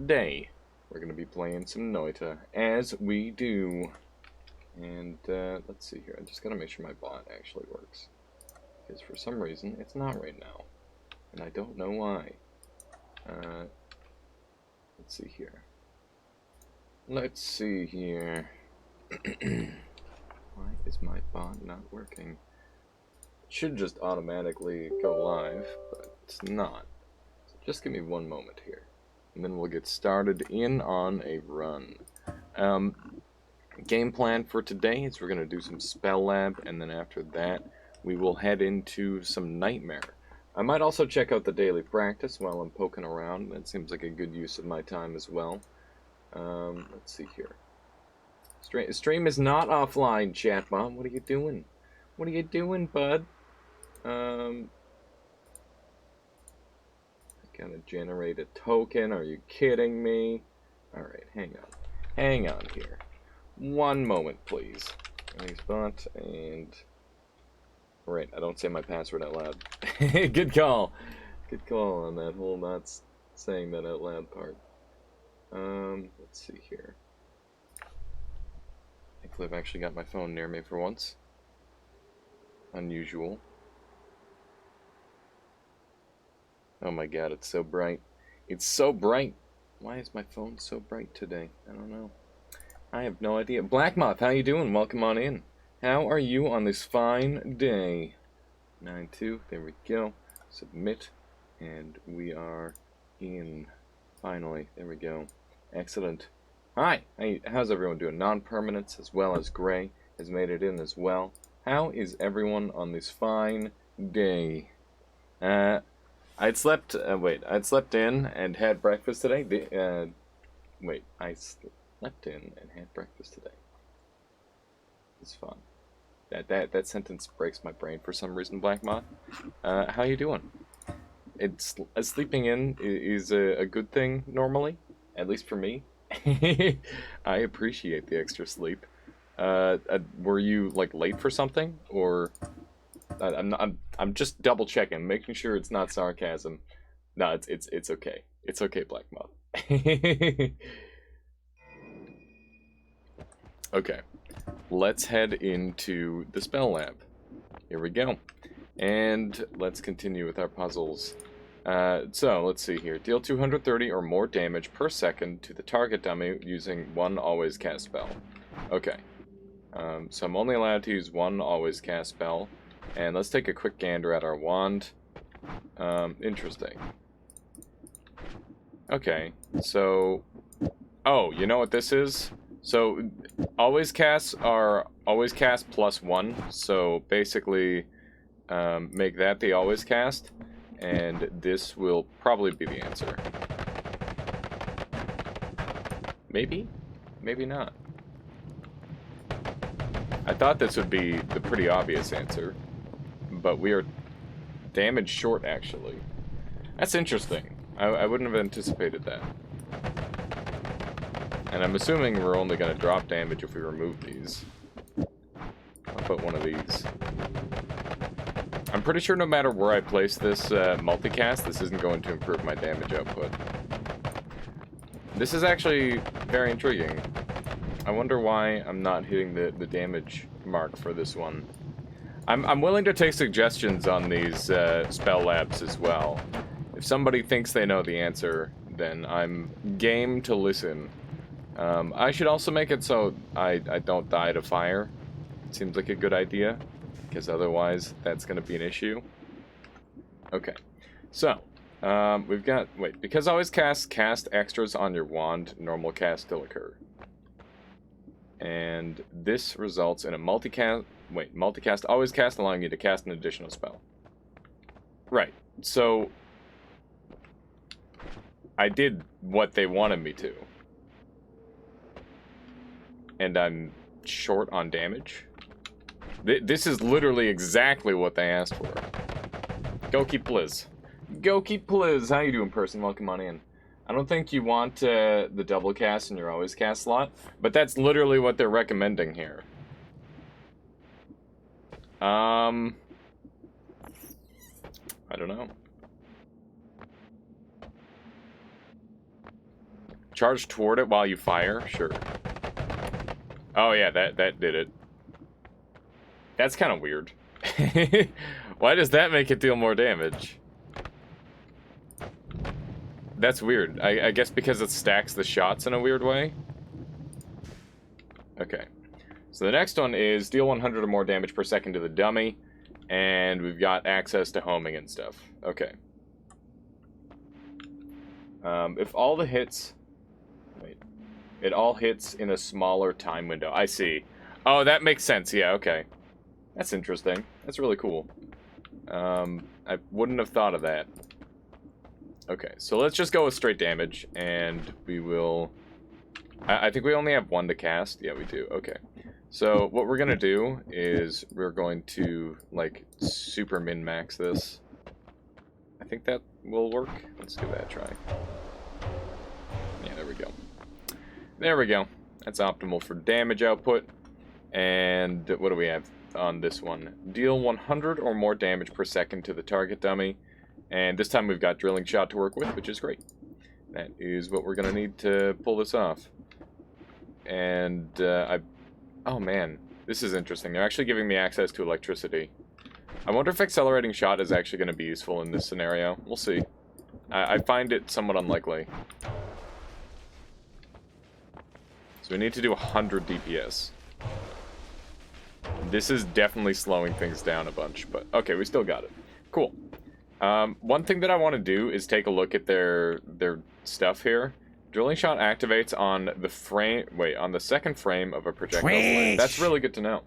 today we're going to be playing some Noita, as we do. And let's see here, I just got to make sure my bot actually works. Because for some reason, it's not right now. And I don't know why. Let's see here. Let's see here. Why is my bot not working? It should just automatically go live, but it's not. So just give me one moment here. And then we'll get started in on a run. Game plan for today is we're going to do some Spell Lab, and then after that, we will head into some Nightmare. I might also check out the daily practice while I'm poking around. That seems like a good use of my time as well. Let's see here. Stream is not offline, chatbot. What are you doing? What are you doing, bud? I gotta generate a token. Are you kidding me? Alright, hang on. Hang on here. One moment, please. Bot and... Right, I don't say my password out loud. Good call. Good call on that whole not saying that out loud part. Let's see here. Thankfully I've actually got my phone near me for once. Unusual. Oh my god, it's so bright. It's so bright! Why is my phone so bright today? I don't know. I have no idea. Black Moth, how you doing? Welcome on in. How are you on this fine day? 9-2, there we go. Submit, and we are in. Finally, there we go. Excellent. Hi, how's everyone doing? Non-permanence as well as Gray has made it in as well. How is everyone on this fine day? I'd slept in and had breakfast today. I slept in and had breakfast today. It's fun. That sentence breaks my brain for some reason, Black Moth. How you doing? Sleeping in is a good thing normally, at least for me. I appreciate the extra sleep. Were you like late for something, or I'm just double checking, making sure it's not sarcasm. No, it's okay. It's okay, Black Moth. Okay, let's head into the Spell Lab. Here we go. And let's continue with our puzzles. So, let's see here. Deal 230 or more damage per second to the target dummy using one always cast spell. Okay. So I'm only allowed to use one always cast spell. And let's take a quick gander at our wand. Interesting. Okay, so... Oh, you know what this is? So, always casts are always cast +1, so basically make that the always cast, and this will probably be the answer. Maybe? Maybe not. I thought this would be the pretty obvious answer, but we are damage short, actually. That's interesting. I wouldn't have anticipated that. And I'm assuming we're only going to drop damage if we remove these. I'll put one of these. I'm pretty sure no matter where I place this multicast, this isn't going to improve my damage output. This is actually very intriguing. I wonder why I'm not hitting the damage mark for this one. I'm willing to take suggestions on these spell labs as well. If somebody thinks they know the answer, then I'm game to listen. I should also make it so I don't die to fire. It seems like a good idea, because otherwise that's going to be an issue. Okay, so we've got, because always cast extras on your wand, normal cast still occur. And this results in a multicast always cast, allowing you to cast an additional spell. Right, so I did what they wanted me to. And I'm short on damage. This is literally exactly what they asked for. Go keep Pliz. Go keep Pliz. How you doing, person? Welcome on in. I don't think you want the double cast in your always cast slot, but that's literally what they're recommending here. I don't know. Charge toward it while you fire? Sure. Oh yeah, that did it. That's kind of weird. Why does that make it deal more damage? That's weird. I guess because it stacks the shots in a weird way. Okay. So the next one is deal 100 or more damage per second to the dummy. And we've got access to homing and stuff. Okay. If all the hits... Wait. It all hits in a smaller time window. I see. Oh, that makes sense. Yeah, okay. That's interesting. That's really cool. I wouldn't have thought of that. Okay, so let's just go with straight damage, and we will... I think we only have one to cast. Yeah, we do. Okay. So what we're going to do is we're going to, like, super min-max this. I think that will work. Let's give that a try. Yeah, there we go. There we go. That's optimal for damage output. And what do we have on this one? Deal 100 or more damage per second to the target dummy. And this time we've got drilling shot to work with, which is great. That is what we're going to need to pull this off. And oh man, this is interesting. They're actually giving me access to electricity. I wonder if accelerating shot is actually going to be useful in this scenario. We'll see. I find it somewhat unlikely. So we need to do 100 DPS. This is definitely slowing things down a bunch, but okay, we still got it. Cool. One thing that I want to do is take a look at their stuff here. Drilling shot activates on the frame. Wait, on the second frame of a projectile blade. That's really good to know.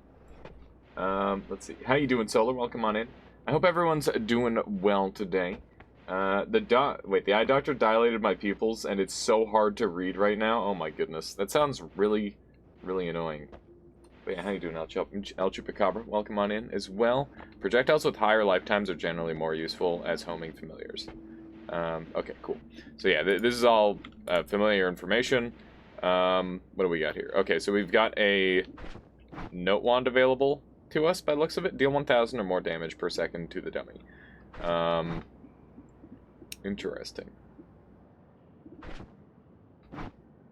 Let's see. How you doing, Solar? Welcome on in. I hope everyone's doing well today. The eye doctor dilated my pupils, and it's so hard to read right now. Oh my goodness, that sounds really, really annoying. But yeah, how you doing, El Chupacabra? Welcome on in as well. Projectiles with higher lifetimes are generally more useful as homing familiars. Okay, cool. So yeah, this is all familiar information. What do we got here? Okay, so we've got a note wand available to us by the looks of it. Deal 1,000 or more damage per second to the dummy. Interesting.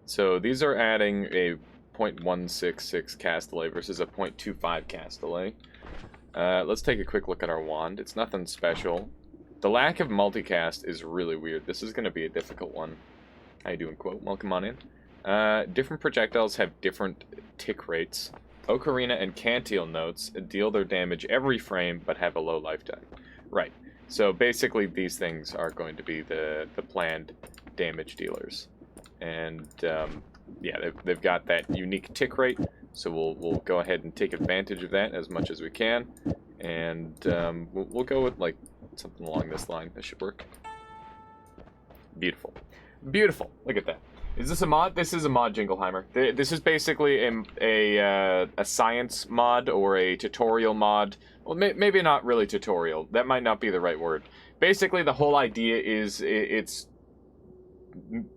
So these are adding a 0.166 cast delay versus a 0.25 cast delay. Let's take a quick look at our wand. It's nothing special. The lack of multicast is really weird. This is going to be a difficult one. How you doing, Quote? Welcome on in. Different projectiles have different tick rates. Ocarina and Cantil notes deal their damage every frame, but have a low lifetime. Right. So basically, these things are going to be the planned damage dealers. And yeah, they've got that unique tick rate. So we'll go ahead and take advantage of that as much as we can. And we'll go with like something along this line. This should work. Beautiful. Beautiful. Look at that. Is this a mod? This is a mod, Jingleheimer. This is basically a science mod or a tutorial mod. Well, maybe not really tutorial. That might not be the right word. Basically, the whole idea is it's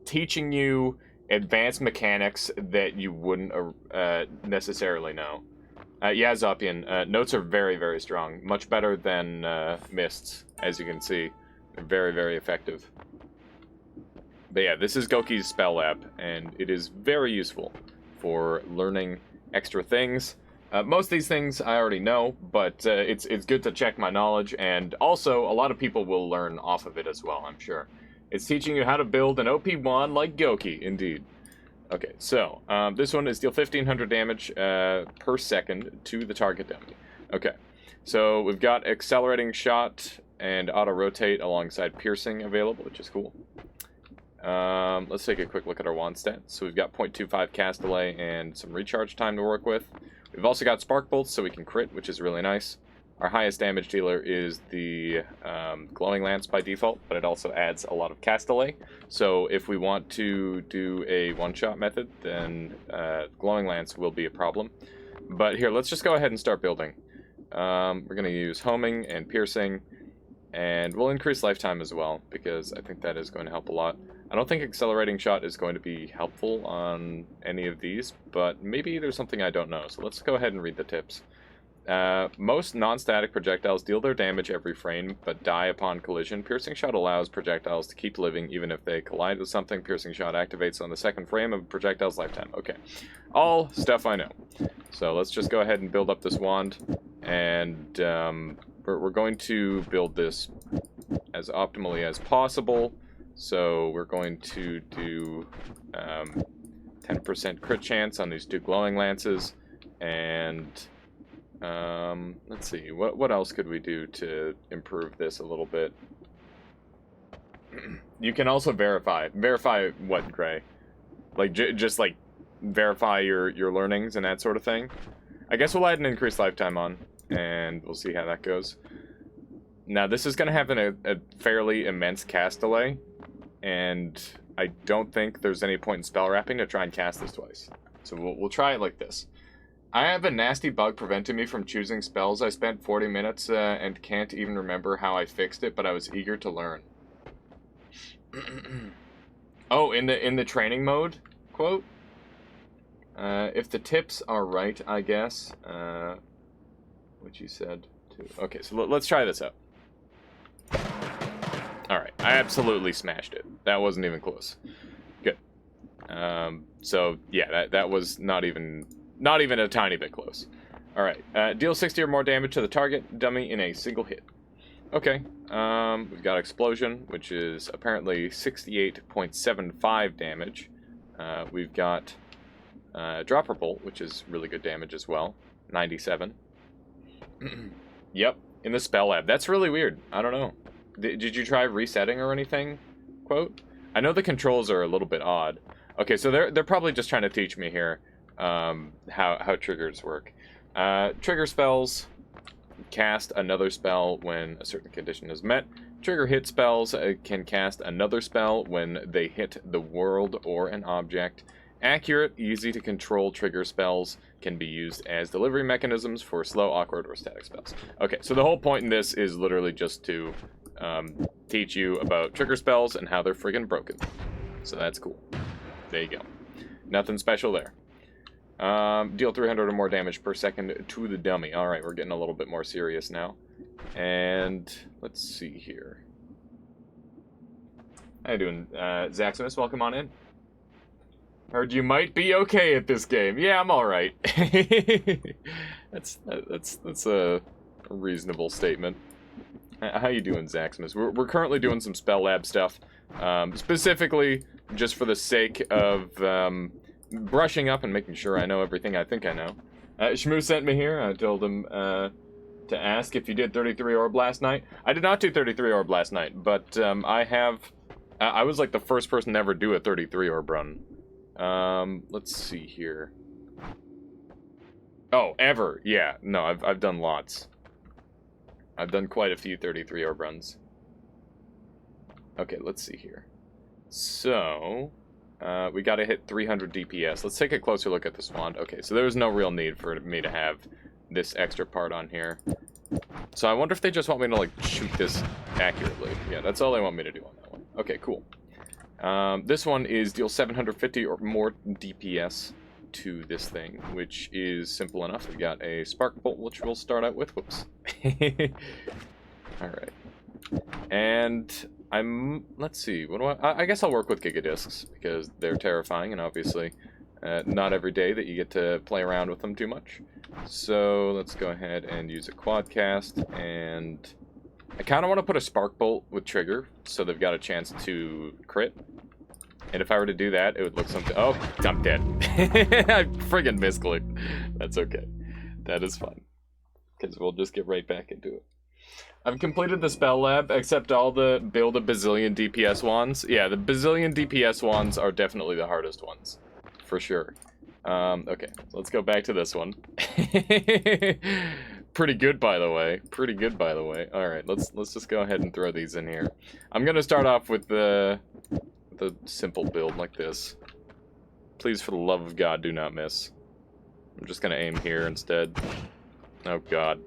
teaching you advanced mechanics that you wouldn't necessarily know. Yeah, Zopian, notes are very, very strong. Much better than mists, as you can see. They're very, very effective. But yeah, this is Goki's spell lab, and it is very useful for learning extra things. Most of these things I already know, but it's good to check my knowledge, and also a lot of people will learn off of it as well, I'm sure. It's teaching you how to build an OP wand like Goki, indeed. Okay, so this one is deal 1,500 damage per second to the target dummy. Okay, so we've got accelerating shot and auto rotate alongside piercing available, which is cool. Let's take a quick look at our wand stats. So we've got 0.25 cast delay and some recharge time to work with. We've also got spark bolts, so we can crit, which is really nice. Our highest damage dealer is the glowing lance by default, but it also adds a lot of cast delay. So if we want to do a one-shot method, then glowing lance will be a problem. But here, let's just go ahead and start building. We're going to use homing and piercing, and we'll increase lifetime as well, because I think that is going to help a lot. I don't think accelerating shot is going to be helpful on any of these, but maybe there's something I don't know. So let's go ahead and read the tips. Most non-static projectiles deal their damage every frame, but die upon collision. Piercing Shot allows projectiles to keep living even if they collide with something. Piercing Shot activates on the second frame of a projectile's lifetime. Okay. All stuff I know. So let's just go ahead and build up this wand. And we're going to build this as optimally as possible. So we're going to do 10% crit chance on these 2 glowing lances. And let's see, what else could we do to improve this a little bit? You can also verify what, Gray? Like just like verify your learnings and that sort of thing. I guess we'll add an increased lifetime on, and we'll see how that goes. Now this is going to have a fairly immense cast delay, and I don't think there's any point in spell wrapping to try and cast this twice. So we'll try it like this. I have a nasty bug preventing me from choosing spells. I spent 40 minutes and can't even remember how I fixed it, but I was eager to learn. Oh, in the training mode quote? If the tips are right, I guess. What you said too. Okay, so let's try this out. Alright, I absolutely smashed it. That wasn't even close. Good. So, yeah, that was not even a tiny bit close. Alright, deal 60 or more damage to the target dummy in a single hit. Okay, we've got Explosion, which is apparently 68.75 damage. We've got Dropper Bolt, which is really good damage as well, 97. Yep, in the spell lab. That's really weird. I don't know. Did you try resetting or anything? Quote? I know the controls are a little bit odd. Okay, so they're probably just trying to teach me here how triggers work. Trigger spells cast another spell when a certain condition is met. Trigger hit spells can cast another spell when they hit the world or an object. Accurate, easy to control trigger spells can be used as delivery mechanisms for slow, awkward, or static spells. Okay, so the whole point in this is literally just to teach you about trigger spells and how they're friggin' broken. So that's cool. There you go. Nothing special there. Deal 300 or more damage per second to the dummy. Alright, we're getting a little bit more serious now. And let's see here. How you doing, Zaximus? Welcome on in. Heard you might be okay at this game. Yeah, I'm alright. That's a reasonable statement. How you doing, Zaximus? We're currently doing some spell lab stuff. Specifically, just for the sake of brushing up and making sure I know everything I think I know. Shmoo sent me here. I told him to ask if you did 33 Orb last night. I did not do 33 Orb last night, but I was like the first person to ever do a 33 Orb run. Let's see here. Oh, ever. Yeah, no, I've done lots. I've done quite a few 33 Orb runs. Okay, let's see here. So, we gotta hit 300 DPS. Let's take a closer look at this wand. Okay, so there's no real need for me to have this extra part on here. So I wonder if they just want me to, like, shoot this accurately. Yeah, that's all they want me to do on that one. Okay, cool. This one is deal 750 or more DPS to this thing, which is simple enough. We got a Spark Bolt, which we'll start out with. Whoops. Alright. And let's see, what do I guess I'll work with Gigadiscs, because they're terrifying, and obviously not every day that you get to play around with them too much. So let's go ahead and use a Quadcast, and I kind of want to put a Spark Bolt with Trigger, so they've got a chance to crit. And if I were to do that, it would look something... Oh, I'm dead. I friggin' misclicked. That's okay. That is fine. Because we'll just get right back into it. I've completed the spell lab, except all the build a bazillion DPS wands. Yeah, the bazillion DPS wands are definitely the hardest ones. For sure. Okay, so let's go back to this one. Pretty good, by the way. Pretty good, by the way. Alright, let's just go ahead and throw these in here. I'm gonna start off with the simple build like this. Please, for the love of God, do not miss. I'm just gonna aim here instead. Oh, God.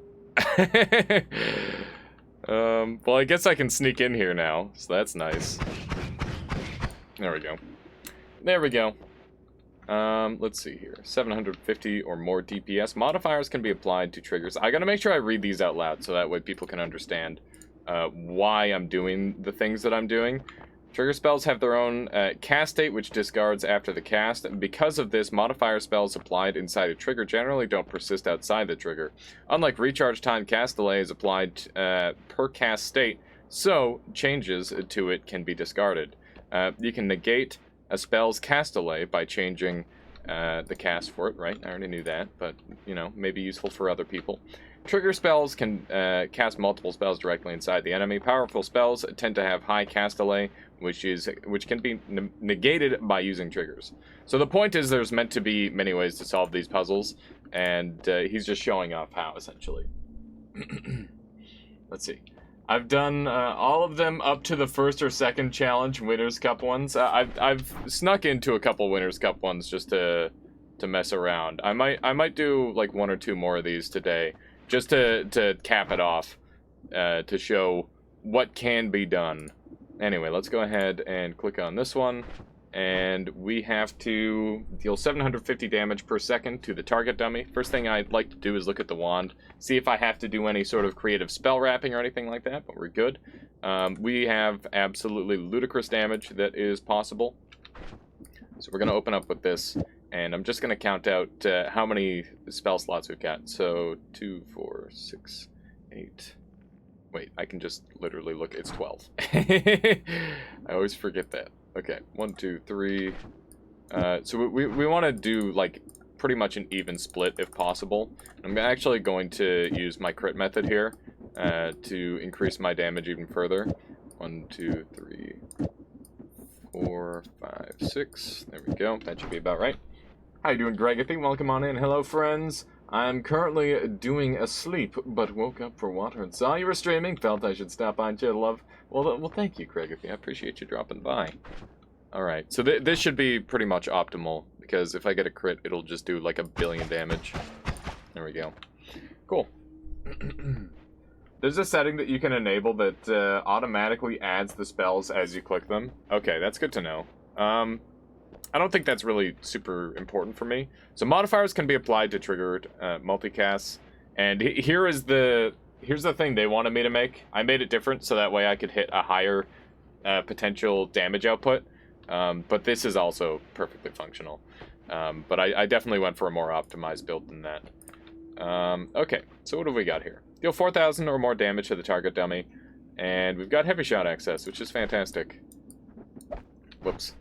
Well, I guess I can sneak in here now, so that's nice. There we go. There we go. Let's see here. 750 or more DPS. Modifiers can be applied to triggers. I gotta make sure I read these out loud so that way people can understand why I'm doing the things that I'm doing. Trigger spells have their own cast state, which discards after the cast. And because of this, modifier spells applied inside a trigger generally don't persist outside the trigger. Unlike recharge time, cast delay is applied per cast state, so changes to it can be discarded. You can negate a spell's cast delay by changing the cast for it, right? I already knew that, but, you know, maybe useful for other people. Trigger spells can cast multiple spells directly inside the enemy. Powerful spells tend to have high cast delay, which can be negated by using triggers. So the point is there's meant to be many ways to solve these puzzles, and he's just showing off how, essentially. Let's see. I've done all of them up to the first or second challenge, Winners' Cup ones. I've snuck into a couple Winners' Cup ones just to mess around. I might do like one or two more of these today, just to cap it off, to show what can be done. Anyway, let's go ahead and click on this one, and we have to deal 750 damage per second to the target dummy. First thing I'd like to do is look at the wand, see if I have to do any sort of creative spell wrapping or anything like that, but we're good. We have absolutely ludicrous damage that is possible. So we're going to open up with this, and I'm just going to count out how many spell slots we've got. So 2, 4, 6, 8... Wait, I can just literally look. It's 12. I always forget that. Okay, 1, 2, 3. So we want to do like pretty much an even split if possible. I'm actually going to use my crit method here to increase my damage even further. 1, 2, 3, 4, 5, 6. There we go. That should be about right. How you doing, Gregathy? Welcome on in. Hello, friends. I'm currently doing a sleep, but woke up for water and saw you were streaming. Felt I should stop by and share the love. Well, thank you, Gregathy. I appreciate you dropping by. Alright, so this should be pretty much optimal, because if I get a crit, it'll just do like 1 billion damage. There we go. Cool. There's a setting that you can enable that automatically adds the spells as you click them. Okay, that's good to know. I don't think that's really super important for me. So modifiers can be applied to triggered multicasts. And here's the thing they wanted me to make. I made it different so that way I could hit a higher potential damage output. But this is also perfectly functional. But I definitely went for a more optimized build than that. Okay, so what have we got here? Deal 4,000 or more damage to the target dummy. And we've got heavy shot access, which is fantastic. Whoops.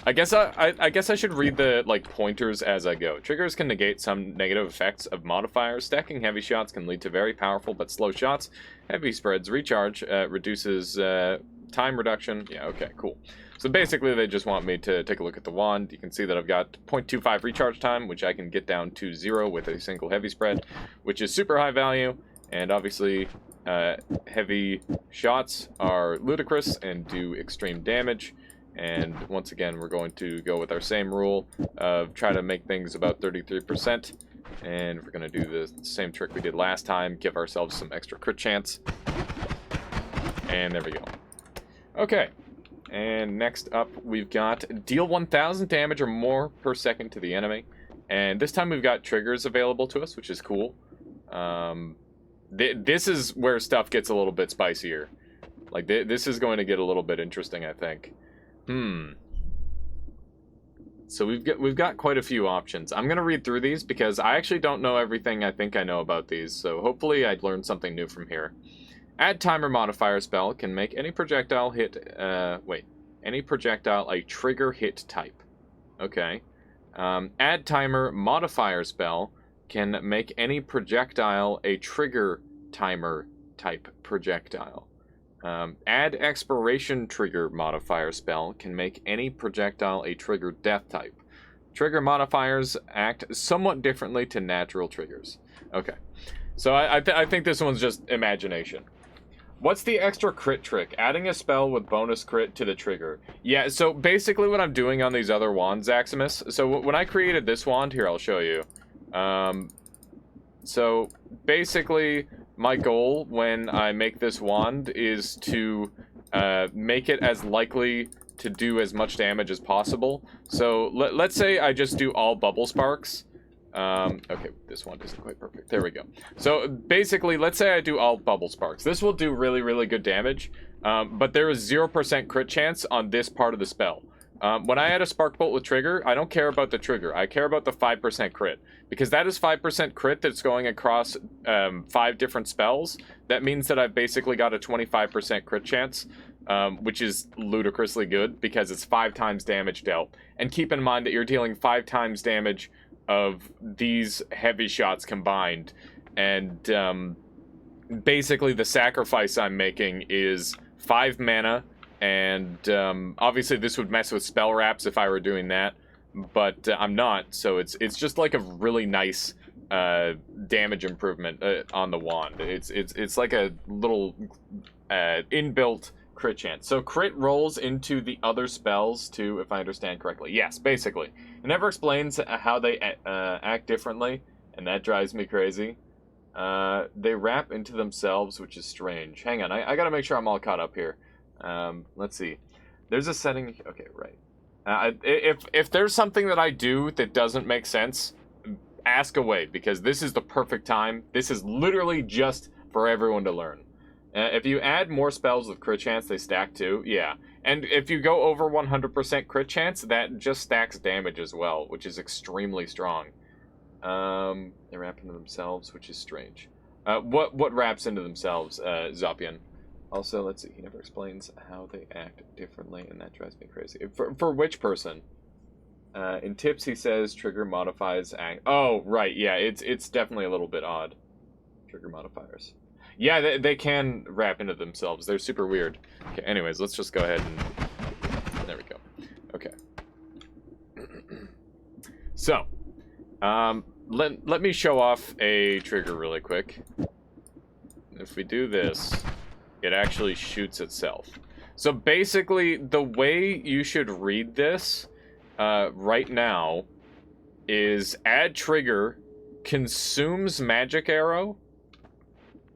I guess I should read the like pointers as I go. Triggers can negate some negative effects of modifiers. Stacking heavy shots can lead to very powerful but slow shots. Heavy spreads recharge, reduces time reduction. Yeah, okay, cool. So basically they just want me to take a look at the wand. You can see that I've got 0.25 recharge time, which I can get down to 0 with a single heavy spread, which is super high value. And obviously heavy shots are ludicrous and do extreme damage. And once again, we're going to go with our same rule of try to make things about 33%. And we're going to do the same trick we did last time, give ourselves some extra crit chance. And there we go. Okay. And next up, we've got deal 1,000 damage or more per second to the enemy. And this time we've got triggers available to us, which is cool. This is where stuff gets a little bit spicier. Like, this is going to get a little bit interesting, I think. So we've got quite a few options. I'm gonna read through these because I actually don't know everything I think I know about these, so hopefully I learned something new from here. Add timer modifier spell can make any projectile hit any projectile a trigger hit type. Okay. Add timer modifier spell can make any projectile a trigger timer type projectile. Add expiration trigger modifier spell can make any projectile a trigger death type. Trigger modifiers act somewhat differently to natural triggers. Okay, so I think this one's just imagination. What's the extra crit trick? Adding a spell with bonus crit to the trigger. Yeah, so basically what I'm doing on these other wands, Zaximus, so when I created this wand, here, I'll show you. So basically, my goal when I make this wand is to make it as likely to do as much damage as possible. So let's say I just do all bubble sparks. Okay, this one isn't quite perfect. There we go. So basically, let's say I do all bubble sparks. This will do really, really good damage, but there is 0% crit chance on this part of the spell. When I add a spark bolt with trigger, I don't care about the trigger. I care about the 5% crit, because that is 5% crit that's going across 5 different spells. That means that I've basically got a 25% crit chance, which is ludicrously good because it's 5 times damage dealt. And keep in mind that you're dealing 5 times damage of these heavy shots combined, and basically the sacrifice I'm making is 5 mana, and obviously this would mess with spell wraps if I were doing that, but I'm not, so it's just like a really nice damage improvement on the wand. It's like a little inbuilt crit chance. So crit rolls into the other spells too, if I understand correctly. Yes, basically. It never explains how they act differently, and that drives me crazy. They wrap into themselves, which is strange. Hang on, I gotta make sure I'm all caught up here. Let's see. There's a setting... Okay, right. If there's something that I do that doesn't make sense, ask away, because this is the perfect time. This is literally just for everyone to learn. If you add more spells with crit chance, they stack too. Yeah. And if you go over 100% crit chance, that just stacks damage as well, which is extremely strong. They wrap into themselves, which is strange. What wraps into themselves, Zopian? Also, let's see. He never explains how they act differently, and that drives me crazy. For which person? In tips, he says trigger modifies act. Oh, right. Yeah, it's definitely a little bit odd. Trigger modifiers. Yeah, they can wrap into themselves. They're super weird. Okay, anyways, let's just go ahead and... There we go. Okay. So, let me show off a trigger really quick. If we do this, it actually shoots itself. So basically, the way you should read this right now is add trigger, consumes magic arrow.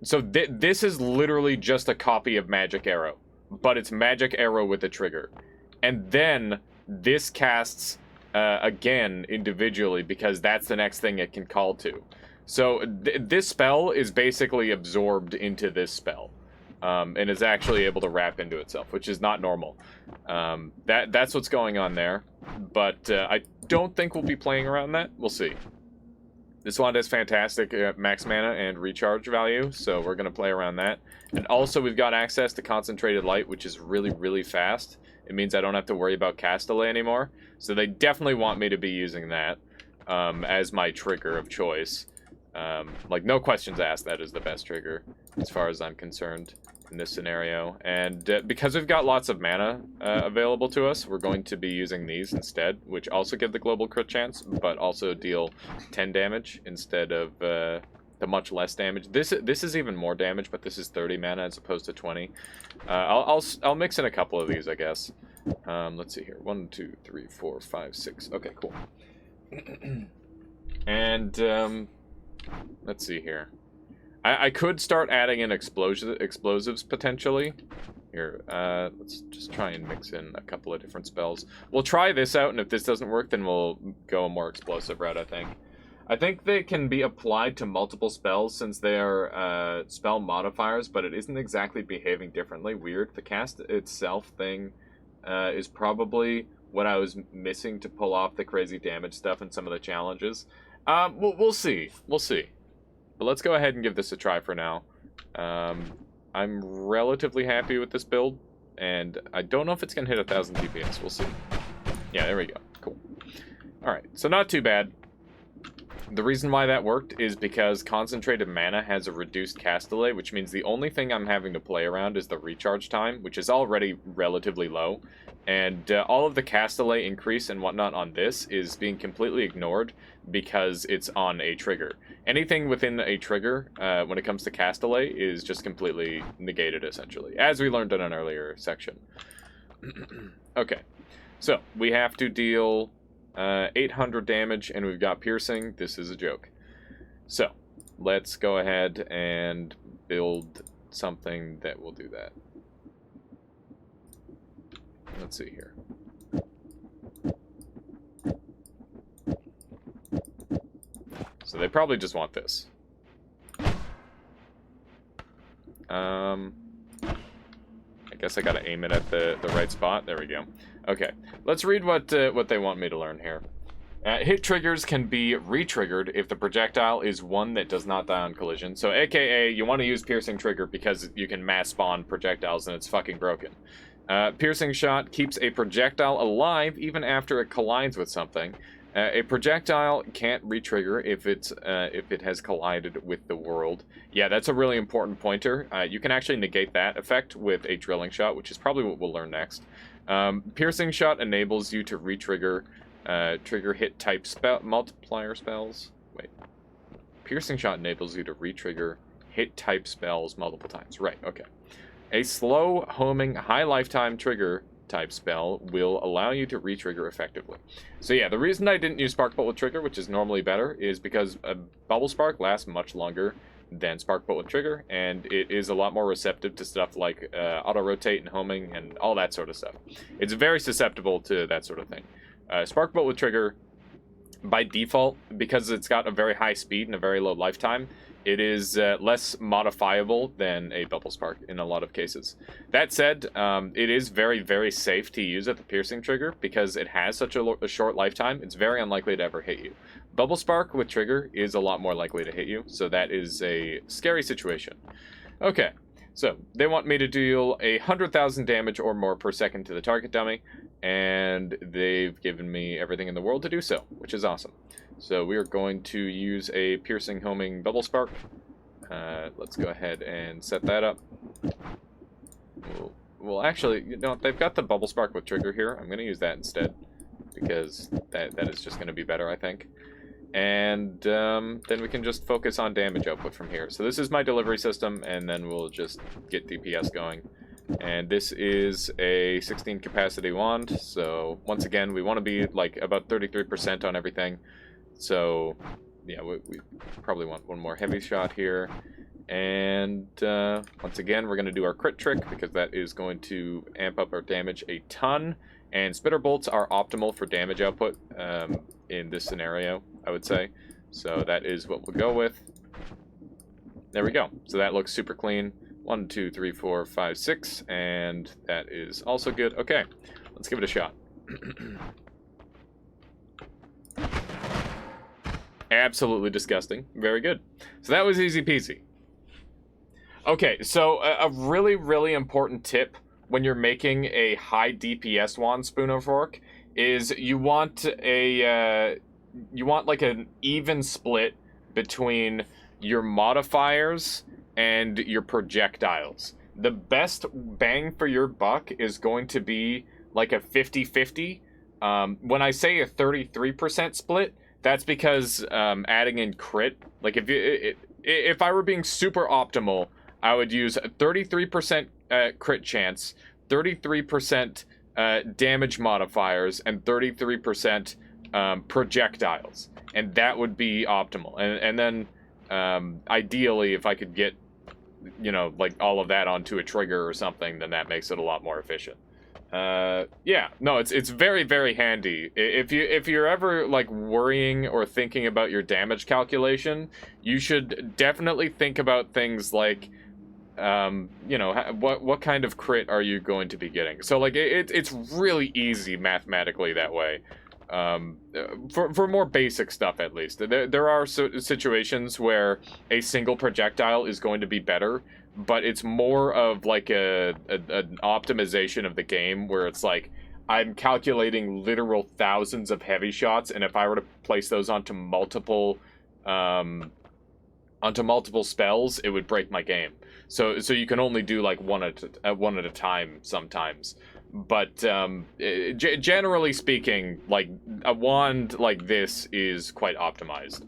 So this is literally just a copy of Magic Arrow, but it's Magic Arrow with a trigger. And then this casts again individually, because that's the next thing it can call to. So this spell is basically absorbed into this spell, and is actually able to wrap into itself, which is not normal. That's what's going on there, but I don't think we'll be playing around that. We'll see. This wand has fantastic max mana and recharge value, so we're going to play around that. And also, we've got access to Concentrated Light, which is really, really fast. It means I don't have to worry about cast delay anymore. So they definitely want me to be using that as my trigger of choice. Like, no questions asked, that is the best trigger, as far as I'm concerned in this scenario. And because we've got lots of mana available to us, we're going to be using these instead, which also give the global crit chance, but also deal 10 damage instead of the much less damage. This is even more damage, but this is 30 mana as opposed to 20. I'll mix in a couple of these, I guess. Let's see here. 1, 2, 3, 4, 5, 6. Okay, cool. And let's see here. I could start adding in explosives potentially. Here, let's just try and mix in a couple of different spells. We'll try this out, and if this doesn't work, then we'll go a more explosive route, I think. I think they can be applied to multiple spells since they are spell modifiers, but it isn't exactly behaving differently. Weird. The cast itself thing is probably what I was missing to pull off the crazy damage stuff in some of the challenges. We'll see. We'll see. But let's go ahead and give this a try for now. I'm relatively happy with this build, and I don't know if it's going to hit 1,000 DPS. We'll see. Yeah, there we go. Cool. Alright, so not too bad. The reason why that worked is because Concentrated Mana has a reduced cast delay, which means the only thing I'm having to play around is the recharge time, which is already relatively low. And all of the cast delay increase and whatnot on this is being completely ignored because it's on a trigger. Anything within a trigger, when it comes to cast delay, is just completely negated, essentially, as we learned in an earlier section. Okay, so we have to deal 800 damage, and we've got piercing. This is a joke. So, let's go ahead and build something that will do that. Let's see here. So they probably just want this. I guess I gotta aim it at the right spot. There we go. Okay, let's read what they want me to learn here. Hit triggers can be re-triggered if the projectile is one that does not die on collision. So, aka, you want to use piercing trigger because you can mass spawn projectiles and it's fucking broken. Piercing shot keeps a projectile alive even after it collides with something. A projectile can't re-trigger if it has collided with the world. Yeah, that's a really important pointer. You can actually negate that effect with a drilling shot, which is probably what we'll learn next. Piercing shot enables you to re-trigger trigger hit type multiplier spells. Wait. Piercing shot enables you to re-trigger hit type spells multiple times. Right, okay. A slow, homing, high lifetime trigger type spell will allow you to re-trigger effectively. So yeah, the reason I didn't use Spark Bolt with Trigger, which is normally better, is because a Bubble Spark lasts much longer than Spark Bolt with Trigger, and it is a lot more receptive to stuff like auto-rotate and homing and all that sort of stuff. It's very susceptible to that sort of thing. Spark Bolt with Trigger, by default, because it's got a very high speed and a very low lifetime, it is less modifiable than a Bubble Spark in a lot of cases. That said, it is very, very safe to use at the Piercing Trigger because it has such a short lifetime. It's very unlikely to ever hit you. Bubble Spark with Trigger is a lot more likely to hit you, so that is a scary situation. Okay, so they want me to deal 100,000 damage or more per second to the target dummy, and they've given me everything in the world to do so, which is awesome. So we are going to use a piercing homing Bubble Spark. Let's go ahead and set that up. Well, actually, you know, they've got the Bubble Spark with Trigger here. I'm going to use that instead, because that is just going to be better, I think. And then we can just focus on damage output from here. So this is my delivery system, and then we'll just get DPS going. And this is a 16 capacity wand, so once again, we want to be like about 33% on everything. So yeah, we probably want one more heavy shot here. And once again, we're going to do our crit trick because that is going to amp up our damage a ton. And spitter bolts are optimal for damage output in this scenario, I would say. So that is what we'll go with. There we go. So that looks super clean. 1, 2, 3, 4, 5, 6, and that is also good. Okay, let's give it a shot. Absolutely disgusting. Very good. So that was easy peasy. Okay, so a really, really important tip when you're making a high DPS wand spoon or fork is you want like an even split between your modifiers and your projectiles. The best bang for your buck is going to be like a 50-50. When I say a 33% split, that's because adding in crit, like if I were being super optimal, I would use a 33% crit chance, 33% damage modifiers, and 33% projectiles, and that would be optimal. And then ideally, if I could get, you know, like all of that onto a trigger or something, then that makes it a lot more efficient. Yeah, no, it's very, very handy. If you're ever like worrying or thinking about your damage calculation, you should definitely think about things like, you know, what kind of crit are you going to be getting? So like it's really easy mathematically that way. For more basic stuff, at least. There are situations where a single projectile is going to be better, but it's more of like an optimization of the game where it's like I'm calculating literal thousands of heavy shots, and if I were to place those onto multiple spells, it would break my game. So you can only do like one at a time sometimes. But generally speaking, like a wand like this is quite optimized.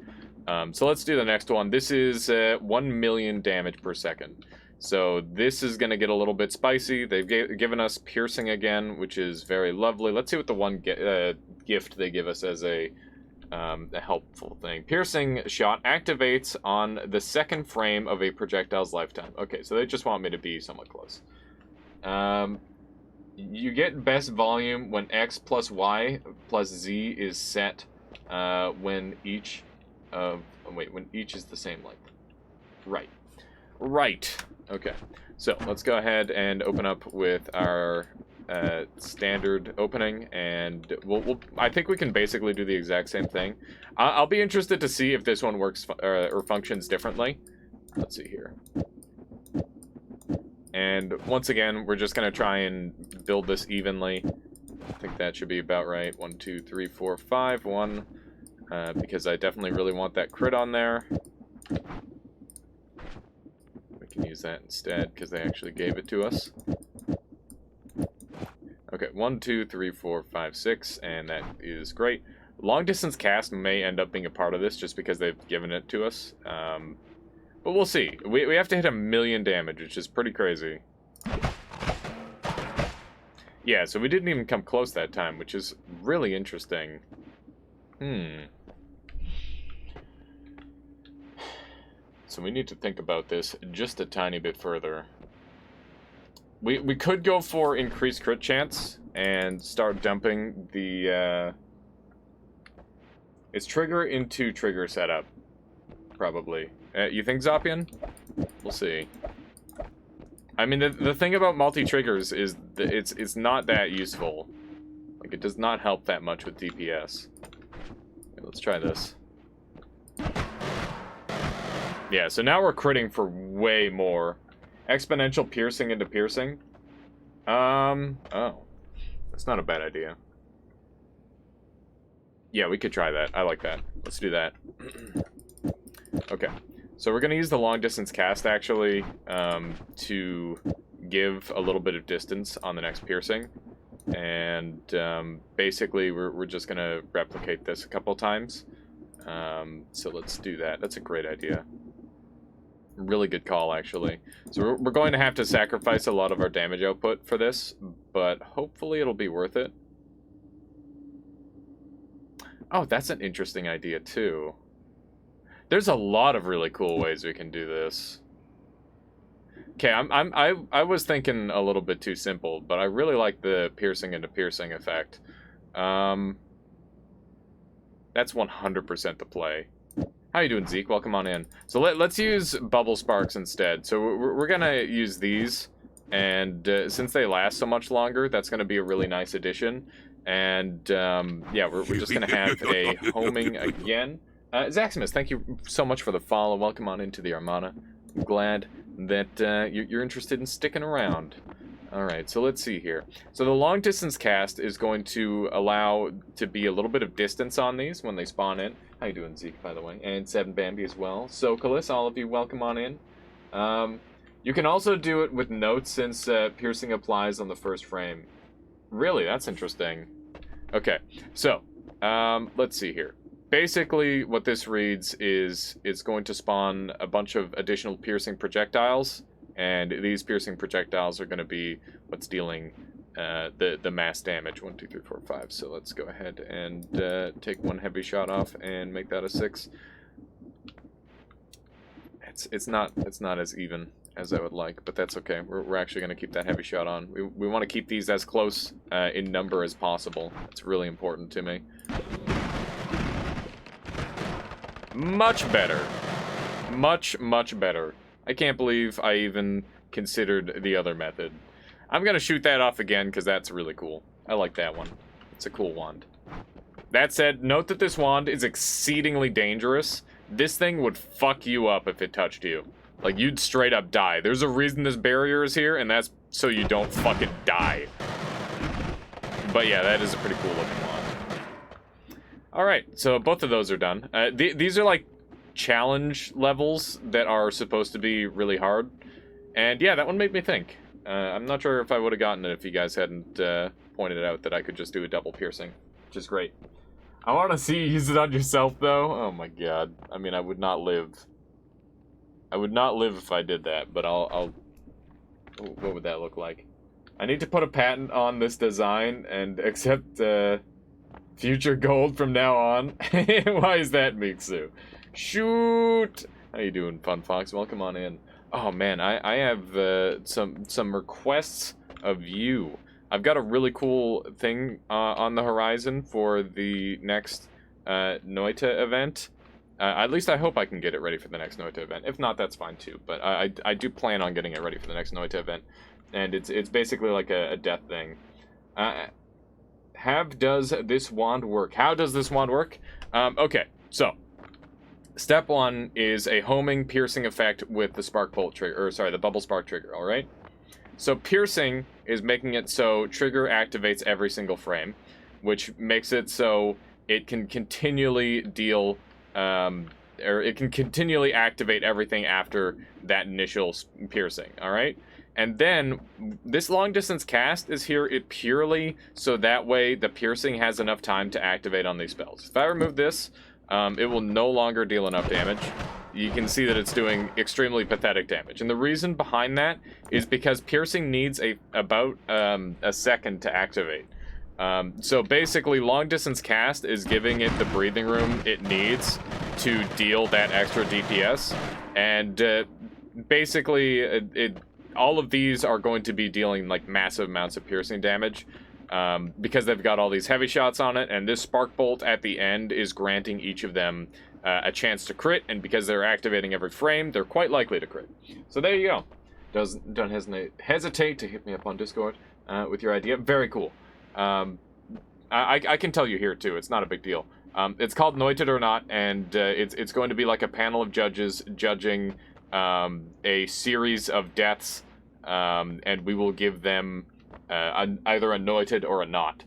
So let's do the next one. This is 1 million damage per second. So this is going to get a little bit spicy. They've given us piercing again, which is very lovely. Let's see what the one gift they give us as a helpful thing. Piercing shot activates on the second frame of a projectile's lifetime. Okay, so they just want me to be somewhat close. You get best volume when X plus Y plus Z is set when each of... Oh, wait, when each is the same length. Right. Right. Okay. So, let's go ahead and open up with our standard opening, and I think we can basically do the exact same thing. I'll be interested to see if this one works or functions differently. Let's see here. And once again, we're just going to try and build this evenly. I think that should be about right. 1, 2, 3, 4, 5, 1. Because I definitely really want that crit on there. We can use that instead, because they actually gave it to us. Okay, 1, 2, 3, 4, 5, 6, and that is great. Long distance cast may end up being a part of this, just because they've given it to us. But we'll see. We have to hit 1,000,000 damage, which is pretty crazy. Yeah, so we didn't even come close that time, which is really interesting. So we need to think about this just a tiny bit further. We could go for increased crit chance and start dumping the... It's trigger into trigger setup, probably. You think Zopian? We'll see. I mean, the thing about multi-triggers is that it's not that useful. Like, it does not help that much with DPS. Okay, let's try this. Yeah, so now we're critting for way more. Exponential piercing into piercing. Oh. That's not a bad idea. Yeah, we could try that. I like that. Let's do that. Okay. So we're going to use the long distance cast, actually, to give a little bit of distance on the next piercing. And basically, we're just going to replicate this a couple times. So let's do that. That's a great idea. Really good call, actually. So we're going to have to sacrifice a lot of our damage output for this, but hopefully it'll be worth it. Oh, that's an interesting idea, too. There's a lot of really cool ways we can do this. Okay, I was thinking a little bit too simple, but I really like the piercing into piercing effect. That's 100% the play. How you doing, Zeke? Welcome on in. So let's use bubble sparks instead. So we're gonna use these, and since they last so much longer, that's gonna be a really nice addition. And yeah, we're just gonna have a homing again. Zaximus, thank you so much for the follow. Welcome on into the Armada. I'm glad that you're interested in sticking around. Alright, so let's see here. So the long distance cast is going to allow to be a little bit of distance on these when they spawn in. How you doing, Zeke, by the way? And 7 Bambi as well. Socolis, all of you, welcome on in. You can also do it with notes since piercing applies on the first frame. Really, that's interesting. Okay, so let's see here. Basically, what this reads is it's going to spawn a bunch of additional piercing projectiles, and these piercing projectiles are going to be what's dealing the mass damage. 1, 2, 3, 4, 5. So let's go ahead and take one heavy shot off and make that a 6. It's not as even as I would like, but that's okay. We're actually going to keep that heavy shot on. We want to keep these as close in number as possible. It's really important to me. Much better. Much, much better. I can't believe I even considered the other method. I'm going to shoot that off again because that's really cool. I like that one. It's a cool wand. That said, note that this wand is exceedingly dangerous. This thing would fuck you up if it touched you. Like, you'd straight up die. There's a reason this barrier is here, and that's so you don't fucking die. But yeah, that is a pretty cool looking wand. Alright, so both of those are done. These are like challenge levels that are supposed to be really hard. And yeah, that one made me think. I'm not sure if I would have gotten it if you guys hadn't pointed out that I could just do a double piercing, which is great. I want to see you use it on yourself, though. Oh my god. I mean, I would not live. I would not live if I did that, but I'll... What would that look like? I need to put a patent on this design and accept future gold from now on. Why is that, Mixu? Shoot! How you doing, Fun Fox? Welcome on in. Oh man, I have some requests of you. I've got a really cool thing on the horizon for the next Noita event. At least I hope I can get it ready for the next Noita event. If not, that's fine too. But I do plan on getting it ready for the next Noita event. And it's basically like a death thing. Does this wand work? How does this wand work? Okay, so step 1 is a homing piercing effect with the spark bolt trigger, or sorry, the bubble spark trigger, alright? So piercing is making it so trigger activates every single frame, which makes it so it can continually deal, or it can continually activate everything after that initial piercing, alright? And then, this long distance cast is here purely so that way the piercing has enough time to activate on these spells. If I remove this, it will no longer deal enough damage. You can see that it's doing extremely pathetic damage. And the reason behind that is because piercing needs about a second to activate. So basically, long distance cast is giving it the breathing room it needs to deal that extra DPS. And basically, all of these are going to be dealing like massive amounts of piercing damage because they've got all these heavy shots on it, and this spark bolt at the end is granting each of them a chance to crit, and because they're activating every frame, they're quite likely to crit. So there you go. Don't hesitate to hit me up on Discord with your idea. Very cool. I can tell you here too. It's not a big deal. It's called Noited or Not, and it's going to be like a panel of judges judging a series of deaths, and we will give them either a Noited or a Not.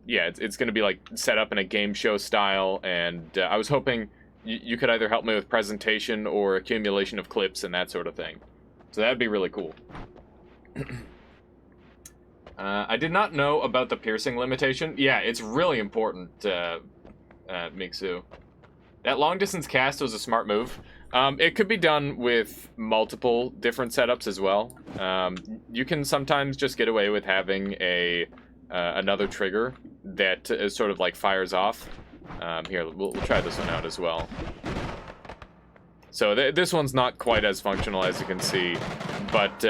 Yeah, it's going to be like set up in a game show style, and I was hoping you could either help me with presentation or accumulation of clips and that sort of thing. So that'd be really cool. I did not know about the piercing limitation. Yeah, it's really important, Mixu. That long distance cast was a smart move. It could be done with multiple different setups as well. You can sometimes just get away with having another trigger that is sort of like fires off. Here, we'll try this one out as well. So this one's not quite as functional as you can see, but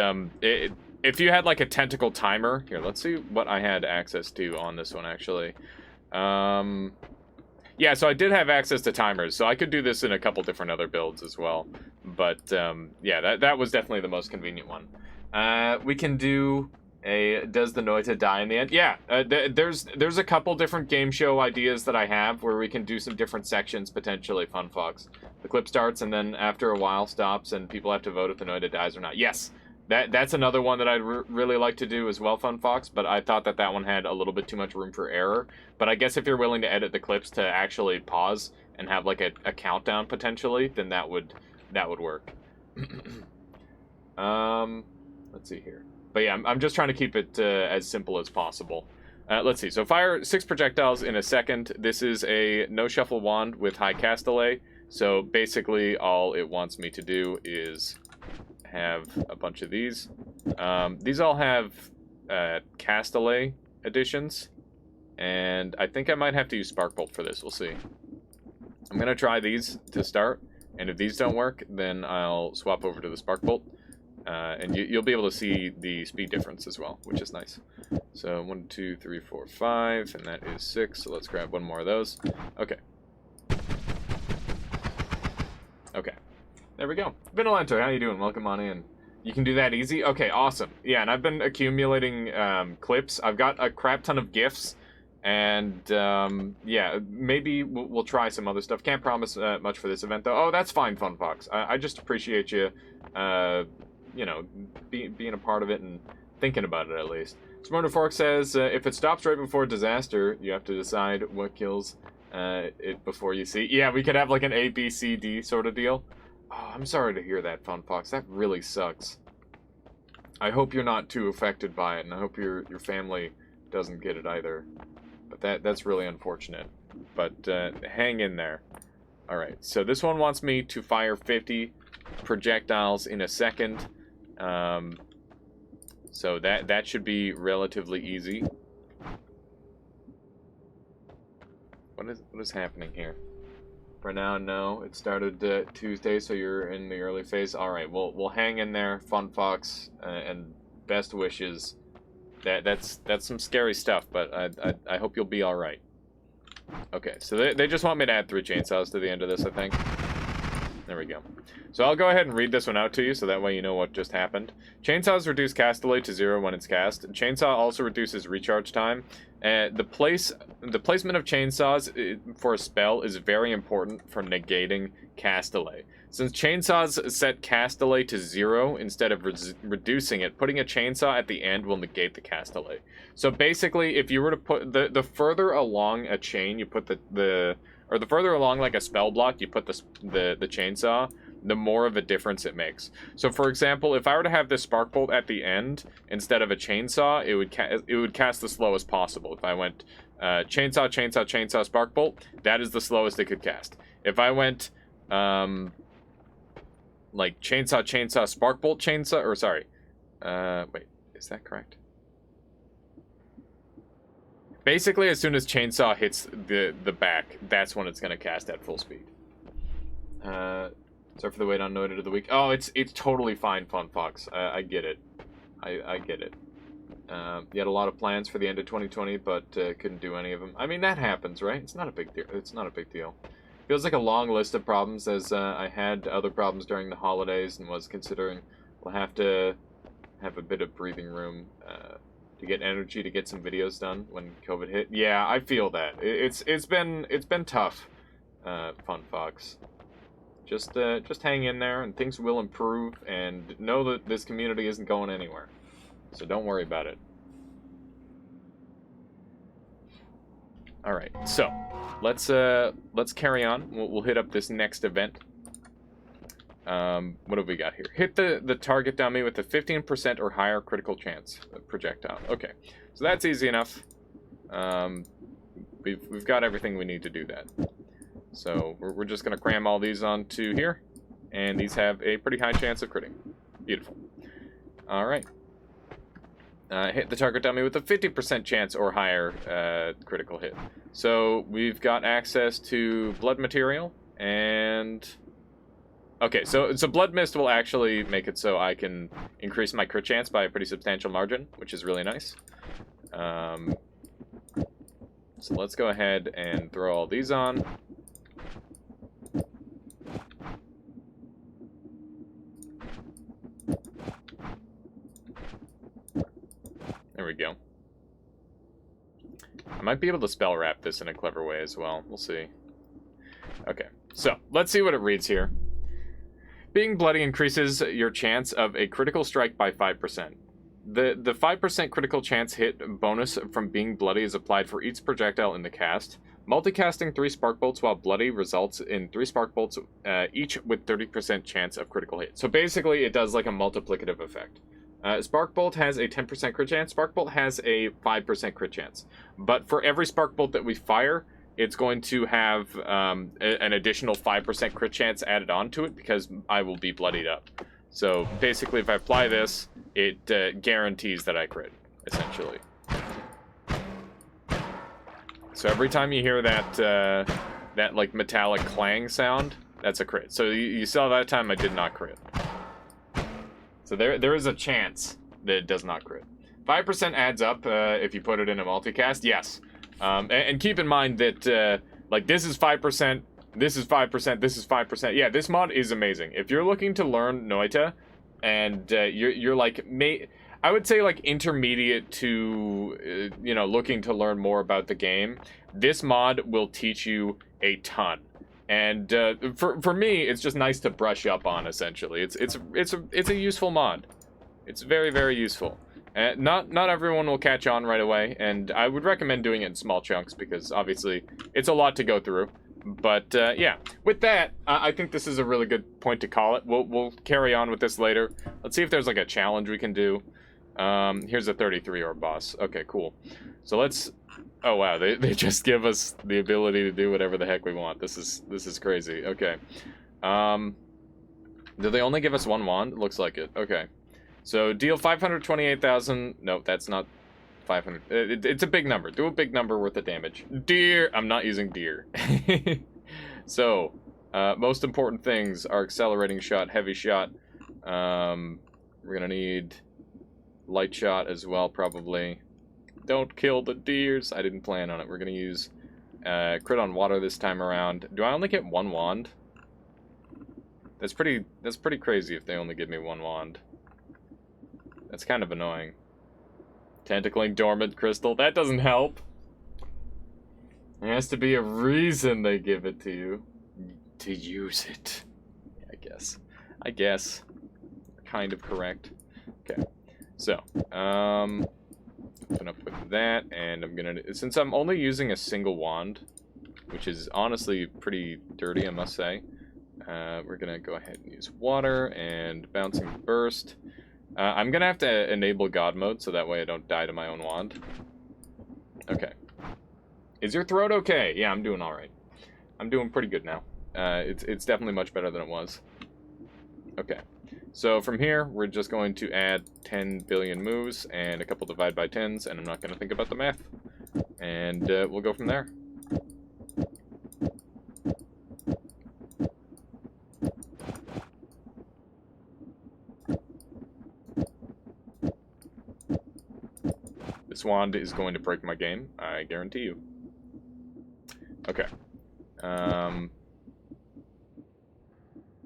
if you had like a tentacle timer, here, let's see what I had access to on this one actually. Yeah, so I did have access to timers, so I could do this in a couple different other builds as well. But yeah, that was definitely the most convenient one. We can do does the Noita die in the end? Yeah, there's a couple different game show ideas that I have where we can do some different sections potentially. Fun Fox. The clip starts and then after a while stops, and people have to vote if the Noita dies or not. Yes. That's another one that I'd really like to do as well, Fun Fox, but I thought that one had a little bit too much room for error. But I guess if you're willing to edit the clips to actually pause and have like a countdown potentially, then that would work. Let's see here. But yeah, I'm just trying to keep it as simple as possible. Let's see. So fire 6 projectiles in a second. This is a no shuffle wand with high cast delay. So basically all it wants me to do is have a bunch of these. These all have cast delay additions, and I think I might have to use Spark Bolt for this. We'll see. I'm going to try these to start, and if these don't work, then I'll swap over to the Spark Bolt, and you'll be able to see the speed difference as well, which is nice. So 1, 2, 3, 4, 5, and that is 6, so let's grab one more of those. Okay. Okay. There we go. Vinolento, how you doing? Welcome on in. You can do that easy? Okay, awesome. Yeah, and I've been accumulating clips. I've got a crap ton of GIFs, and yeah, maybe we'll try some other stuff. Can't promise much for this event, though. Oh, that's fine, Fun Fox. I just appreciate you, you know, being a part of it and thinking about it at least. Smarter Fork says, if it stops right before disaster, you have to decide what kills it before you see. Yeah, we could have like an A, B, C, D sort of deal. Oh, I'm sorry to hear that, Fun Fox. That really sucks. I hope you're not too affected by it, and I hope your family doesn't get it either. But that's really unfortunate. But hang in there. Alright, so this one wants me to fire 50 projectiles in a second. So that should be relatively easy. What is happening here? For now, no. It started Tuesday, so you're in the early phase. All right, we'll hang in there, Fun Fox, and best wishes That's some scary stuff, but I hope you'll be all right. Okay, so they just want me to add 3 chainsaws to the end of this, I think. There we go. So I'll go ahead and read this one out to you, so that way you know what just happened. Chainsaws reduce cast delay to 0 when it's cast. Chainsaw also reduces recharge time. The placement of chainsaws for a spell is very important for negating cast delay. Since chainsaws set cast delay to 0 instead of reducing it, putting a chainsaw at the end will negate the cast delay. So basically, if you were to put the further along a chain you put the further along like a spell block you put the chainsaw, the more of a difference it makes. So for example, if I were to have this spark bolt at the end instead of a chainsaw, it would cast the slowest possible. If I went chainsaw, chainsaw, chainsaw, spark bolt, that is the slowest it could cast. If I went like chainsaw, chainsaw, spark bolt, chainsaw, or sorry, wait, is that correct? Basically, as soon as chainsaw hits the back, that's when it's gonna cast at full speed. Sorry for the wait on Noted of the Week. Oh, it's totally fine, Fun Fox. I get it. I get it. You had a lot of plans for the end of 2020, but couldn't do any of them. I mean, that happens, right? It's not a big deal. It's not a big deal. Feels like a long list of problems, as I had other problems during the holidays and was considering we'll have to have a bit of breathing room to get energy to get some videos done when COVID hit. Yeah, I feel that. It's been tough, Fun Fox. Just hang in there, and things will improve, and know that this community isn't going anywhere. So don't worry about it. All right, so let's carry on. We'll hit up this next event. What have we got here? Hit the target dummy with a 15% or higher critical chance projectile. Okay, so that's easy enough. We've got everything we need to do that. So we're just going to cram all these onto here, and these have a pretty high chance of critting. Beautiful. All right. Hit the target dummy with a 50% chance or higher critical hit. So we've got access to blood material, and okay, so blood mist will actually make it so I can increase my crit chance by a pretty substantial margin, which is really nice. So let's go ahead and throw all these on. There we go. I might be able to spell wrap this in a clever way as well. We'll see. Okay, so let's see what it reads here. Being bloody increases your chance of a critical strike by 5%. The 5% critical chance hit bonus from being bloody is applied for each projectile in the cast. Multicasting 3 spark bolts while bloody results in 3 spark bolts each with 30% chance of critical hit. So basically it does like a multiplicative effect. Spark Bolt has a 10% crit chance. Spark Bolt has a 5% crit chance. But for every Spark Bolt that we fire, it's going to have an additional 5% crit chance added onto it because I will be bloodied up. So basically, if I apply this, it guarantees that I crit, essentially. So every time you hear that like metallic clang sound, that's a crit. So you saw that time I did not crit. So there is a chance that it does not crit. 5% adds up if you put it in a multicast, yes. And keep in mind that like this is 5%, this is 5%, this is 5%. Yeah, this mod is amazing. If you're looking to learn Noita and you're like, I would say like intermediate to, you know, looking to learn more about the game, this mod will teach you a ton. And for me, it's just nice to brush up on. Essentially, it's a useful mod. It's very, very useful. Not everyone will catch on right away, and I would recommend doing it in small chunks because obviously it's a lot to go through. But yeah, with that, I think this is a really good point to call it. We'll carry on with this later. Let's see if there's like a challenge we can do. Here's a 33 ore boss. Okay, cool. So let's. Oh wow, they just give us the ability to do whatever the heck we want. This is crazy. Okay. Do they only give us one wand? It looks like it. Okay. So deal 528,000. No, that's not 500. It's a big number. Do a big number worth of damage. Deer. I'm not using deer. So, most important things are accelerating shot, heavy shot. We're gonna need light shot as well, probably. Don't kill the deers. I didn't plan on it. We're going to use crit on water this time around. Do I only get one wand? That's pretty crazy if they only give me one wand. That's kind of annoying. Tentacling dormant crystal. That doesn't help. There has to be a reason they give it to you. To use it. Yeah, I guess. Kind of correct. Okay. So, I'm gonna put that, and I'm gonna... Since I'm only using a single wand, which is honestly pretty dirty, I must say, we're gonna go ahead and use water and bouncing burst. I'm gonna have to enable God mode, so that way I don't die to my own wand. Okay. Is your throat okay? Yeah, I'm doing alright. I'm doing pretty good now. It's definitely much better than it was. Okay. So from here, we're just going to add 10 billion moves and a couple divide by 10s, and I'm not going to think about the math. And we'll go from there. This wand is going to break my game, I guarantee you. Okay.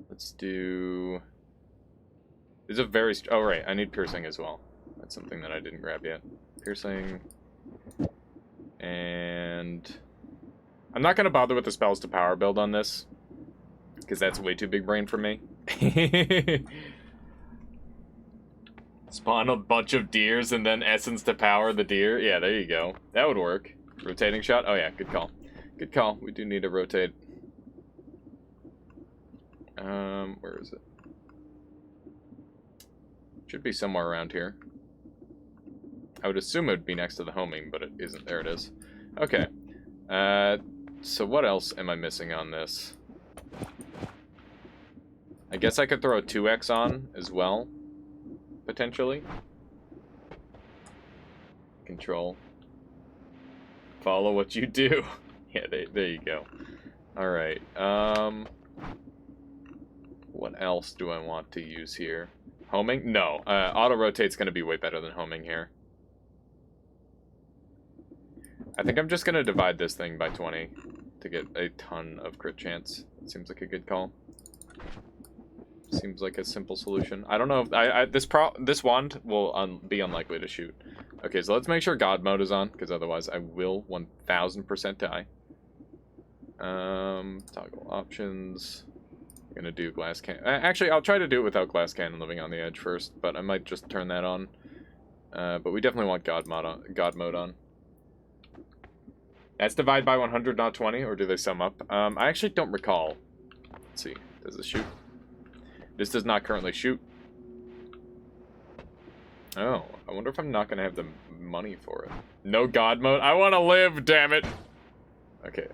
Let's do... There's a very... Oh, right, I need piercing as well. That's something that I didn't grab yet. Piercing. And... I'm not going to bother with the spells to power build on this, because that's way too big brain for me. Spawn a bunch of deers and then essence to power the deer. Yeah, there you go. That would work. Rotating shot? Oh yeah, good call. Good call. We do need to rotate. Where is it? Should be somewhere around here. I would assume it would be next to the homing, but it isn't. There it is. Okay. So what else am I missing on this? I guess I could throw a 2x on as well. Potentially. Control. Follow what you do. Yeah, there you go. Alright, what else do I want to use here? Homing? No, auto-rotate's gonna be way better than homing here. I think I'm just gonna divide this thing by 20 to get a ton of crit chance. Seems like a good call. Seems like a simple solution. I don't know if this wand will be unlikely to shoot. Okay, so let's make sure God mode is on, because otherwise I will 1000% die. Toggle options. I'm gonna do glass cannon. Actually, I'll try to do it without glass cannon living on the edge first, but I might just turn that on. But we definitely want God mode on. That's divide by 100, not 20, or do they sum up? I actually don't recall. Let's see. Does this shoot? This does not currently shoot. Oh, I wonder if I'm not going to have the money for it. No God mode? I want to live, damn it! Okay.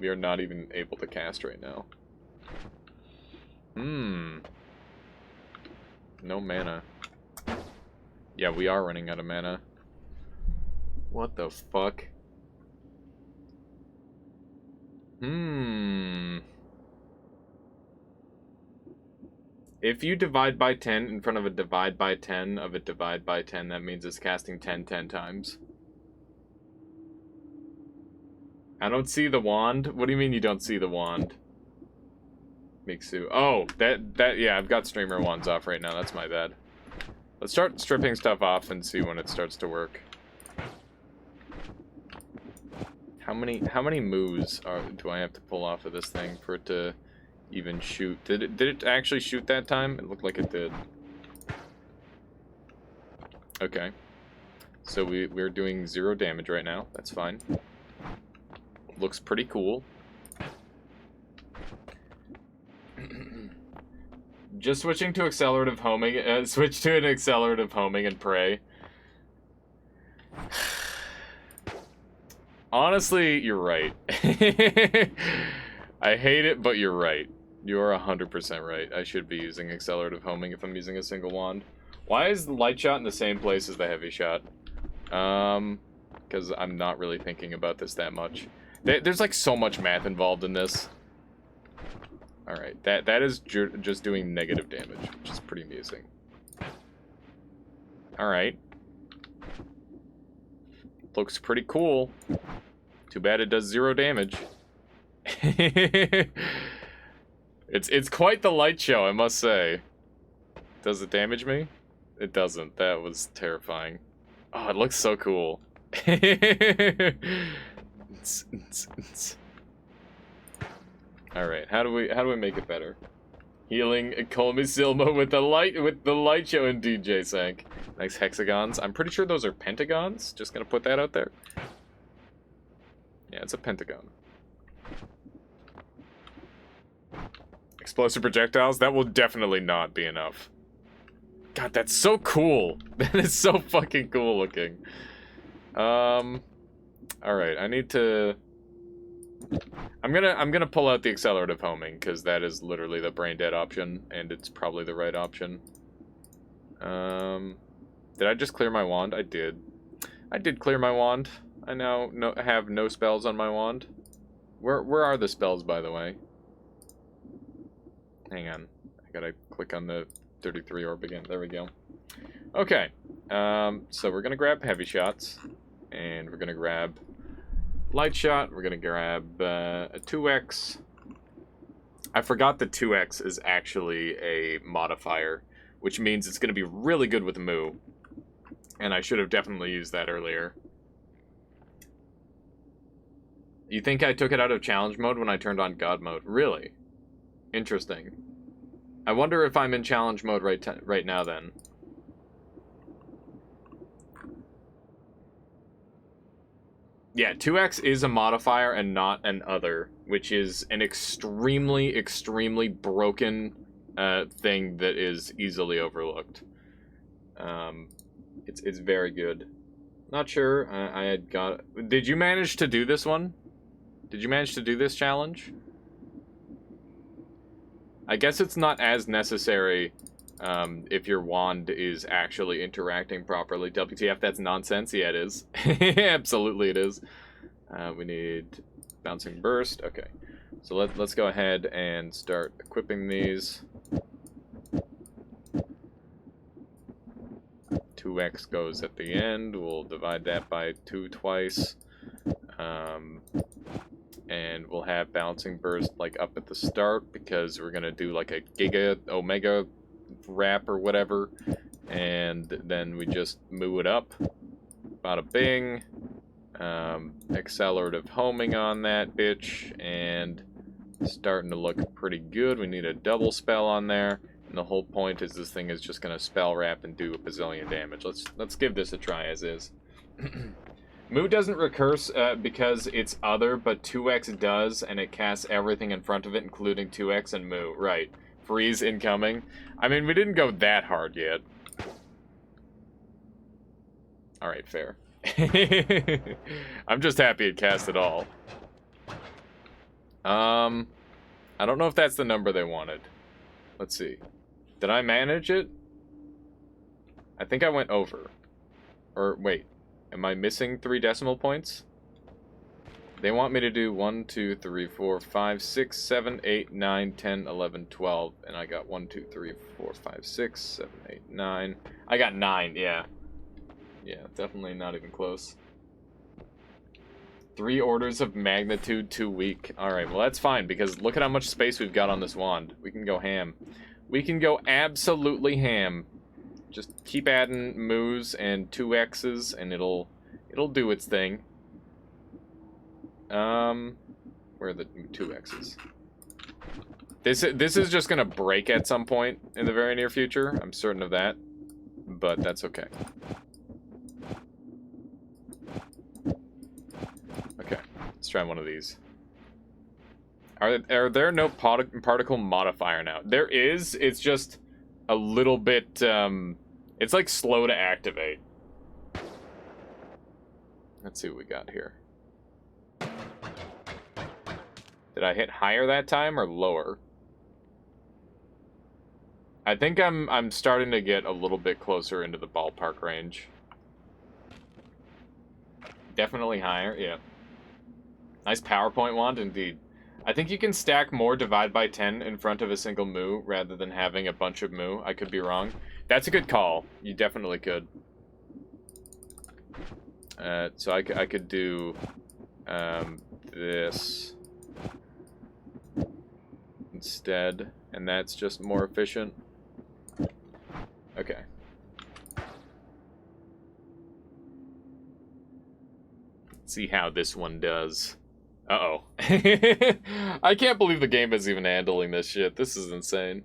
We are not even able to cast right now. No mana. Yeah, we are running out of mana. What the fuck? If you divide by 10 in front of a divide by 10 of a divide by 10, that means it's casting 10 times. I don't see the wand. What do you mean you don't see the wand? Mixu. Oh, yeah, I've got streamer wands off right now. That's my bad. Let's start stripping stuff off and see when it starts to work. How many moves do I have to pull off of this thing for it to even shoot? Did it actually shoot that time? It looked like it did. Okay. So we're doing 0 damage right now. That's fine. Looks pretty cool. Just switching to accelerative homing. Switch to an accelerative homing and pray. Honestly, you're right. I hate it, but you're right. You're 100% right. I should be using accelerative homing if I'm using a single wand. Why is the light shot in the same place as the heavy shot? Because I'm not really thinking about this that much. There's like so much math involved in this. Alright, that is just doing negative damage, which is pretty amusing. Alright. Looks pretty cool. Too bad it does 0 damage. It's quite the light show, I must say. Does it damage me? It doesn't. That was terrifying. Oh, it looks so cool. Alright, how do we make it better? Healing Colmy Silma with the light show and DJ Sank. Nice hexagons. I'm pretty sure those are pentagons. Just gonna put that out there. Yeah, it's a pentagon. Explosive projectiles? That will definitely not be enough. God, that's so cool. That is so fucking cool looking. Alright, I need to... I'm gonna pull out the accelerative homing, because that is literally the brain dead option, and it's probably the right option. Did I just clear my wand? I did. I did clear my wand. I now have no spells on my wand. Where are the spells, by the way? Hang on. I gotta click on the 33 orb again. There we go. Okay. So we're gonna grab heavy shots, and we're gonna grab light shot. We're gonna grab a 2x. I forgot the 2x is actually a modifier, which means it's gonna be really good with Moo. And I should have definitely used that earlier. You think I took it out of challenge mode when I turned on God mode? Really? Interesting. I wonder if I'm in challenge mode right now then. Yeah, 2x is a modifier and not an other, which is an extremely, extremely broken thing that is easily overlooked. It's very good. Not sure. I had got... Did you manage to do this one? Did you manage to do this challenge? I guess it's not as necessary if your wand is actually interacting properly. WTF, that's nonsense. Yeah, it is. Absolutely it is. We need bouncing burst. Okay, so let's go ahead and start equipping these. 2x goes at the end. We'll divide that by 2 twice. And we'll have bouncing burst like up at the start because we're gonna do like a giga omega wrap or whatever, and then we just move it up. Bada bing. Accelerative homing on that bitch, and starting to look pretty good. We need a double spell on there, and the whole point is this thing is just gonna spell wrap and do a bazillion damage. Let's give this a try as is. Moo doesn't recurse because it's other, but 2x does, and it casts everything in front of it, including 2x and Moo. Right. Freeze incoming. I mean, we didn't go that hard yet. Alright, fair. I'm just happy it cast it all. I don't know if that's the number they wanted. Let's see. Did I manage it? I think I went over. Or, wait. Am I missing 3 decimal points? They want me to do 1, 2, 3, 4, 5, 6, 7, 8, 9, 10, 11, 12. And I got 1, 2, 3, 4, 5, 6, 7, 8, 9. I got 9, yeah. Yeah, definitely not even close. 3 orders of magnitude too weak. Alright, well that's fine, because look at how much space we've got on this wand. We can go ham. We can go absolutely ham. Just keep adding moos and 2x's, and it'll do its thing. Where are the 2x's? This is just gonna break at some point in the very near future. I'm certain of that, but that's okay. Okay, let's try one of these. Are there no particle modifier now? There is. It's just a little bit. It's like slow to activate. Let's see what we got here. Did I hit higher that time or lower? I think I'm starting to get a little bit closer into the ballpark range. Definitely higher, yeah. Nice PowerPoint wand, indeed. I think you can stack more divide by 10 in front of a single moo rather than having a bunch of moo. I could be wrong. That's a good call. You definitely could. So I could do this instead, and that's just more efficient. Okay. Let's see how this one does. Uh-oh. I can't believe the game is even handling this shit. This is insane.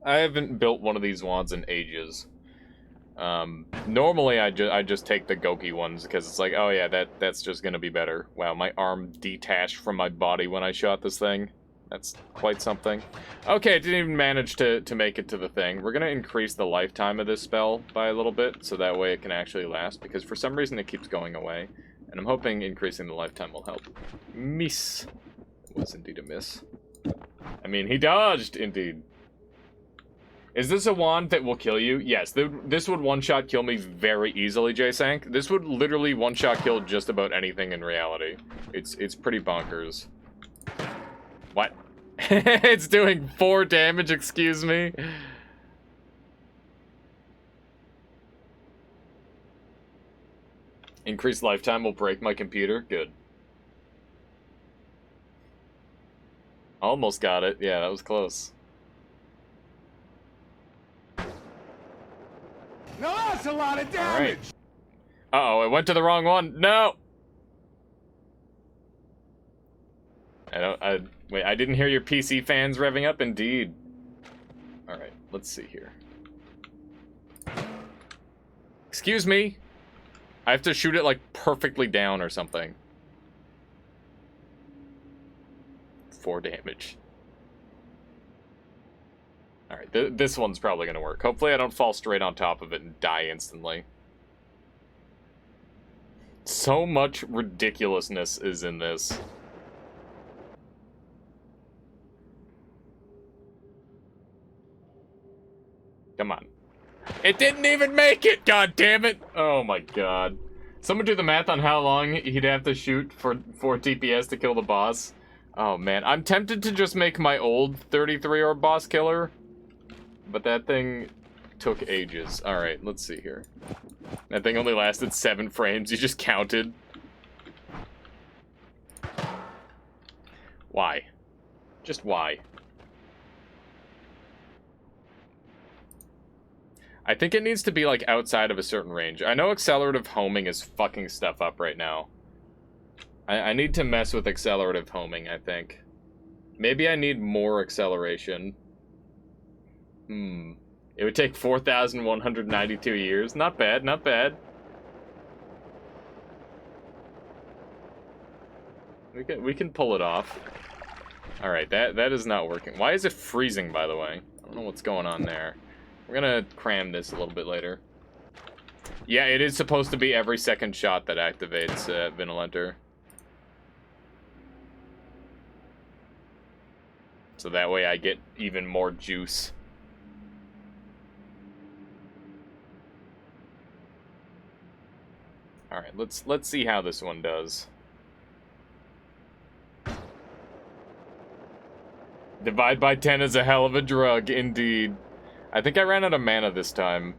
I haven't built one of these wands in ages. Normally I just take the Goki ones because it's like, oh yeah, that's just gonna be better. Wow, my arm detached from my body when I shot this thing. That's quite something. Okay, it didn't even manage to make it to the thing. We're gonna increase the lifetime of this spell by a little bit, so that way it can actually last, because for some reason it keeps going away. And I'm hoping increasing the lifetime will help. Miss. It was indeed a miss. I mean, he dodged, indeed. Is this a wand that will kill you? Yes, this would one-shot kill me very easily, J-Sank. This would literally one-shot kill just about anything in reality. It's pretty bonkers. What? It's doing 4 damage, excuse me? Increased lifetime will break my computer? Good. Almost got it. Yeah, that was close. No, that's a lot of damage! Right. Uh-oh, it went to the wrong one. No! Wait, I didn't hear your PC fans revving up? Indeed. Alright, let's see here. Excuse me? I have to shoot it, like, perfectly down or something. 4 damage. Alright, this one's probably gonna work. Hopefully I don't fall straight on top of it and die instantly. So much ridiculousness is in this. Come on. It didn't even make it, god damn it! Oh my god. Someone do the math on how long he'd have to shoot for 4 TPS to kill the boss. Oh man, I'm tempted to just make my old 33 orb boss killer, but that thing took ages. Alright, let's see here. That thing only lasted 7 frames, you just counted. Why? Just why? I think it needs to be, like, outside of a certain range. I know accelerative homing is fucking stuff up right now. I need to mess with accelerative homing, I think. Maybe I need more acceleration. It would take 4,192 years. Not bad, not bad. We can pull it off. Alright, that is not working. Why is it freezing, by the way? I don't know what's going on there. We're gonna cram this a little bit later. Yeah, it is supposed to be every second shot that activates Vinolenter. So that way I get even more juice. Alright, let's see how this one does. Divide by 10 is a hell of a drug, indeed. I think I ran out of mana this time.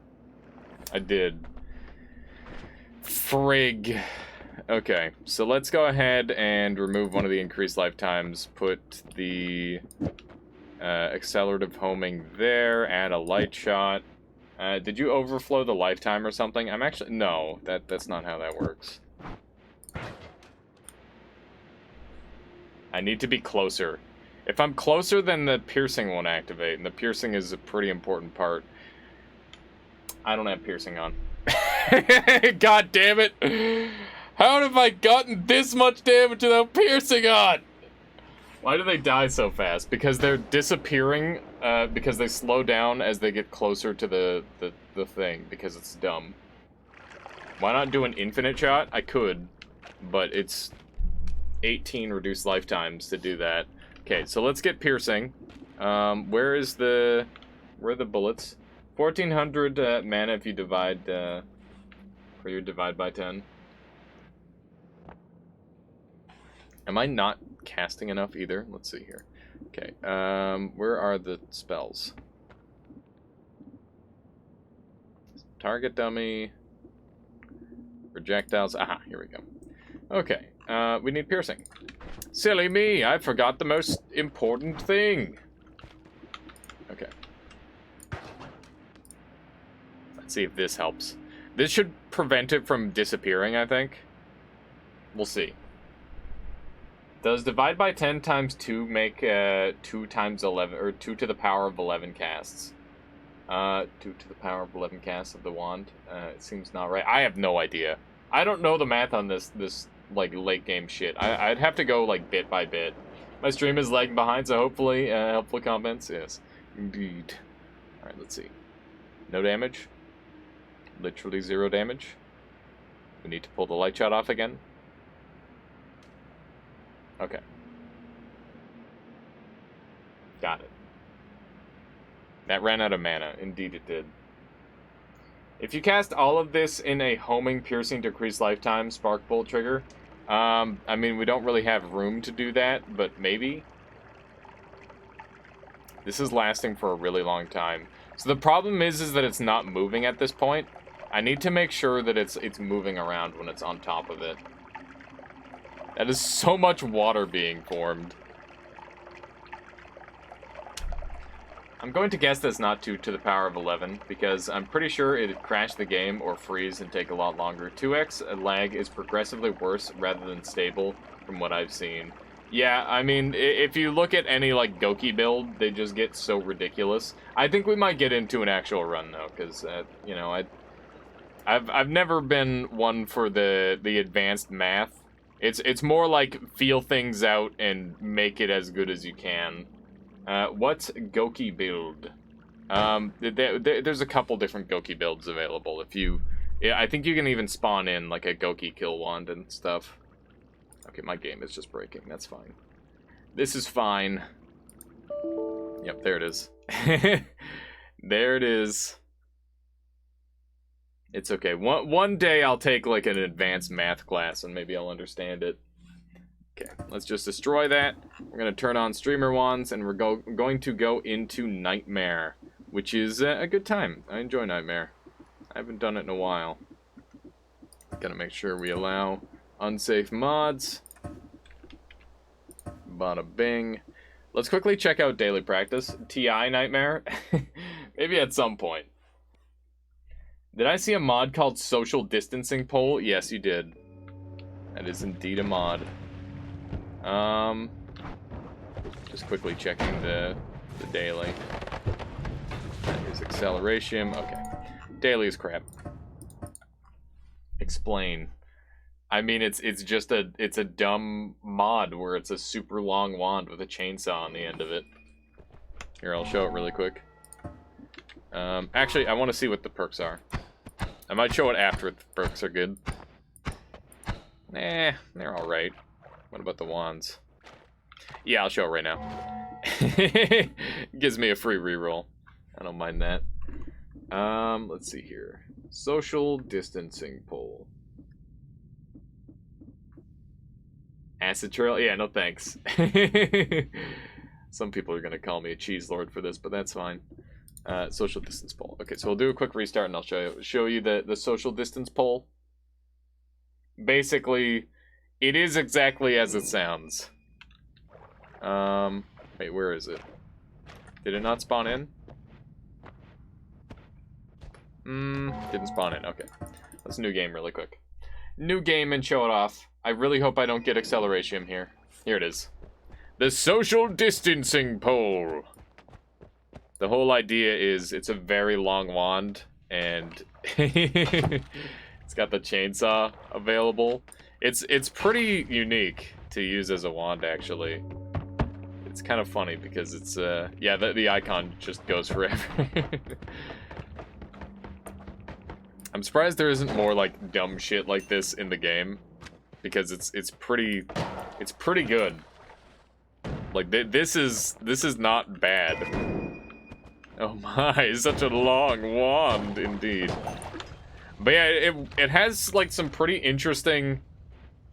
I did. Frig. Okay, so let's go ahead and remove one of the increased lifetimes. Put the accelerative homing there. Add a light shot. Did you overflow the lifetime or something? I'm actually... No, that's not how that works. I need to be closer. If I'm closer, then the piercing won't activate, and the piercing is a pretty important part. I don't have piercing on. God damn it! How have I gotten this much damage without piercing on? Why do they die so fast? Because they're disappearing, because they slow down as they get closer to the thing, because it's dumb. Why not do an infinite shot? I could, but it's 18 reduced lifetimes to do that. Okay, so let's get piercing. Where are the bullets? 1,400 mana if you divide, for your divide by 10. Am I not casting enough either? Let's see here. Okay, where are the spells? Target dummy. projectiles. Aha, here we go. Okay, we need piercing. Silly me, I forgot the most important thing. Okay. Let's see if this helps. This should prevent it from disappearing, I think. We'll see. Does divide by 10 times 2 make 2 times 11, or 2 to the power of 11 casts? 2 to the power of 11 casts of the wand. It seems not right. I have no idea. I don't know the math on this like late game shit. I'd have to go like bit by bit. My stream is lagging behind, so hopefully helpful comments. Yes, indeed. All right, let's see. No damage. Literally 0 damage. We need to pull the light shot off again. Okay. Got it. That ran out of mana. Indeed it did. If you cast all of this in a homing, piercing, decreased lifetime spark bolt trigger, I mean, we don't really have room to do that, but maybe. This is lasting for a really long time. So the problem is that it's not moving at this point. I need to make sure that it's moving around when it's on top of it. That is so much water being formed. I'm going to guess that's not 2 to the power of 11, because I'm pretty sure it'd crash the game or freeze and take a lot longer. 2x lag is progressively worse rather than stable, from what I've seen. Yeah, I mean, if you look at any, like, Goki build, they just get so ridiculous. I think we might get into an actual run, though, because, you know, I've never been one for the advanced math. It's more like feel things out and make it as good as you can. What's Goki build? There's a couple different Goki builds available. I think you can even spawn in like a Goki kill wand and stuff. Okay, my game is just breaking. That's fine. This is fine. Yep, there it is. There it is. It's okay. One day I'll take like an advanced math class and maybe I'll understand it. Okay, let's just destroy that. We're going to turn on streamer wands and we're going to go into Nightmare, which is a good time. I enjoy Nightmare. I haven't done it in a while. Gotta make sure we allow unsafe mods. Bada bing. Let's quickly check out daily practice. TI Nightmare? Maybe at some point. Did I see a mod called Social Distancing Pole? Yes, you did. That is indeed a mod. Just quickly checking the daily. That is acceleration. Okay. Daily is crap. Explain. I mean, it's just a dumb mod where it's a super long wand with a chainsaw on the end of it. Here, I'll show it really quick. Actually, I want to see what the perks are. I might show it after the perks are good. Nah, they're alright. What about the wands? Yeah, I'll show it right now. Gives me a free reroll. I don't mind that. Let's see here. Social distancing pole. Acid trail? Yeah, no thanks. Some people are gonna call me a cheese lord for this, but that's fine. Social distance pole. Okay, so we'll do a quick restart and I'll show you the social distance pole. Basically, it is exactly as it sounds. Wait, where is it? Did it not spawn in? Didn't spawn in. Okay. Let's new game really quick. New game and show it off. I really hope I don't get acceleration here. Here it is. The social distancing pole. The whole idea is it's a very long wand and it's got the chainsaw available. It's pretty unique to use as a wand, actually. It's kind of funny because it's yeah, the icon just goes forever. I'm surprised there isn't more like dumb shit like this in the game, because it's pretty good. Like this is not bad. Oh my, such a long wand indeed. But yeah, it has like some pretty interesting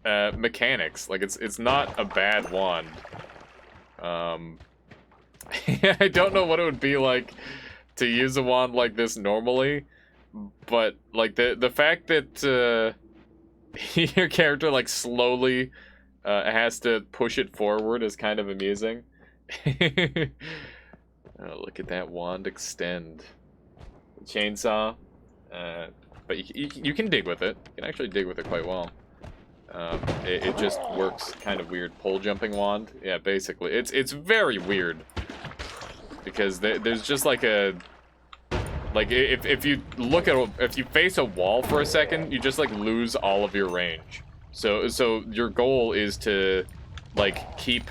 mechanics. Like it's not a bad wand. I don't know what it would be like to use a wand like this normally, but like the fact that Your character, like, slowly has to push it forward is kind of amusing. Oh, look at that wand extend. Chainsaw. But you can dig with it. You can actually dig with it quite well. It just works kind of weird. Pole jumping wand. Yeah, basically. It's very weird. Because there's just like a... Like, if you look at... If you face a wall for a second, you just, like, lose all of your range. So your goal is to, like, keep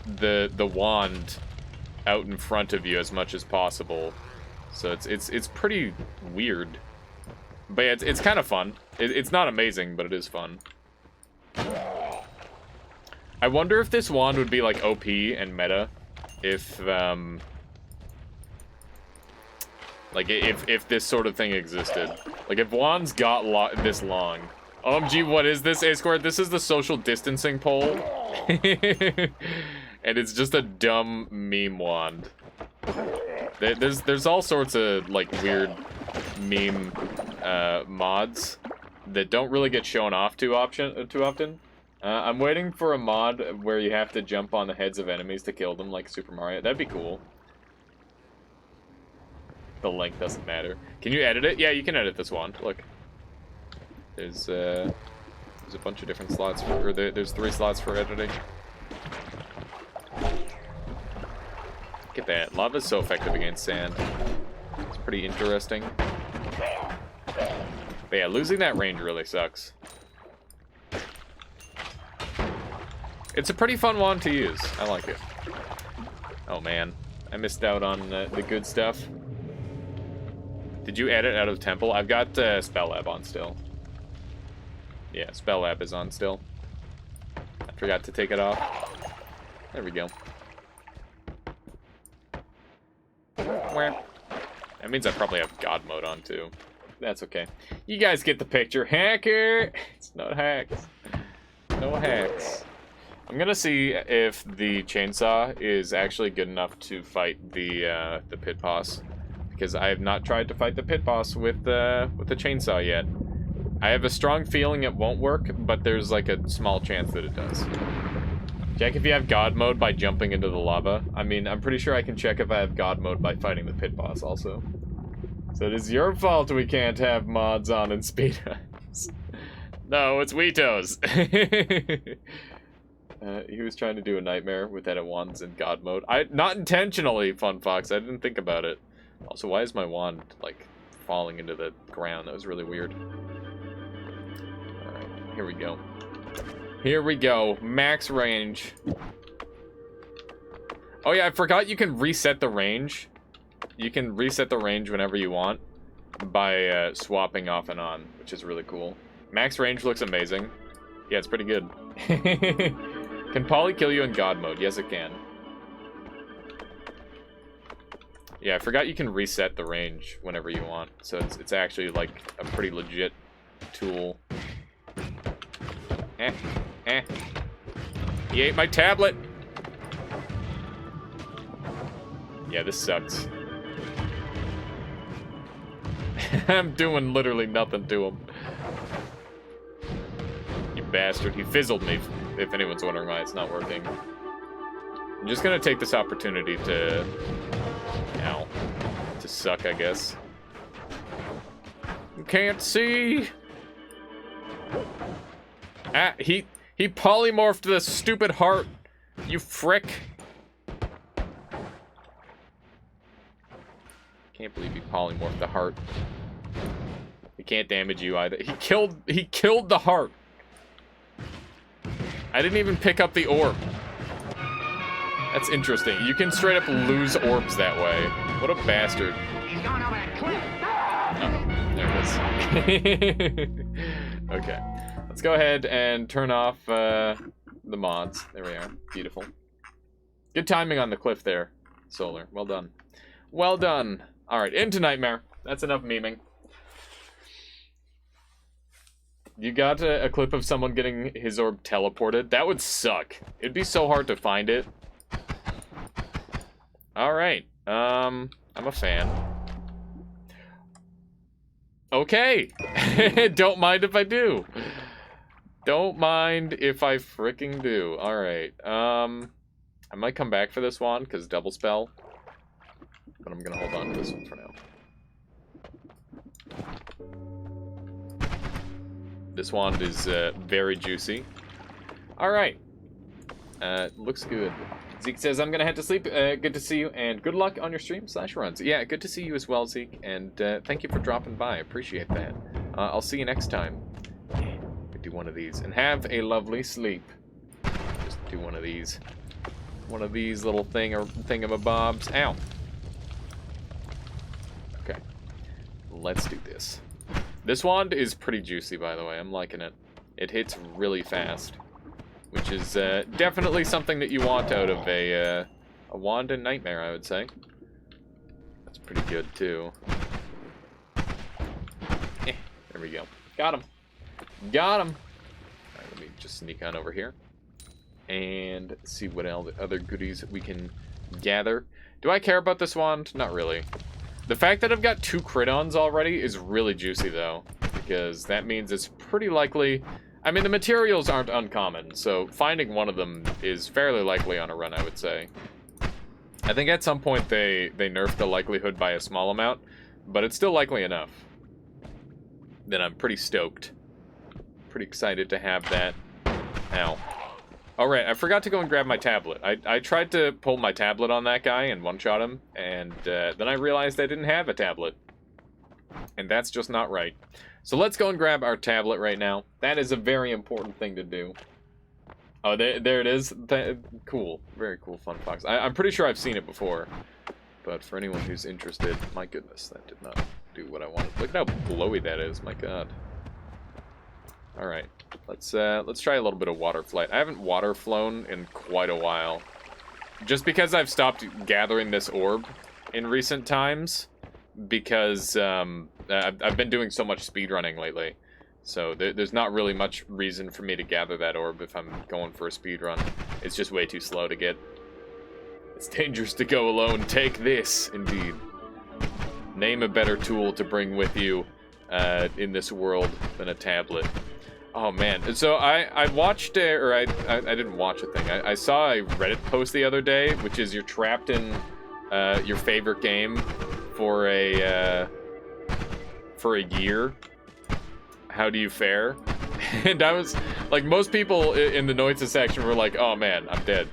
the wand out in front of you as much as possible. So it's pretty weird. But yeah, it's kind of fun. It's not amazing, but it is fun. I wonder if this wand would be, like, OP and meta. If, like, if this sort of thing existed. Like, if wands got this long. OMG, what is this, A-Squared? This is the social distancing pole. And it's just a dumb meme wand. There's all sorts of, like, weird meme mods that don't really get shown off too often. I'm waiting for a mod where you have to jump on the heads of enemies to kill them, like Super Mario. That'd be cool. The length doesn't matter. Can you edit it? Yeah, you can edit this wand. Look. There's a bunch of different slots, there's 3 slots for editing. Look at that. Lava's so effective against sand. It's pretty interesting. But yeah, losing that range really sucks. It's a pretty fun wand to use. I like it. Oh man, I missed out on the good stuff. Did you edit out of Temple? I've got Spell Lab on still. Yeah, Spell Lab is on still. I forgot to take it off. There we go. That means I probably have God mode on too. That's okay. You guys get the picture. Hacker! It's not hacks. No hacks. I'm gonna see if the chainsaw is actually good enough to fight the pit boss, because I have not tried to fight the pit boss with the chainsaw yet. I have a strong feeling it won't work, but there's like a small chance that it does. Check if you have God mode by jumping into the lava. I mean, I'm pretty sure I can check if I have God mode by fighting the pit boss also. So it is your fault we can't have mods on in speedruns. No, it's Wito's. He was trying to do a nightmare with edit wands in God mode. Not intentionally, Fun Fox. I didn't think about it. Also, why is my wand, like, falling into the ground? That was really weird. Alright, here we go. Here we go. Max range. Oh yeah, I forgot you can reset the range. You can reset the range whenever you want by swapping off and on, which is really cool. Max range looks amazing. Yeah, it's pretty good. Can Polly kill you in God mode? Yes, it can. Yeah, I forgot you can reset the range whenever you want. So it's actually like a pretty legit tool. He ate my tablet! Yeah, this sucks. I'm doing literally nothing to him. You bastard. He fizzled me, if anyone's wondering why it's not working. I'm just gonna take this opportunity to... Ow. To suck, I guess. You can't see! Ah, he polymorphed the stupid heart, you frick. Can't believe he polymorphed the heart. He can't damage you either. He killed the heart. I didn't even pick up the orb. That's interesting. You can straight up lose orbs that way. What a bastard. He's going over that cliff. Oh, there it is. Okay. Let's go ahead and turn off the mods. There we are. Beautiful. Good timing on the cliff there, Solar. Well done. Well done. Alright, into Nightmare. That's enough memeing. You got a clip of someone getting his orb teleported? That would suck. It'd be so hard to find it. Alright. I'm a fan. Okay. Don't mind if I do. Don't mind if I fricking do. Alright, I might come back for this one, because double spell. But I'm gonna hold on to this one for now. This wand is very juicy. Alright. Looks good. Zeke says, I'm gonna head to sleep. Good to see you, and good luck on your stream / runs. Yeah, good to see you as well, Zeke, and thank you for dropping by. I appreciate that. I'll see you next time. Yeah, do one of these, and have a lovely sleep. Just do one of these. One of these little thingamabobs. Ow. Okay. Let's do this. This wand is pretty juicy, by the way. I'm liking it. It hits really fast, which is definitely something that you want out of a wand and nightmare, I would say. That's pretty good, too. There we go. Got him. Got him. All right, let me just sneak on over here and see what other goodies we can gather. Do I care about this wand? Not really. The fact that I've got 2 crit-ons already is really juicy, though, because that means it's pretty likely... I mean, the materials aren't uncommon, so finding one of them is fairly likely on a run, I would say. I think at some point they nerfed the likelihood by a small amount, but it's still likely enough. Then I'm pretty stoked. Pretty excited to have that. Ow. Alright, I forgot to go and grab my tablet. I tried to pull my tablet on that guy and one-shot him, and then I realized I didn't have a tablet. And that's just not right. So let's go and grab our tablet right now. That is a very important thing to do. Oh, there it is. Cool. Very cool, Fun Fox. I'm pretty sure I've seen it before. But for anyone who's interested, my goodness, that did not do what I wanted. Look at how blowy that is, my god. Alright, let's try a little bit of water flight. I haven't water flown in quite a while. Just because I've stopped gathering this orb in recent times. Because I've been doing so much speedrunning lately. So there's not really much reason for me to gather that orb if I'm going for a speedrun. It's just way too slow to get. It's dangerous to go alone. Take this, indeed. Name a better tool to bring with you in this world than a tablet. Oh man, so I watched, or I didn't watch a thing. I saw a Reddit post the other day, which is you're trapped in your favorite game for a year. How do you fare? And I was like, most people in the Noita section were like, oh man, I'm dead.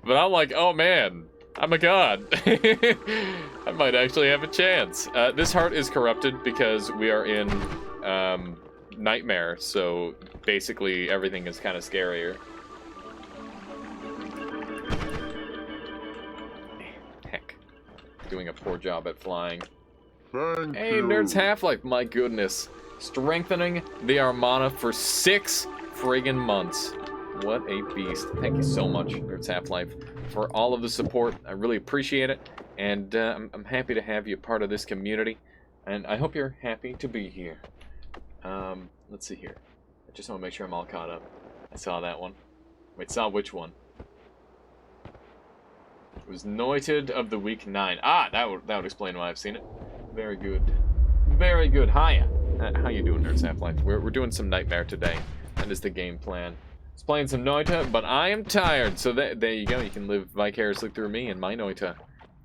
But I'm like, oh man, I'm a god. I might actually have a chance. This heart is corrupted because we are in Nightmare, so basically everything is kind of scarier. Heck, doing a poor job at flying. Thank Hey, you. Nerds Half-Life, my goodness. Strengthening the Armada for 6 friggin' months. What a beast. Thank you so much, Nerds Half-Life, for all of the support. I really appreciate it, and I'm happy to have you part of this community, and I hope you're happy to be here. Let's see here. I just want to make sure I'm all caught up. I saw that one. Wait, saw which one? It was Noited of the Week 9. Ah, that would explain why I've seen it. Very good. Very good. Hiya. How you doing, Nerds Half-Life? We're doing some Nightmare today. That is the game plan. It's playing some Noita, but I am tired. So there you go. You can live vicariously through me and my Noita.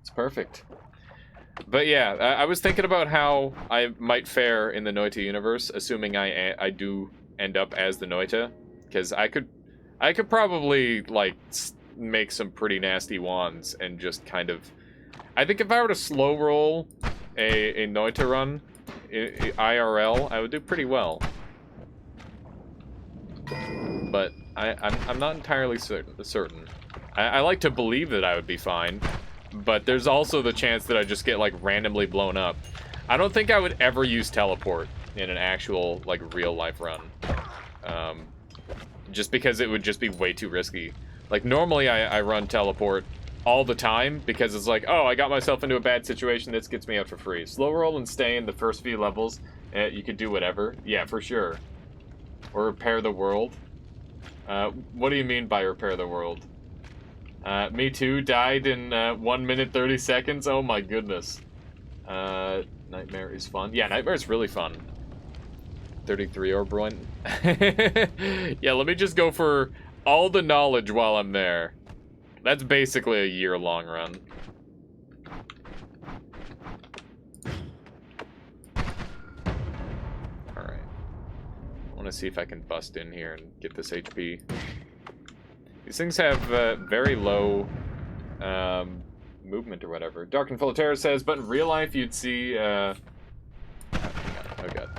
It's perfect. But yeah, I was thinking about how I might fare in the Noita universe, assuming I do end up as the Noita, because I could probably like make some pretty nasty wands and just kind of. I think if I were to slow roll a Noita run, IRL, I would do pretty well. But I'm not entirely certain. I like to believe that I would be fine, but there's also the chance that I just get like randomly blown up. I don't think I would ever use teleport in an actual like real life run, just because it would just be way too risky. Like normally I run teleport all the time because it's like, oh, I got myself into a bad situation, this gets me out for free. Slow roll and stay in the first few levels, you could do whatever. Yeah, for sure. Or repair the world. What do you mean by repair the world? Me too, died in 1 minute 30 seconds. Oh my goodness. Nightmare is fun. Yeah, Nightmare is really fun. 33 orb run. Yeah, let me just go for all the knowledge while I'm there. That's basically a year-long run. Alright. I want to see if I can bust in here and get this HP. These things have very low movement or whatever. Dark and Full of Terror says, but in real life you'd see... oh god.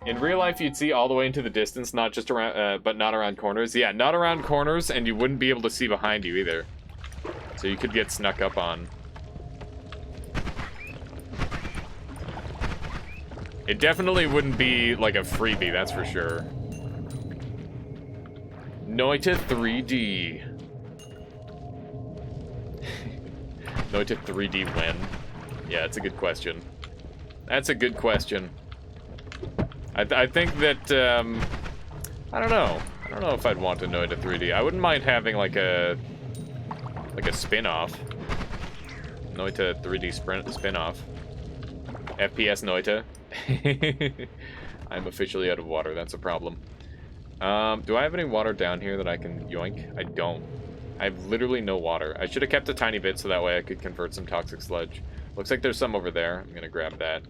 In real life, you'd see all the way into the distance, not just around, but not around corners. Yeah, not around corners, and you wouldn't be able to see behind you either. So you could get snuck up on. It definitely wouldn't be like a freebie, that's for sure. Noita 3D. Noita 3D when? Yeah, it's a good question. That's a good question. I think that, I don't know. I don't know if I'd want to Noita 3D. I wouldn't mind having like a spin-off. Noita 3D spin-off. FPS Noita. I'm officially out of water, that's a problem. Do I have any water down here that I can yoink? I don't. I have literally no water. I should have kept a tiny bit so that way I could convert some toxic sludge. Looks like there's some over there. I'm gonna grab that.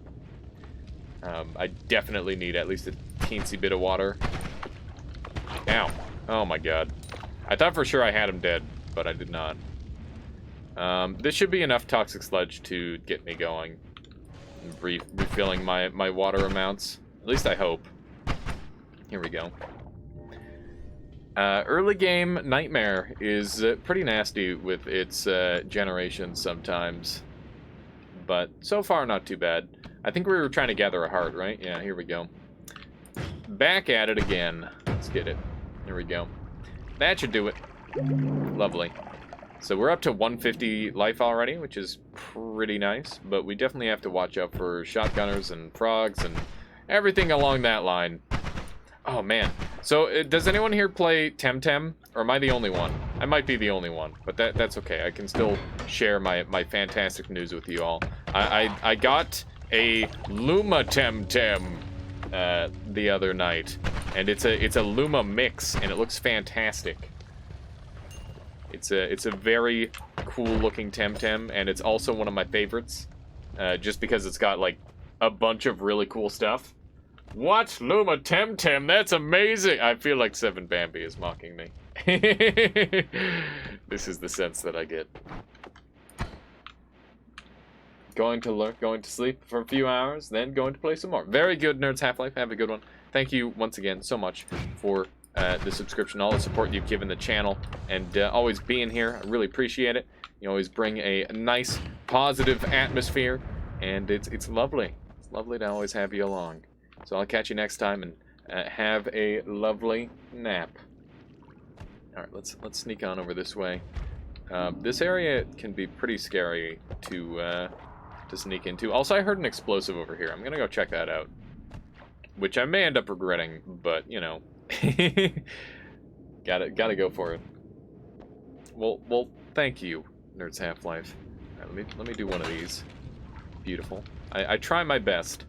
I definitely need at least a teensy bit of water. Ow. Oh my god. I thought for sure I had him dead, but I did not. This should be enough toxic sludge to get me going. Refilling my water amounts. At least I hope. Here we go. Early game Nightmare is pretty nasty with its generation sometimes. But so far, not too bad. I think we were trying to gather a heart, right? Yeah, here we go. Back at it again. Let's get it. Here we go. That should do it. Lovely. So we're up to 150 life already, which is pretty nice. But we definitely have to watch out for shotgunners and frogs and everything along that line. Oh, man. So does anyone here play Temtem? Or am I the only one? I might be the only one, but that's okay. I can still share my fantastic news with you all. I got a Luma Temtem the other night, and it's a Luma mix, and it looks fantastic. It's a very cool looking Temtem, and it's also one of my favorites, just because it's got like a bunch of really cool stuff. What? Luma Temtem? That's amazing! I feel like Seven Bambi is mocking me. This is the sense that I get. Going to sleep for a few hours, then going to play some more. Very good, Nerds Half-Life. Have a good one. Thank you once again so much for the subscription, all the support you've given the channel, and always being here. I really appreciate it. You always bring a nice, positive atmosphere, and it's lovely. It's lovely to always have you along. So I'll catch you next time, and have a lovely nap. All right, let's sneak on over this way. This area can be pretty scary to sneak into. Also, I heard an explosive over here. I'm gonna go check that out, which I may end up regretting, but you know, gotta go for it. Well, thank you, Nerds Half-Life. All right, let me do one of these. Beautiful. I try my best.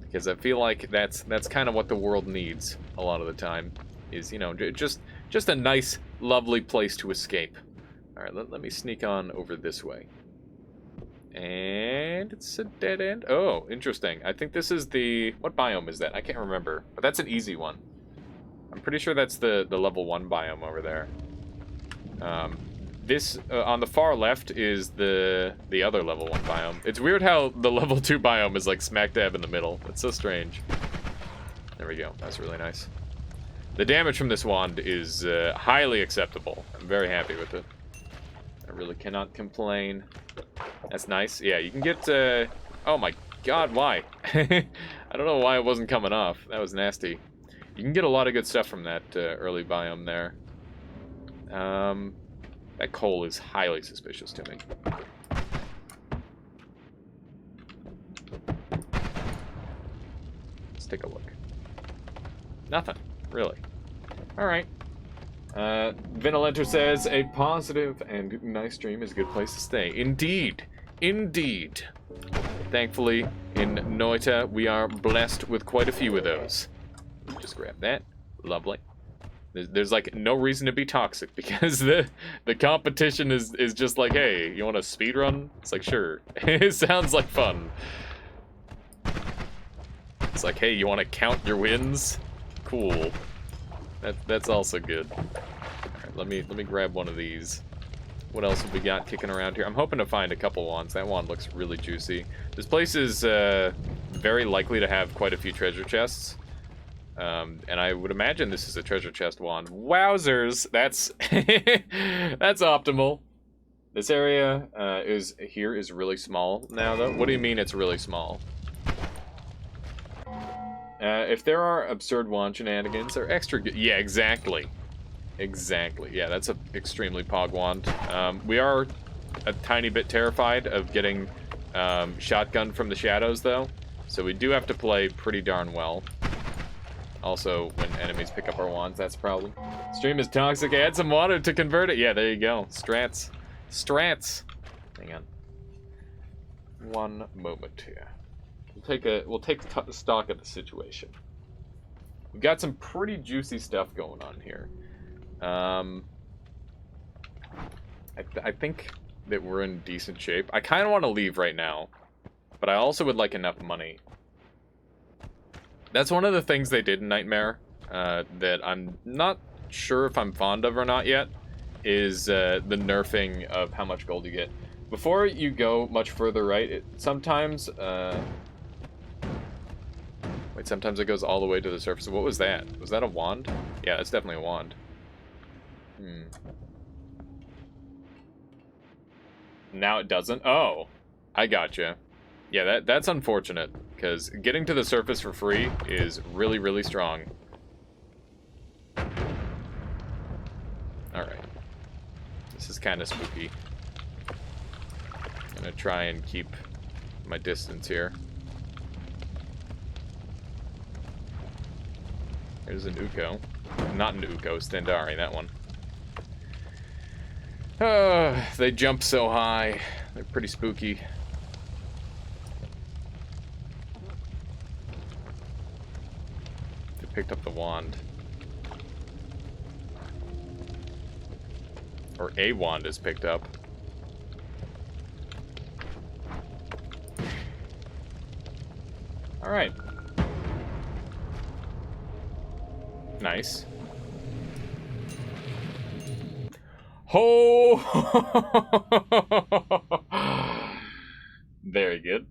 Because I feel like that's kind of what the world needs a lot of the time, is, you know, just a nice, lovely place to escape. All right, let me sneak on over this way. And it's a dead end. Oh, interesting. I think this is the... What biome is that? I can't remember. But that's an easy one. I'm pretty sure that's the level 1 biome over there. This, on the far left, is the other level 1 biome. It's weird how the level 2 biome is like smack dab in the middle. It's so strange. There we go. That's really nice. The damage from this wand is highly acceptable. I'm very happy with it. I really cannot complain. That's nice. Yeah, you can get... oh my god, why? I don't know why it wasn't coming off. That was nasty. You can get a lot of good stuff from that early biome there. That coal is highly suspicious to me. Let's take a look. Nothing, really. Alright. Vinolenter says, a positive and nice stream is a good place to stay. Indeed. Indeed. Thankfully, in Noita, we are blessed with quite a few of those. Just grab that. Lovely. There's like no reason to be toxic because the competition is just like, hey, you want a speed run? It's like, sure. It sounds like fun. It's like, hey, you want to count your wins? Cool. That's also good. All right, let me grab one of these. What else have we got kicking around here? I'm hoping to find a couple wands. That wand looks really juicy. This place is very likely to have quite a few treasure chests. And I would imagine this is a treasure chest wand. Wowzers! That's that's optimal. This area is really small now, though. What do you mean it's really small? If there are absurd wand shenanigans, they're extra good. Yeah, exactly. Exactly. Yeah, that's an extremely pog wand. We are a tiny bit terrified of getting shotgun from the shadows, though. So we do have to play pretty darn well. Also, when enemies pick up our wands, that's a problem. Stream is toxic. Add some water to convert it. Yeah, there you go. Strats. Strats. Hang on. One moment here. We'll take stock of the situation. We've got some pretty juicy stuff going on here. I think that we're in decent shape. I kind of want to leave right now, but I also would like enough money. That's one of the things they did in Nightmare that I'm not sure if I'm fond of or not yet, is the nerfing of how much gold you get. Before you go much further right, sometimes it goes all the way to the surface. What was that? Was that a wand? Yeah, that's definitely a wand. Now it doesn't? Oh, I gotcha. Yeah, that's unfortunate, because getting to the surface for free is really, really strong. Alright. This is kind of spooky. I'm gonna try and keep my distance here. There's an Uko. Not an Uko, Stendari, that one. They jump so high. They're pretty spooky. They picked up the wand. Or a wand is picked up. Alright. Nice. Oh! Very good.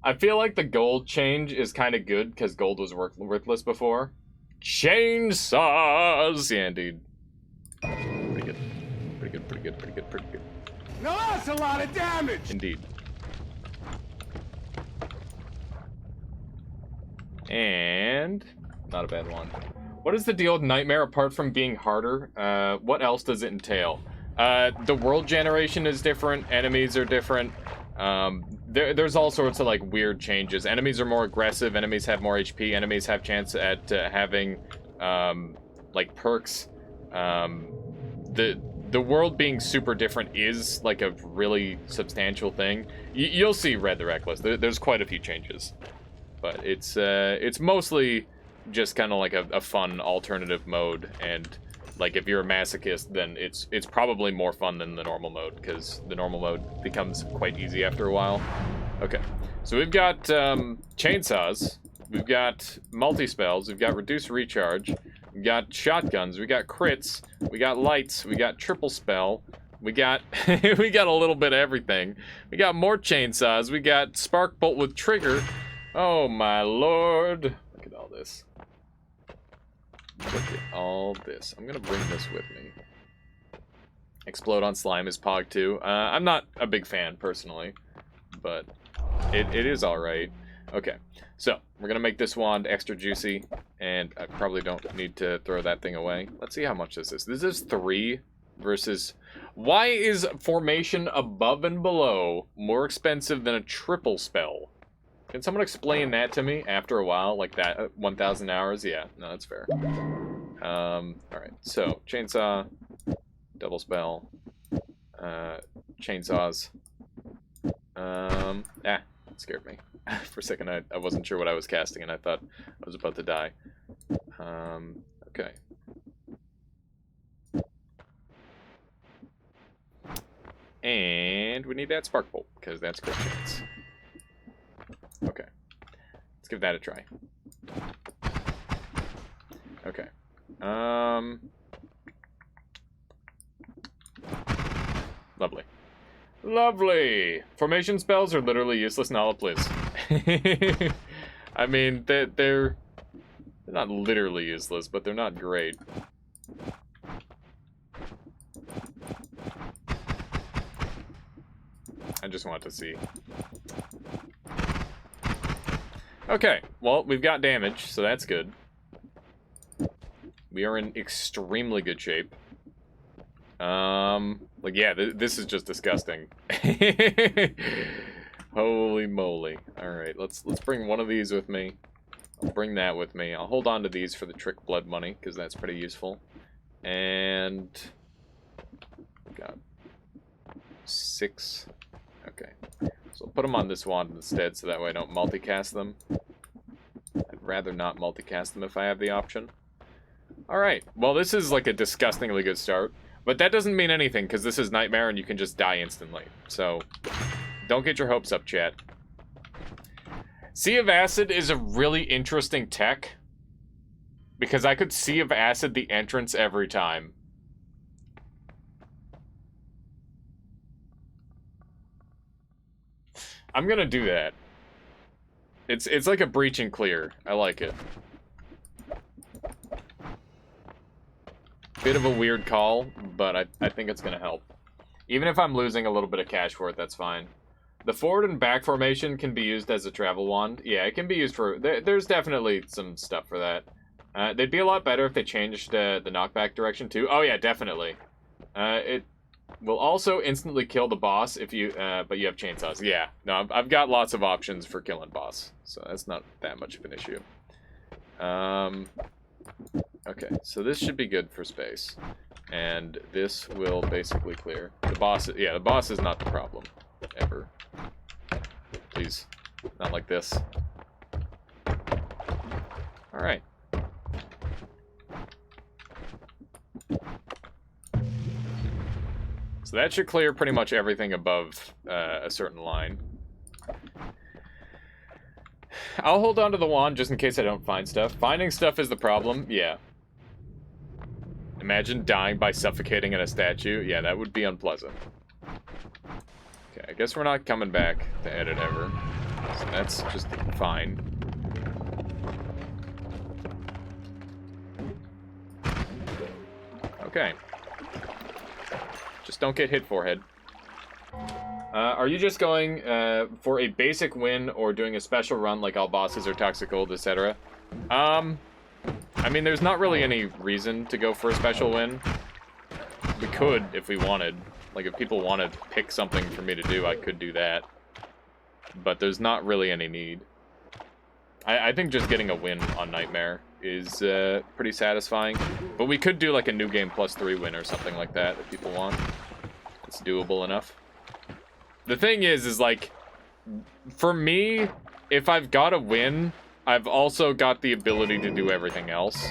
I feel like the gold change is kind of good because gold was worthless before. Chainsaws! Yeah, indeed. Pretty good. Pretty good, pretty good, pretty good, pretty good. Now that's a lot of damage! Indeed. And... not a bad one. What is the deal with Nightmare apart from being harder? What else does it entail? The world generation is different. Enemies are different. There's all sorts of like weird changes. Enemies are more aggressive. Enemies have more HP. Enemies have chance at having like perks. The world being super different is like a really substantial thing. You'll see Red the Reckless. There's quite a few changes, but it's mostly just kind of like a fun alternative mode, and like if you're a masochist, then it's probably more fun than the normal mode, because the normal mode becomes quite easy after a while. Okay, so we've got chainsaws, we've got multi-spells, we've got reduced recharge, we've got shotguns, we got crits, we got lights, we got triple spell, we got we got a little bit of everything. We got more chainsaws, we got spark bolt with trigger. Oh my lord. Look at all this. Look at all this. I'm gonna bring this with me. Explode on slime is Pog 2. I'm not a big fan, personally, but it is alright. Okay, so we're gonna make this wand extra juicy, and I probably don't need to throw that thing away. Let's see how much this is. This is 3 versus... Why is formation above and below more expensive than a triple spell? Can someone explain that to me after a while, like that 1,000 hours? Yeah, no, that's fair. Alright, so, chainsaw, double spell, chainsaws. It scared me. For a second, I wasn't sure what I was casting, and I thought I was about to die. Okay. And we need that spark bolt, because that's quick chance. Okay. Let's give that a try. Okay. Lovely. Lovely! Formation spells are literally useless. Nala, please. I mean, they're not literally useless, but they're not great. I just want to see. Okay, well, we've got damage, so that's good. We are in extremely good shape. Like, yeah, this is just disgusting. Holy moly. Alright, let's bring one of these with me. I'll bring that with me. I'll hold on to these for the trick blood money, because that's pretty useful. And... got 6. Okay. So I'll put them on this wand instead, so that way I don't multicast them. I'd rather not multicast them if I have the option. Alright, well this is like a disgustingly good start. But that doesn't mean anything, because this is Nightmare and you can just die instantly. So, don't get your hopes up, chat. Sea of Acid is a really interesting tech. Because I could Sea of Acid the entrance every time. I'm gonna do that. It's like a breach and clear. I like it. Bit of a weird call, but I think it's going to help. Even if I'm losing a little bit of cash for it, that's fine. The forward and back formation can be used as a travel wand. Yeah, it can be used for... There's definitely some stuff for that. They'd be a lot better if they changed the knockback direction, too. Oh, yeah, definitely. It will also instantly kill the boss if you... but you have chainsaws. Yeah, no, I've got lots of options for killing boss. So that's not that much of an issue. Okay, so this should be good for space. And this will basically clear. The boss, yeah, the boss is not the problem. Ever. Please. Not like this. Alright. So that should clear pretty much everything above a certain line. I'll hold on to the wand just in case I don't find stuff. Finding stuff is the problem, yeah. Imagine dying by suffocating in a statue. Yeah, that would be unpleasant. Okay, I guess we're not coming back to edit ever. So that's just fine. Okay. Just don't get hit, forehead. Are you just going for a basic win or doing a special run like all bosses or toxic gold, etc.? I mean, there's not really any reason to go for a special win. We could if we wanted. Like, if people want to pick something for me to do, I could do that. But there's not really any need. I think just getting a win on Nightmare is pretty satisfying. But we could do like a new game +3 win or something like that if people want. It's doable enough. The thing is like, for me, if I've got a win, I've also got the ability to do everything else.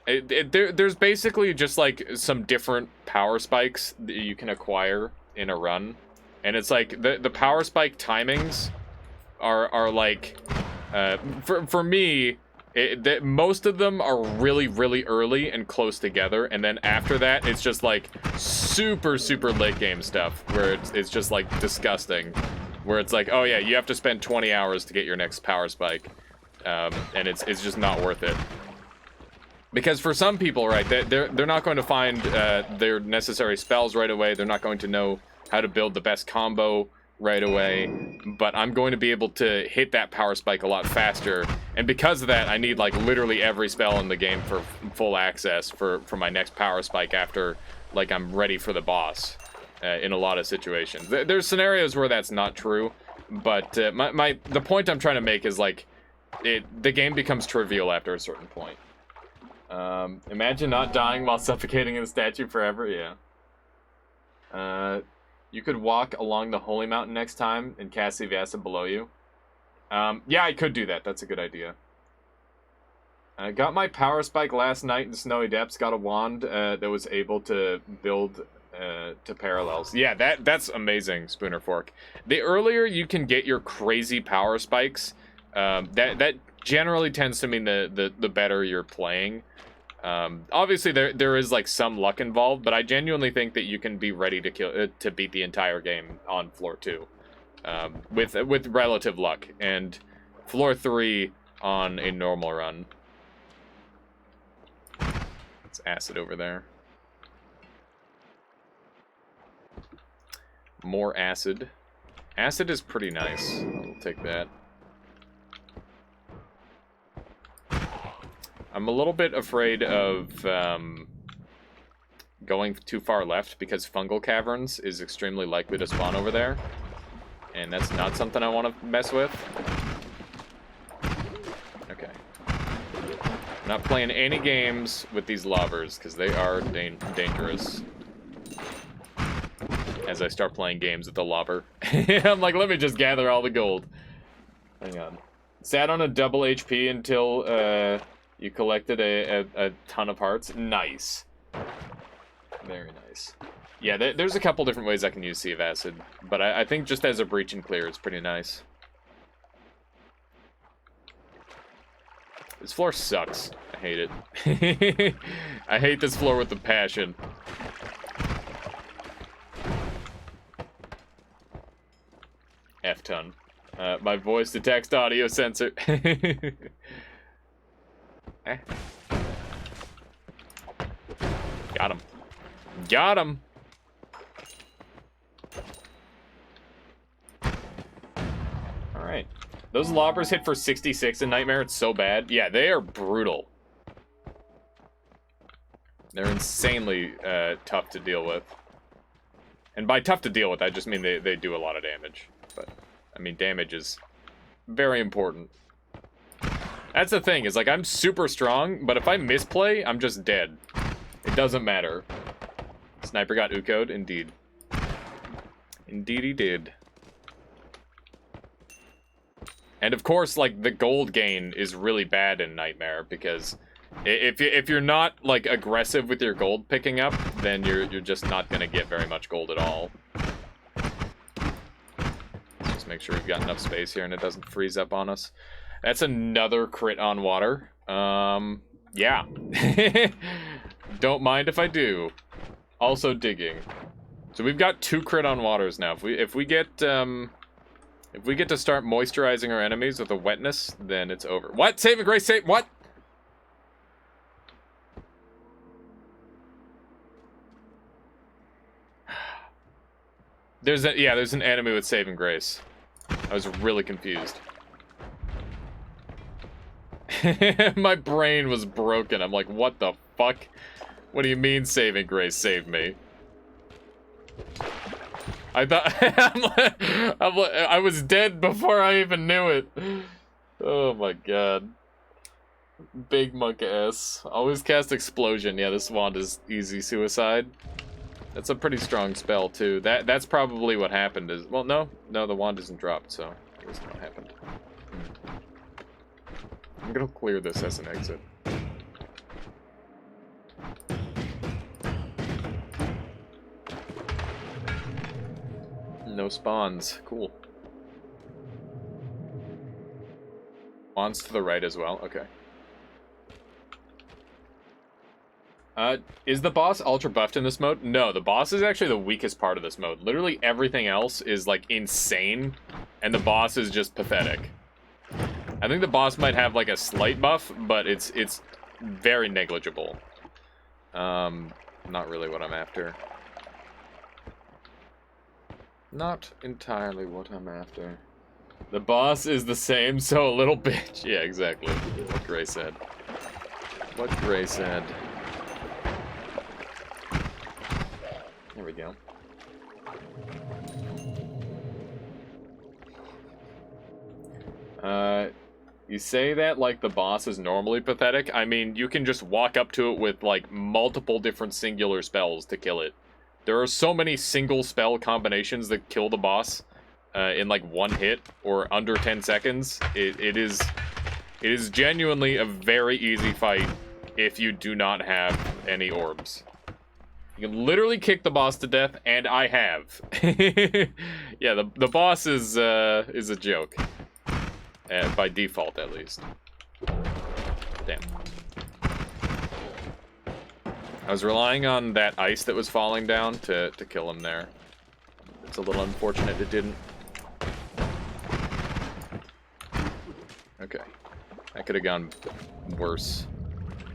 There's basically just like some different power spikes that you can acquire in a run. And it's like, the power spike timings are like, for me, most of them are really, really early and close together, and then after that, it's just like super, super late game stuff, where it's just like disgusting, where it's like, oh yeah, you have to spend 20 hours to get your next power spike, and it's just not worth it. Because for some people, right, they're not going to find their necessary spells right away, they're not going to know how to build the best combo right away, but I'm going to be able to hit that power spike a lot faster, and because of that, I need like literally every spell in the game for full access for my next power spike after like I'm ready for the boss in a lot of situations. There's scenarios where that's not true, but the point I'm trying to make is like, the game becomes trivial after a certain point. Imagine not dying while suffocating in a statue forever. Yeah. You could walk along the holy mountain next time and cast the acid below you. Yeah, I could do that. That's a good idea. I got my power spike last night in Snowy Depths. Got a wand that was able to build to parallels. Yeah, that's amazing, Spooner Fork. The earlier you can get your crazy power spikes, that generally tends to mean the better you're playing. Obviously there is like some luck involved, but I genuinely think that you can be ready to beat the entire game on floor 2, with relative luck, and floor 3 on a normal run. It's acid over there. More acid. Acid is pretty nice. I'll take that. I'm a little bit afraid of going too far left because fungal caverns is extremely likely to spawn over there. And that's not something I want to mess with. Okay. I'm not playing any games with these lobbers because they are dangerous. As I start playing games with the lobber. I'm like, let me just gather all the gold. Hang on. Sat on a double HP until you collected a ton of hearts. Nice. Very nice. Yeah, there's a couple different ways I can use Sea of Acid, but I think just as a breach and clear, it's pretty nice. This floor sucks. I hate it. I hate this floor with a passion. F-ton. My voice to text audio sensor. Eh. Got him. Got him. Alright. Those lobbers hit for 66 in Nightmare. It's so bad. Yeah, they are brutal. They're insanely tough to deal with. And by tough to deal with, I just mean they do a lot of damage. But, I mean, damage is very important. That's the thing, is like, I'm super strong, but if I misplay, I'm just dead. It doesn't matter. Sniper got Uko'd? Indeed. Indeed he did. And of course, like, the gold gain is really bad in Nightmare, because if you're not, like, aggressive with your gold picking up, then you're just not gonna get very much gold at all. Let's just make sure we've got enough space here and it doesn't freeze up on us. That's another crit on water. Yeah. Don't mind if I do. Also digging. So we've got 2 crit on waters now. If we get to start moisturizing our enemies with a wetness, then it's over. What? Save and grace, save, what? There's an enemy with save and grace. I was really confused. My brain was broken. I'm like, what the fuck? What do you mean saving grace saved me? I thought I was dead before I even knew it. Oh my god. Big monk ass. Always cast explosion. Yeah, this wand is easy suicide. That's a pretty strong spell too. That's probably what happened. Is well, no, the wand isn't dropped, so it isn't what happened. I'm gonna clear this as an exit. No spawns. Cool. Spawns to the right as well. Okay. Is the boss ultra buffed in this mode? No, the boss is actually the weakest part of this mode. Literally everything else is, like, insane, and the boss is just pathetic. I think the boss might have, like, a slight buff, but it's very negligible. Not really what I'm after. Not entirely what I'm after. The boss is the same, so a little bitch. Yeah, exactly. What Gray said. What Gray said. There we go. You say that like the boss is normally pathetic. I mean, you can just walk up to it with like multiple different singular spells to kill it. There are so many single spell combinations that kill the boss in like one hit or under 10 seconds. It is genuinely a very easy fight if you do not have any orbs. You can literally kick the boss to death, and I have. Yeah, the boss is a joke. By default, at least. Damn. I was relying on that ice that was falling down to kill him there. It's a little unfortunate it didn't. Okay. That could have gone worse.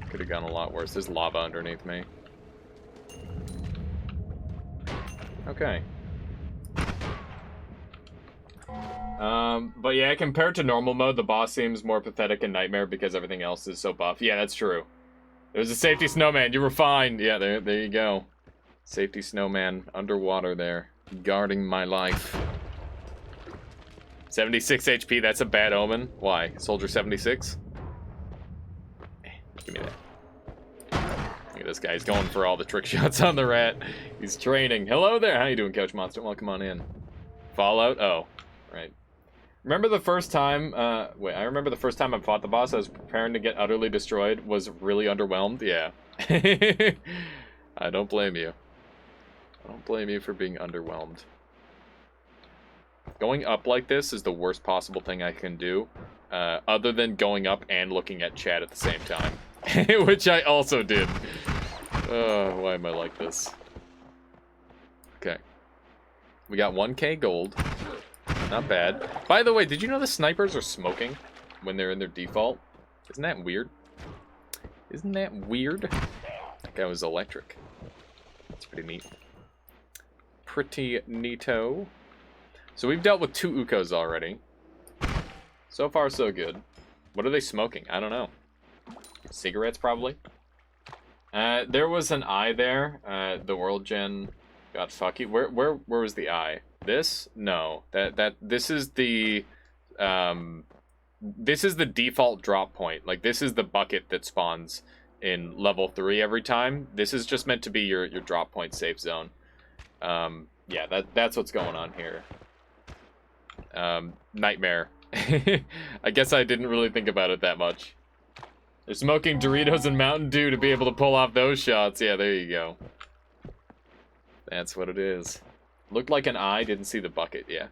Could have gone a lot worse. There's lava underneath me. Okay. But yeah, compared to normal mode, the boss seems more pathetic in Nightmare because everything else is so buff. Yeah, that's true. There's a safety snowman. You were fine. Yeah, there you go. Safety snowman underwater there, guarding my life. 76 HP, that's a bad omen. Why? Soldier 76? Give me that. Look at this guy. He's going for all the trick shots on the rat. He's training. Hello there. How you doing, Couch Monster? Welcome on in. Fallout? Oh, right. Remember the first time, wait, I remember the first time I fought the boss, I was preparing to get utterly destroyed, was really underwhelmed, yeah. I don't blame you. I don't blame you for being underwhelmed. Going up like this is the worst possible thing I can do, other than going up and looking at chat at the same time, which I also did. Why am I like this? Okay. We got 1K gold. Not bad. By the way, did you know the snipers are smoking when they're in their default? Isn't that weird? Isn't that weird? That guy was electric. That's pretty neat. Pretty neato. So we've dealt with 2 Ukos already. So far, so good. What are they smoking? I don't know. Cigarettes, probably? There was an eye there. The world gen got fucky. Where was the eye? This? No. This is the default drop point. Like, this is the bucket that spawns in level 3 every time. This is just meant to be your drop point safe zone. Yeah, that's what's going on here. Nightmare. I guess I didn't really think about it that much. They're smoking Doritos and Mountain Dew to be able to pull off those shots. Yeah, there you go. That's what it is. Looked like an eye, didn't see the bucket, yeah.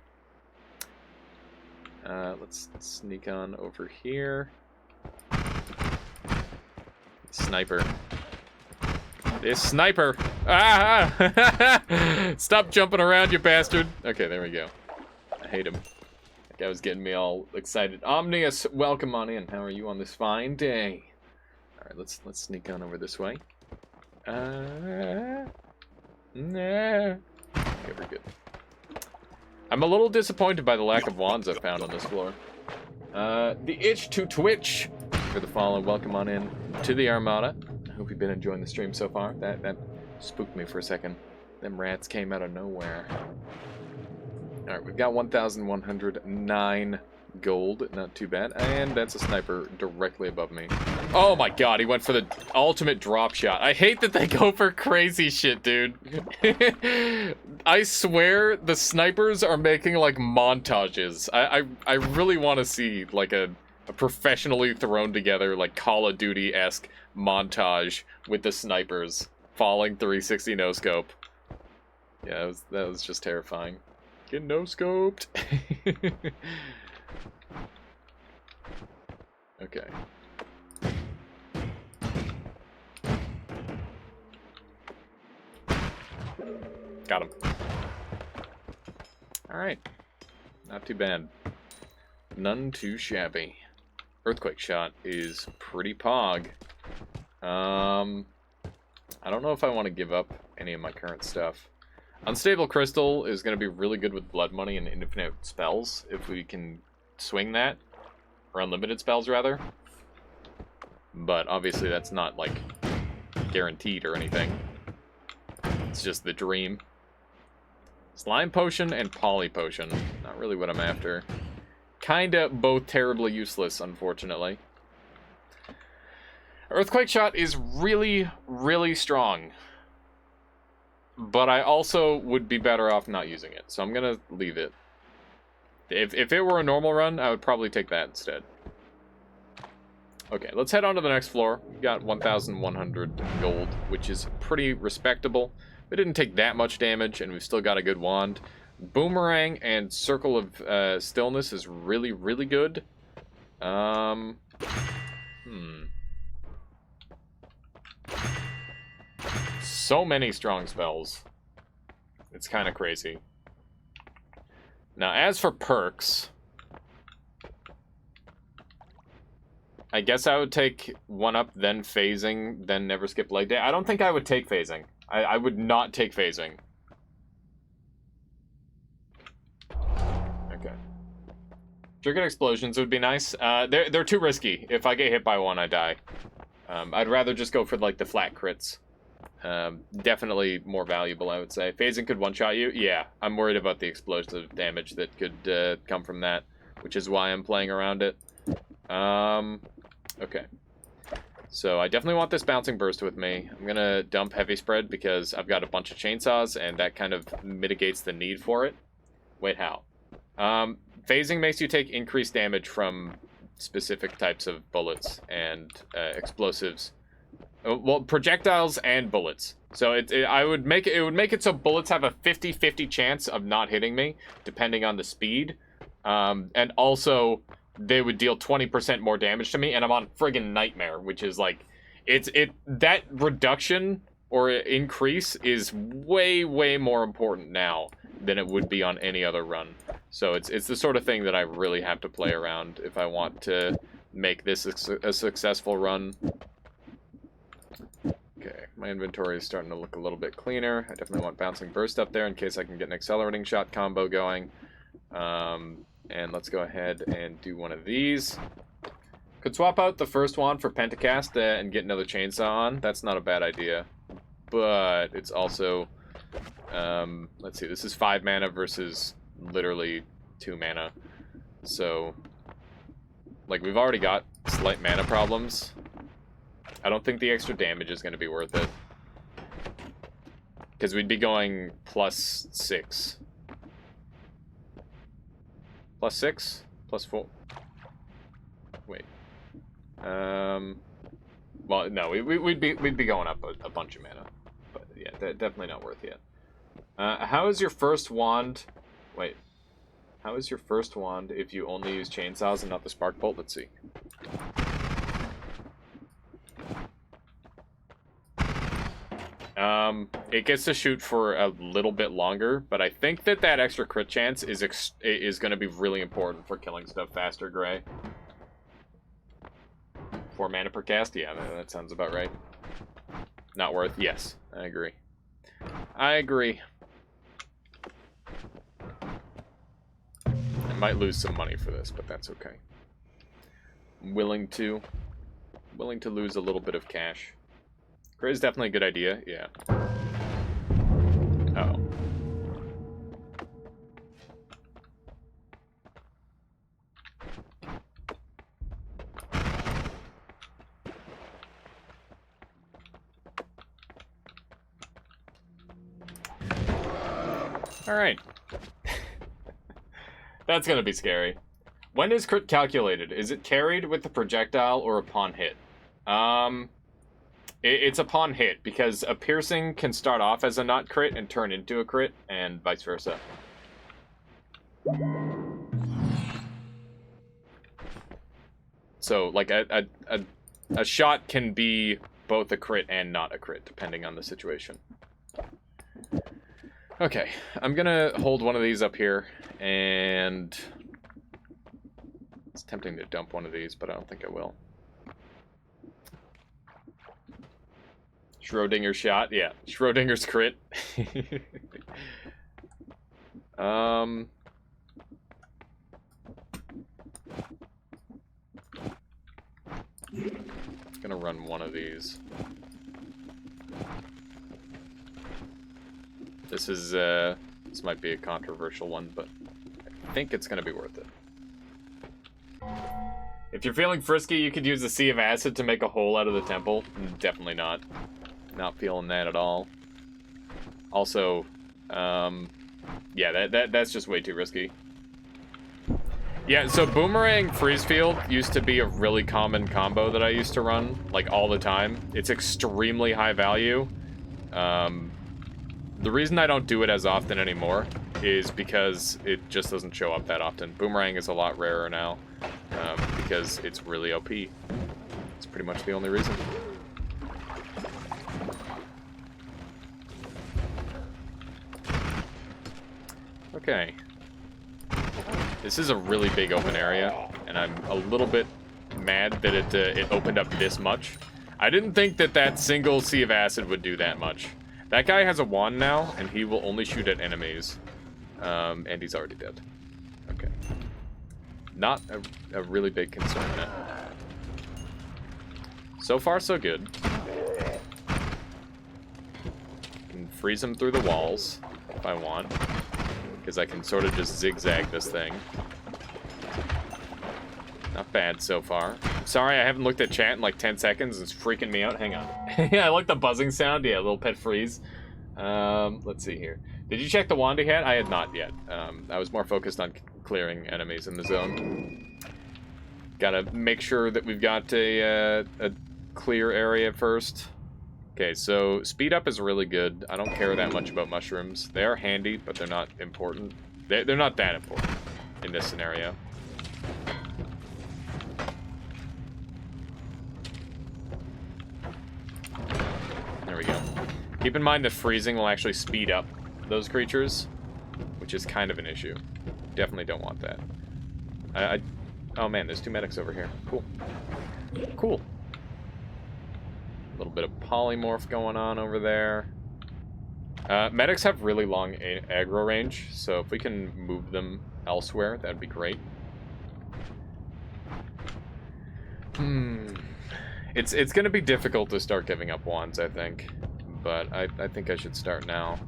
Let's sneak on over here. Sniper. This sniper! Ah! Stop jumping around, you bastard! Okay, there we go. I hate him. That guy was getting me all excited. Omnius, welcome on in. How are you on this fine day? Alright, let's sneak on over this way. Nah. Okay, we're good. I'm a little disappointed by the lack of wands I've found on this floor. The itch to twitch for the follow. Welcome on in to the Armada. I hope you've been enjoying the stream so far. That spooked me for a second. Them rats came out of nowhere. Alright, we've got 1,109 gold. Not too bad. And that's a sniper directly above me. Oh my god, he went for the ultimate drop shot. I hate that they go for crazy shit, dude. I swear the snipers are making, like, montages. I really want to see, like, a professionally thrown together, like, Call of Duty-esque montage with the snipers falling 360 no-scope. Yeah, that was just terrifying. Get no-scoped. Okay. Got him. Alright. Not too bad. None too shabby. Earthquake shot is pretty pog. I don't know if I want to give up any of my current stuff. Unstable Crystal is going to be really good with Blood Money and infinite spells, if we can swing that. Or unlimited spells, rather. But obviously that's not, like, guaranteed or anything. It's just the dream. Slime Potion and Poly Potion. Not really what I'm after. kinda both terribly useless, unfortunately. Earthquake Shot is really, really strong. But I also would be better off not using it, so I'm gonna leave it. If it were a normal run, I would probably take that instead. Okay, let's head on to the next floor. We got 1,100 gold, which is pretty respectable. We didn't take that much damage, and we've still got a good wand. Boomerang and Circle of Stillness is really, really good. So many strong spells. It's kind of crazy. Now, as for perks, I guess I would take 1-Up, then Phasing, then Never Skip Leg Day. I don't think I would take Phasing. I would not take Phasing. Okay. Triggered Explosions would be nice. They're too risky. If I get hit by one, I die. I'd rather just go for, like, the flat crits. Definitely more valuable, I would say. Phasing could one-shot you. Yeah, I'm worried about the explosive damage that could come from that, which is why I'm playing around it. Okay. So I definitely want this Bouncing Burst with me. I'm gonna dump Heavy Spread because I've got a bunch of chainsaws, and that kind of mitigates the need for it. Wait, how? Phasing makes you take increased damage from specific types of bullets and explosives. Well, projectiles and bullets. So it would make it so bullets have a 50-50 chance of not hitting me, depending on the speed. And also, they would deal 20% more damage to me, and I'm on friggin' Nightmare, which is like, that reduction or increase is way, way more important now than it would be on any other run. So it's the sort of thing that I really have to play around if I want to make this a successful run. Okay, my inventory is starting to look a little bit cleaner. I definitely want Bouncing Burst up there in case I can get an Accelerating Shot combo going. And let's go ahead and do one of these. Could swap out the first wand for Pentacast and get another chainsaw on. That's not a bad idea. But it's also... let's see, this is 5 mana versus literally 2 mana. So, like, we've already got slight mana problems. I don't think the extra damage is going to be worth it. Because we'd be going +6. +6? +4? Wait. Well, no, we'd be going up a bunch of mana. But yeah, definitely not worth yet. How is your first wand... Wait. How is your first wand if you only use chainsaws and not the spark bolt? Let's see. It gets to shoot for a little bit longer, but I think that extra crit chance is going to be really important for killing stuff faster, Gray. 4 mana per cast? Yeah, that sounds about right. Not worth? Yes, I agree. I agree. I might lose some money for this, but that's okay. I'm willing to lose a little bit of cash. Gray is definitely a good idea, yeah. Uh-oh. Alright. That's gonna be scary. When is crit calculated? Is it carried with the projectile or upon hit? It's upon hit, because a piercing can start off as a not crit and turn into a crit, and vice versa. So, like, a shot can be both a crit and not a crit, depending on the situation. Okay, I'm gonna hold one of these up here, and... It's tempting to dump one of these, but I don't think I will. Schrodinger's shot, yeah. Schrodinger's crit. Gonna run one of these. This is, this might be a controversial one, but I think it's gonna be worth it. If you're feeling frisky, you could use a Sea of Acid to make a hole out of the temple. Definitely not. Not feeling that at all. Also, yeah, that's just way too risky. Yeah, so Boomerang Freeze Field used to be a really common combo that I used to run, like, all the time. It's extremely high value. The reason I don't do it as often anymore is because it just doesn't show up that often. Boomerang is a lot rarer now, because it's really OP. It's pretty much the only reason. Okay. This is a really big open area, and I'm a little bit mad that it opened up this much. I didn't think that that single Sea of Acid would do that much. That guy has a wand now, and he will only shoot at enemies. And he's already dead. Okay. Not a really big concern then. So far, so good. Can freeze him through the walls if I want, because I can sort of just zigzag this thing. Not bad so far. Sorry, I haven't looked at chat in like 10 seconds. It's freaking me out. Hang on. Yeah, I like the buzzing sound. Yeah, a little pet freeze. Let's see here. Did you check the wand he had? I had not yet. I was more focused on clearing enemies in the zone. Gotta make sure that we've got a clear area first. Okay, so speed up is really good. I don't care that much about mushrooms. They are handy, but they're not important. They're not that important in this scenario. There we go. Keep in mind that freezing will actually speed up those creatures, which is kind of an issue. Definitely don't want that. Oh man, there's two medics over here. Cool. Cool. A little bit of polymorph going on over there. Medics have really long aggro range, so if we can move them elsewhere, that'd be great. It's gonna be difficult to start giving up wands, I think. But I think I should start now.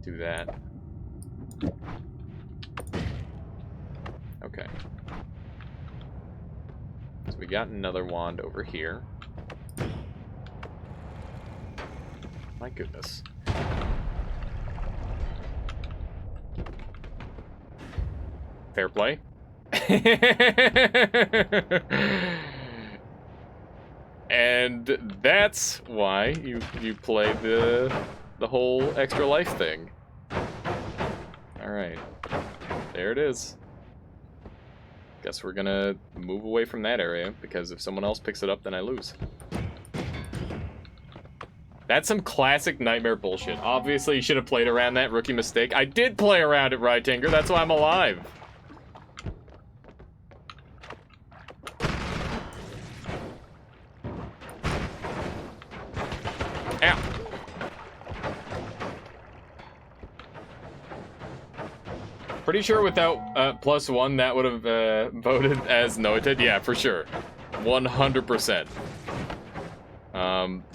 Do that. Okay. So we got another wand over here. My goodness. Fair play. And that's why you play the whole extra life thing. All right, there it is. Guess we're gonna move away from that area, because if someone else picks it up, then I lose. That's some classic nightmare bullshit. Obviously, you should have played around that. Rookie mistake. I did play around it, Rytinger. That's why I'm alive. Ow. Pretty sure without +1, that would have voted as noted. Yeah, for sure. 100%.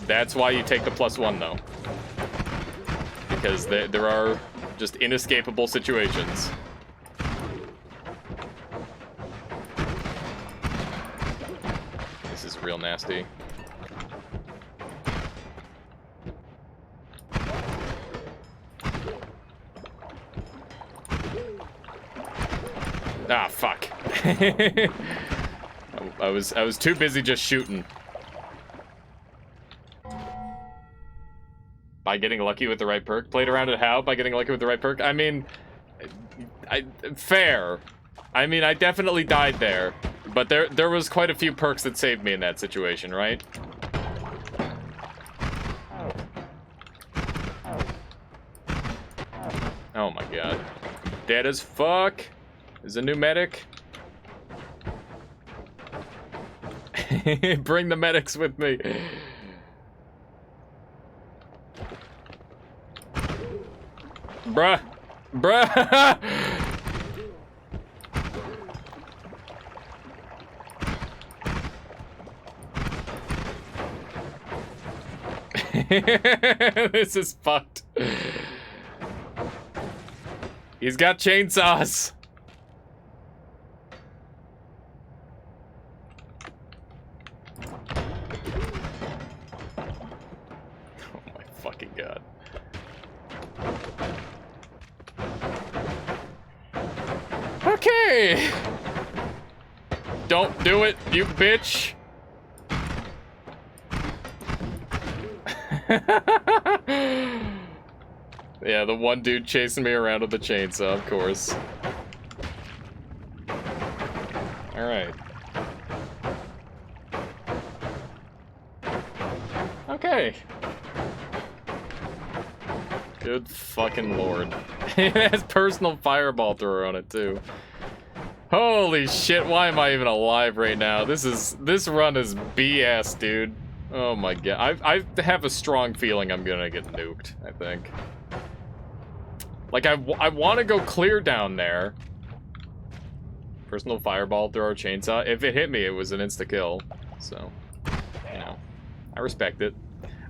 That's why you take the +1, though. Because there are just inescapable situations. This is real nasty. Ah, fuck. I was too busy just shooting. By getting lucky with the right perk? Played around it how? By getting lucky with the right perk? I mean, fair. I mean, I definitely died there. But there was quite a few perks that saved me in that situation, right? Oh my god. Dead as fuck. There's a new medic. Bring the medics with me. Bruh. Bruh. This is fucked. He's got chainsaws. Oh my fucking god. Okay. Don't do it, you bitch. Yeah, the one dude chasing me around with the chainsaw, of course. Alright. Okay. Good fucking lord. It has personal fireball thrower on it, too. Holy shit, why am I even alive right now? This run is BS, dude. Oh my god. I have a strong feeling I'm gonna get nuked, I think. Like, I want to go clear down there. Personal fireball, throw a chainsaw. If it hit me, it was an insta-kill. So, you know, I respect it.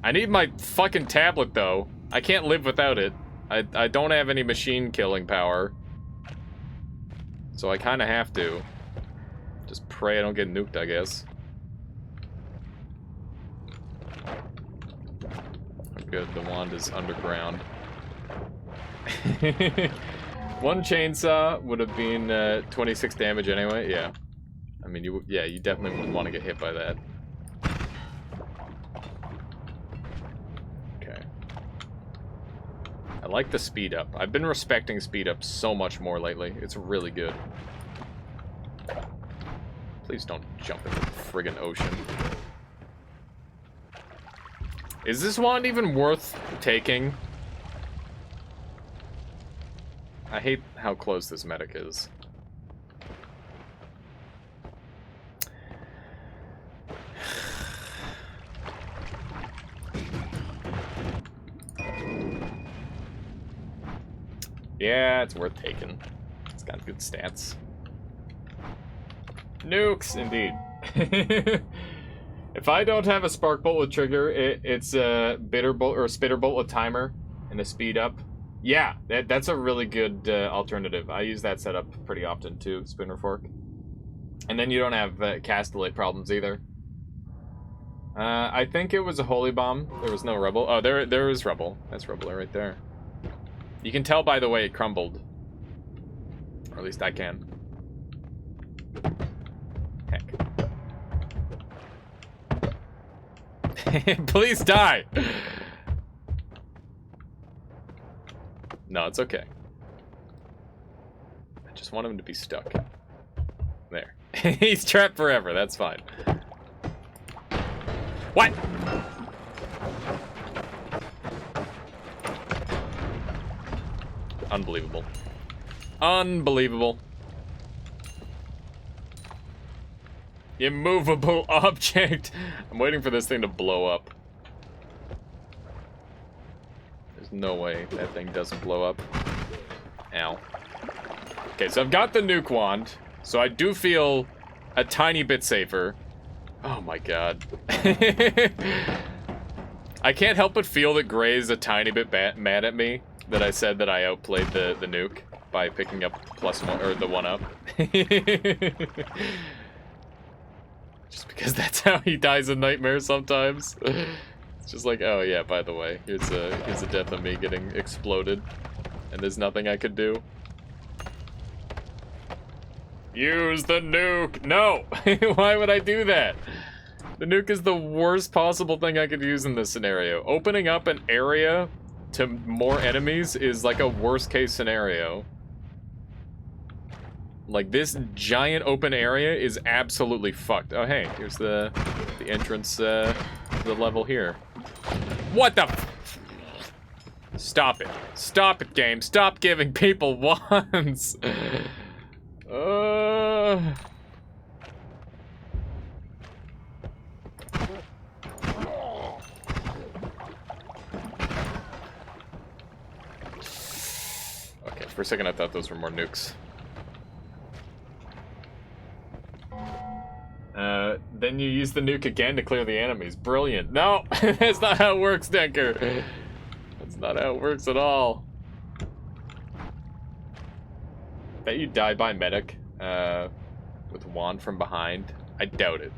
I need my fucking tablet, though. I can't live without it. I don't have any machine killing power. So I kind of have to. Just pray I don't get nuked, I guess. Good, the wand is underground. One chainsaw would have been 26 damage anyway. Yeah, I mean, you definitely wouldn't want to get hit by that. Okay. I like the speed up. I've been respecting speed up so much more lately. It's really good. Please don't jump in the friggin' ocean. Is this wand even worth taking? I hate how close this medic is. Yeah, it's worth taking. It's got good stats. Nukes, indeed. If I don't have a spark bolt with trigger, it's a bitter bolt or a spitter bolt with timer and a speed up. Yeah, that's a really good alternative. I use that setup pretty often too, spinner fork. And then you don't have cast delay problems either. I think it was a holy bomb. There was no rebel. Oh, there is rebel. That's rebel right there. You can tell by the way it crumbled. Or at least I can. Heck. Please die! No, it's okay. I just want him to be stuck. There. He's trapped forever, that's fine. What? Unbelievable. Unbelievable. Immovable object. I'm waiting for this thing to blow up. There's no way that thing doesn't blow up. Ow. Okay, so I've got the nuke wand, so I do feel a tiny bit safer. Oh my god. I can't help but feel that Gray's a tiny bit mad at me that I said that I outplayed the nuke by picking up +1 or the 1-up. Just because that's how he dies in Nightmare sometimes. It's just like, oh yeah, by the way, here's a death of me getting exploded, and there's nothing I could do. Use the nuke! No! Why would I do that? The nuke is the worst possible thing I could use in this scenario. Opening up an area to more enemies is like a worst case scenario. Like, this giant open area is absolutely fucked. Oh, hey, here's the entrance to the level here. What the f— Stop it. Stop it, game. Stop giving people wands. Okay, for a second I thought those were more nukes. Then you use the nuke again to clear the enemies. Brilliant. No, that's not how it works, Denker. That's not how it works at all. Bet you die by medic with a wand from behind. I doubt it.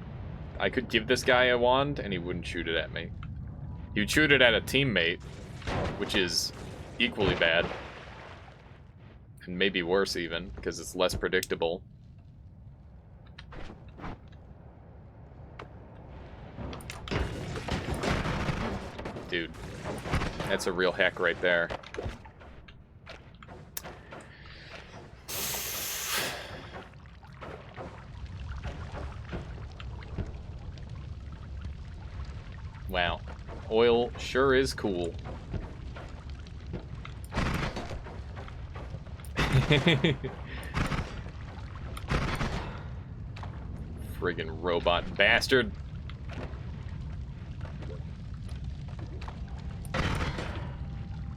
I could give this guy a wand and he wouldn't shoot it at me. He would shoot it at a teammate, which is equally bad. And maybe worse even, because it's less predictable. Dude, that's a real heck right there. Wow. Oil sure is cool. Friggin' robot bastard.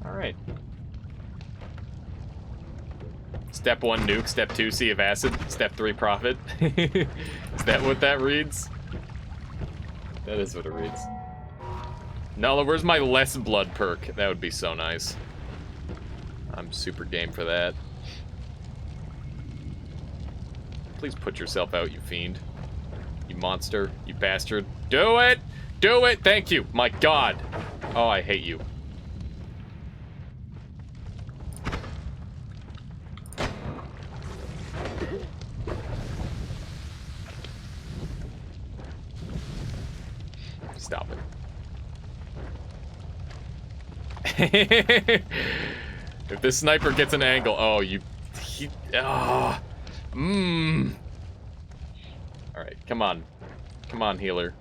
Alright. Step 1 nuke, step 2 sea of acid, step 3 profit. Is that what that reads? That is what it reads. Nala, where's my less blood perk? That would be so nice. I'm super game for that. Please put yourself out, you fiend. You monster. You bastard. Do it! Do it! Thank you! My god! Oh, I hate you. Stop it. If this sniper gets an angle, oh, Alright, come on. Come on, healer.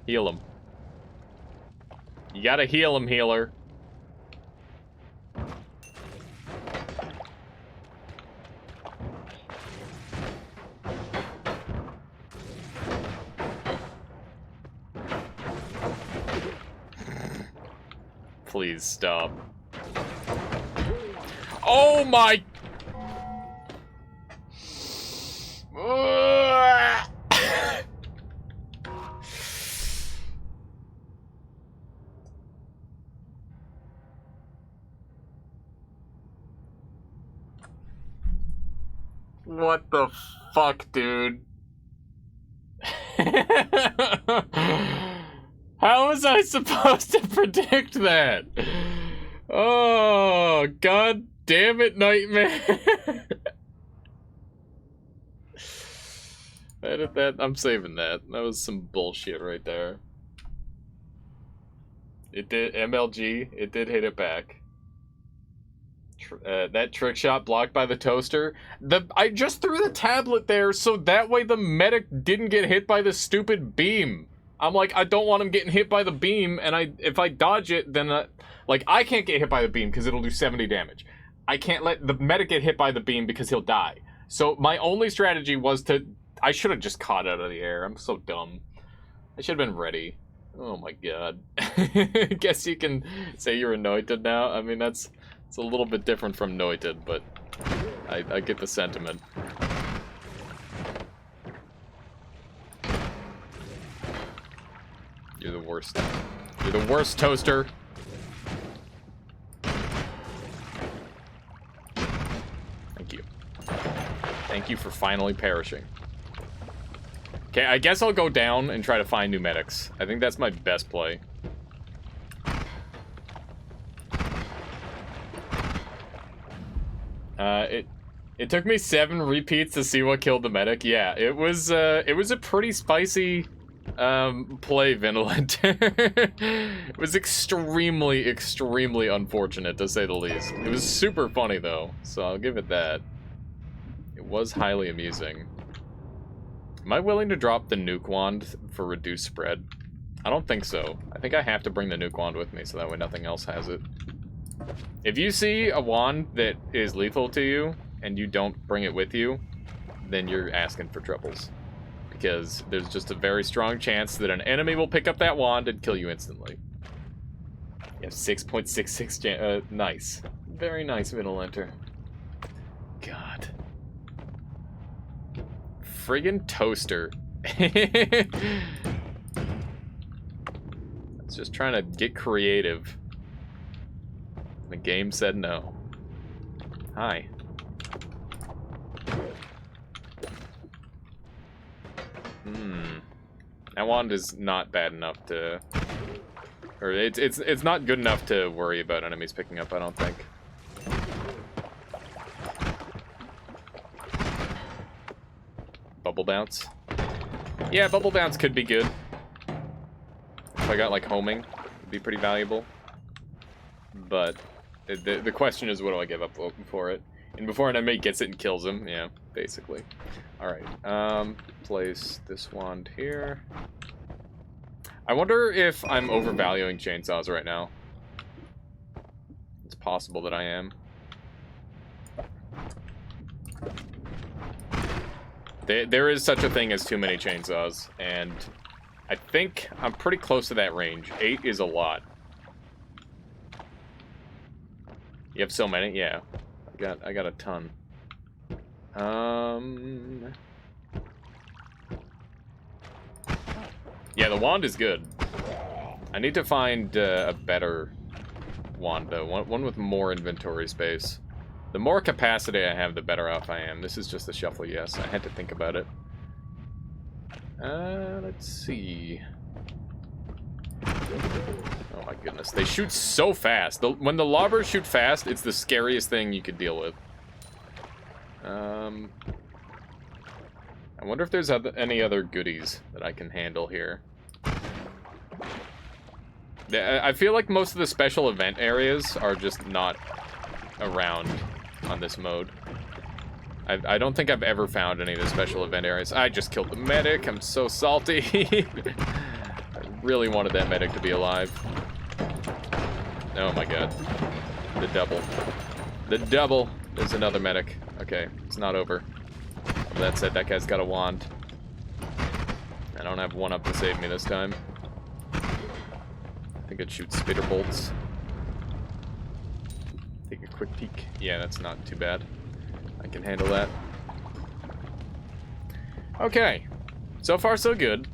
Heal him. You gotta heal him, healer. Please stop. Oh my... What the fuck, dude? How was I supposed to predict that? Oh, god damn it, Nightmare. Edit that. I'm saving that. That was some bullshit right there. It did, MLG, it did hit it back. That trick shot blocked by the toaster. I just threw the tablet there so that way the medic didn't get hit by the stupid beam. I'm like, I don't want him getting hit by the beam, and if I dodge it, then like, I can't get hit by the beam because it'll do 70 damage. I can't let the medic get hit by the beam because he'll die. So my only strategy was I should have just caught out of the air. I'm so dumb. I should have been ready. Oh my god. Guess you can say you're anointed now. I mean, it's a little bit different from anointed, but I get the sentiment. You're the worst. You're the worst, Toaster. Thank you. Thank you for finally perishing. Okay, I guess I'll go down and try to find new medics. I think that's my best play. It took me 7 repeats to see what killed the medic. Yeah, it was a pretty spicy play, Vinolent. It was extremely, extremely unfortunate, to say the least. It was super funny, though, so I'll give it that. It was highly amusing. Am I willing to drop the nuke wand for reduced spread? I don't think so. I think I have to bring the nuke wand with me, so that way nothing else has it. If you see a wand that is lethal to you, and you don't bring it with you, then you're asking for troubles. Because there's just a very strong chance that an enemy will pick up that wand and kill you instantly. You have 6.66 nice. Very nice, Vinolenter. God. Friggin' Toaster. It's just trying to get creative. The game said no. Hi. That wand is not bad enough to... Or it's not good enough to worry about enemies picking up, I don't think. Bubble bounce. Yeah, bubble bounce could be good. If I got like homing, it'd be pretty valuable. But the question is, what do I give up for it? And before an enemy gets it and kills him, yeah, basically. Alright, place this wand here. I wonder if I'm overvaluing chainsaws right now. It's possible that I am. There is such a thing as too many chainsaws, and I think I'm pretty close to that range. 8 is a lot. You have so many? Yeah. I got a ton. Yeah, the wand is good. I need to find a better wand, though. One with more inventory space. The more capacity I have, the better off I am. This is just a shuffle, yes. I had to think about it. Let's see. Oh my goodness. They shoot so fast. When the lobbers shoot fast, it's the scariest thing you could deal with. I wonder if there's any other goodies that I can handle here. I feel like most of the special event areas are just not around on this mode. I don't think I've ever found any of the special event areas. I just killed the medic. I'm so salty. I really wanted that medic to be alive. Oh my god. The double. The double. There's another medic. Okay, it's not over. With that said, that guy's got a wand. I don't have one up to save me this time. I think it shoots spitter bolts. Take a quick peek. Yeah, that's not too bad. I can handle that. Okay. So far, so good.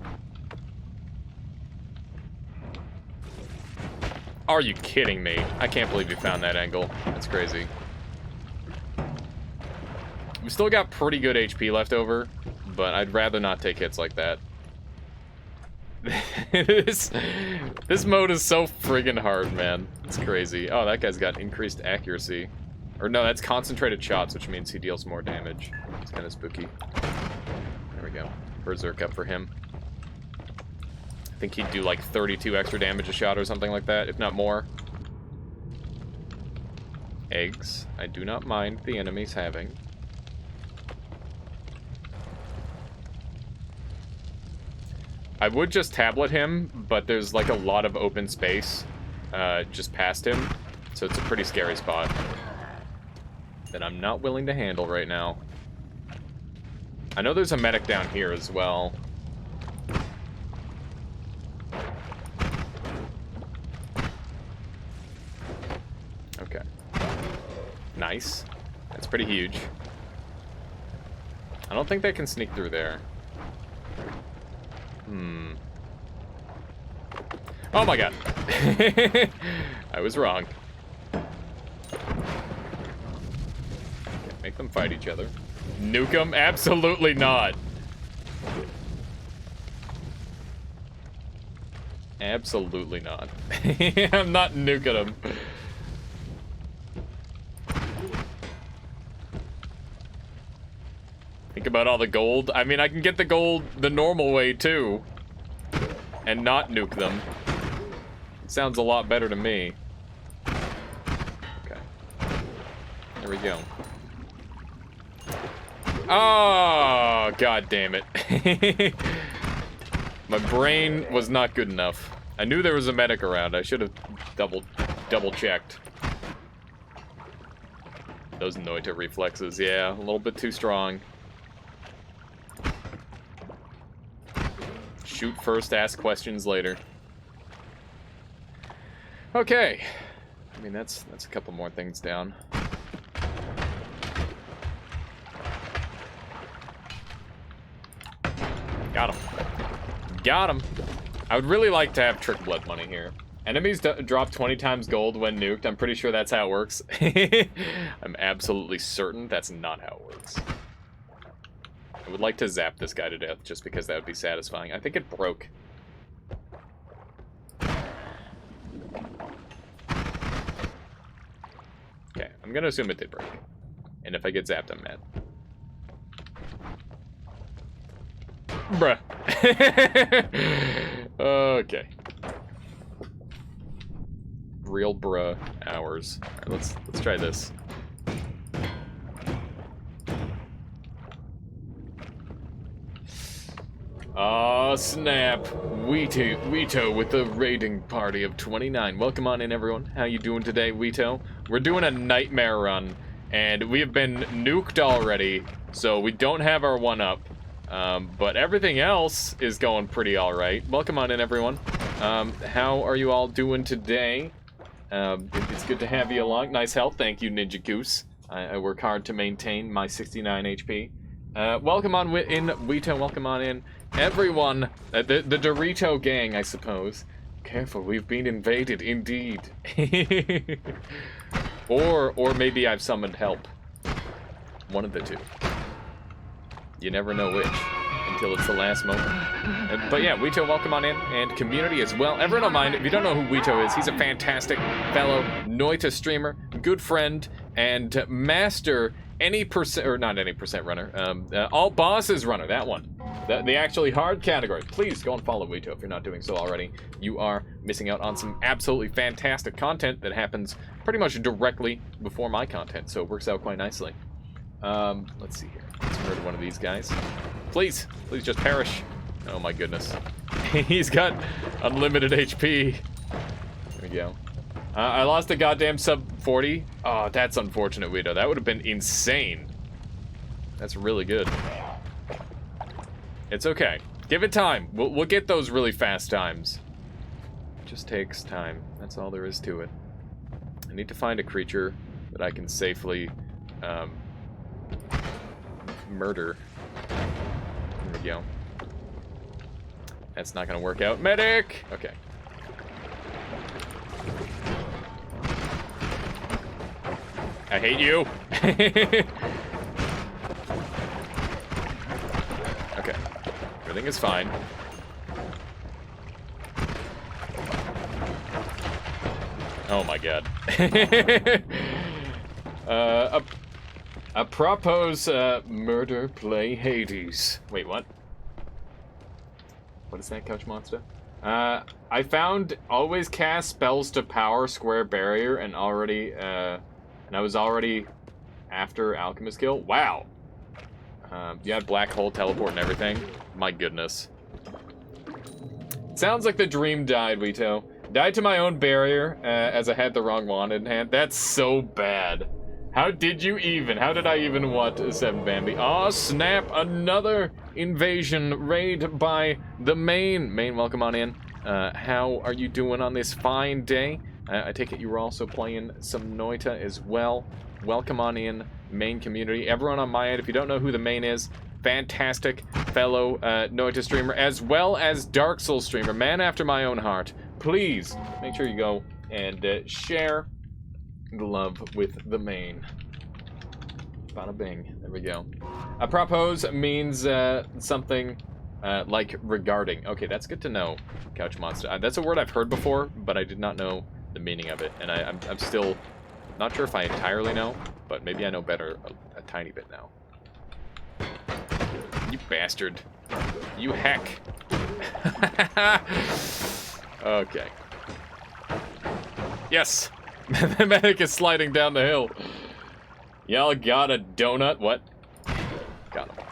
Are you kidding me? I can't believe you found that angle. That's crazy. We still got pretty good HP left over, but I'd rather not take hits like that. This mode is so friggin' hard, man. It's crazy. Oh, that guy's got increased accuracy. Or no, that's concentrated shots, which means he deals more damage. It's kind of spooky. There we go. Berserk up for him. I think he'd do like 32 extra damage a shot or something like that, if not more. Eggs. I do not mind the enemies having. I would just tablet him, but there's like a lot of open space just past him, so it's a pretty scary spot that I'm not willing to handle right now. I know there's a medic down here as well. Okay. Nice. That's pretty huge. I don't think they can sneak through there. Oh my god. I was wrong. Can't make them fight each other. Nuke them? Absolutely not. Absolutely not. I'm not nuking them. Think about all the gold. I mean, I can get the gold the normal way too, and not nuke them. It sounds a lot better to me. Okay. There we go. Oh, god damn it. My brain was not good enough. I knew there was a medic around. I should have double checked. Those Noita reflexes, yeah, a little bit too strong. Shoot first, ask questions later. Okay. I mean, that's a couple more things down. Got him. Got him. I would really like to have trick blood money here. Enemies drop 20 times gold when nuked. I'm pretty sure that's how it works. I'm absolutely certain that's not how it works. I would like to zap this guy to death just because that would be satisfying. I think it broke. Okay, I'm gonna assume it did break. And if I get zapped, I'm mad. Bruh. Okay. Real bruh hours. Alright, let's try this. Oh, snap. Weeto with the raiding party of 29. Welcome on in, everyone. How you doing today, Weeto? We're doing a nightmare run, and we have been nuked already, so we don't have our 1-up. But everything else is going pretty alright. Welcome on in, everyone. How are you all doing today? It's good to have you along. Nice health. Thank you, Ninja Goose. I work hard to maintain my 69 HP. Welcome on in, Weeto. Welcome on in. Everyone, the Dorito gang, I suppose. Careful, we've been invaded, indeed. or maybe I've summoned help. One of the two. You never know which until it's the last moment. But yeah, Weeto, welcome on in, and community as well. Everyone don't mind, if you don't know who Weeto is, he's a fantastic fellow Noita streamer, good friend, and master any percent, or not any percent runner, all bosses runner, that one. The actually hard category. Please go and follow Weeto if you're not doing so already. You are missing out on some absolutely fantastic content that happens pretty much directly before my content, so it works out quite nicely. Let's see here. Let's murder one of these guys. Please just perish. Oh my goodness. He's got unlimited HP. There we go. I lost a goddamn sub 40. Oh, that's unfortunate, Weedo. That would have been insane. That's really good. It's okay. Give it time. We'll get those really fast times. It just takes time. That's all there is to it. I need to find a creature that I can safely murder. There we go. That's not gonna work out. Medic! Okay. I hate you. Okay. Everything is fine. Oh my god. Propose murder play Hades. Wait, what? What is that, Couch Monster? I found always cast spells to power square barrier and already and I was already after Alchemist kill. Wow. You had black hole teleport and everything. My goodness. Sounds like the dream died, Weeto. Died to my own barrier as I had the wrong wand in hand. That's so bad. How did you even? How did I even want a 7 Bambi? Aw, snap. Another invasion raid by the main. Main, welcome on in. How are you doing on this fine day? I take it you were also playing some Noita as well. Welcome on in, main community. Everyone on my end, if you don't know who the main is, fantastic fellow Noita streamer, as well as Dark Souls streamer, man after my own heart. Please, make sure you go and share the love with the main. Bada bing. There we go. Propose means something like regarding. Okay, that's good to know, Couch Monster. That's a word I've heard before, but I did not know the meaning of it, and I'm still not sure if I entirely know, but maybe I know better a tiny bit now. You bastard. You heck. Okay. Yes! The medic is sliding down the hill. Y'all got a donut? What? Got him.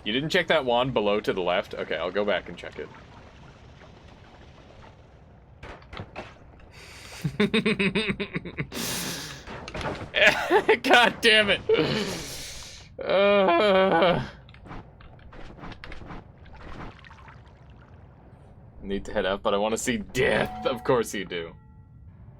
You didn't check that wand below to the left? Okay, I'll go back and check it. God damn it. Need to head up, but I want to see death. Of course you do.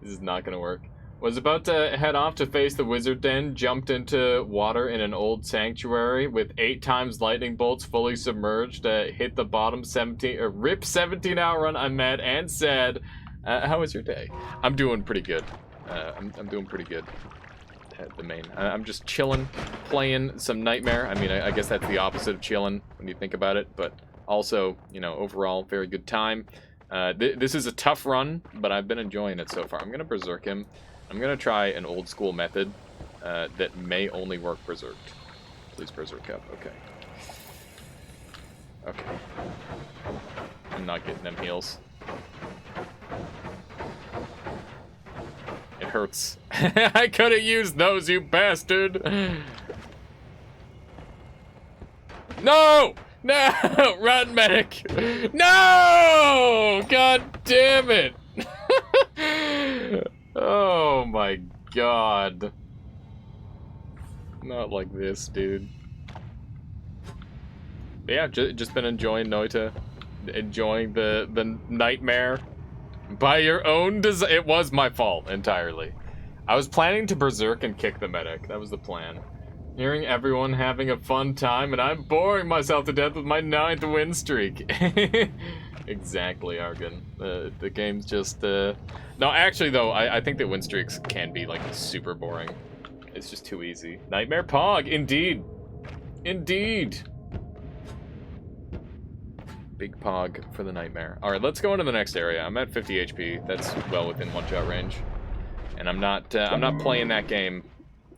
This is not gonna work. Was about to head off to face the wizard den, jumped into water in an old sanctuary with 8 times lightning bolts fully submerged, hit the bottom 17, rip 17-hour run. I'm mad and sad. How was your day? I'm doing pretty good. I'm doing pretty good. the main. I'm just chilling, playing some Nightmare. I mean, I guess that's the opposite of chilling when you think about it, but also, you know, overall, very good time. This is a tough run, but I've been enjoying it so far. I'm going to Berserk him. I'm going to try an old school method that may only work Berserked. Please Berserk up. Okay. Okay. I'm not getting them heals. It hurts. I could have used those, you bastard! No! No! Run, medic! No! God damn it! Oh my god. Not like this, dude. But yeah, just been enjoying Noita. Enjoying the Nightmare. By your own design. It was my fault entirely. I was planning to Berserk and kick the medic. That was the plan. Hearing everyone having a fun time, and I'm boring myself to death with my 9th win streak. Exactly, Argon. The game's just... No, actually, though, I think that win streaks can be, like, super boring. It's just too easy. Nightmare Pog, indeed. Indeed. Big Pog for the Nightmare. Alright, let's go into the next area. I'm at 50 HP. That's well within one-shot range. And I'm not playing that game.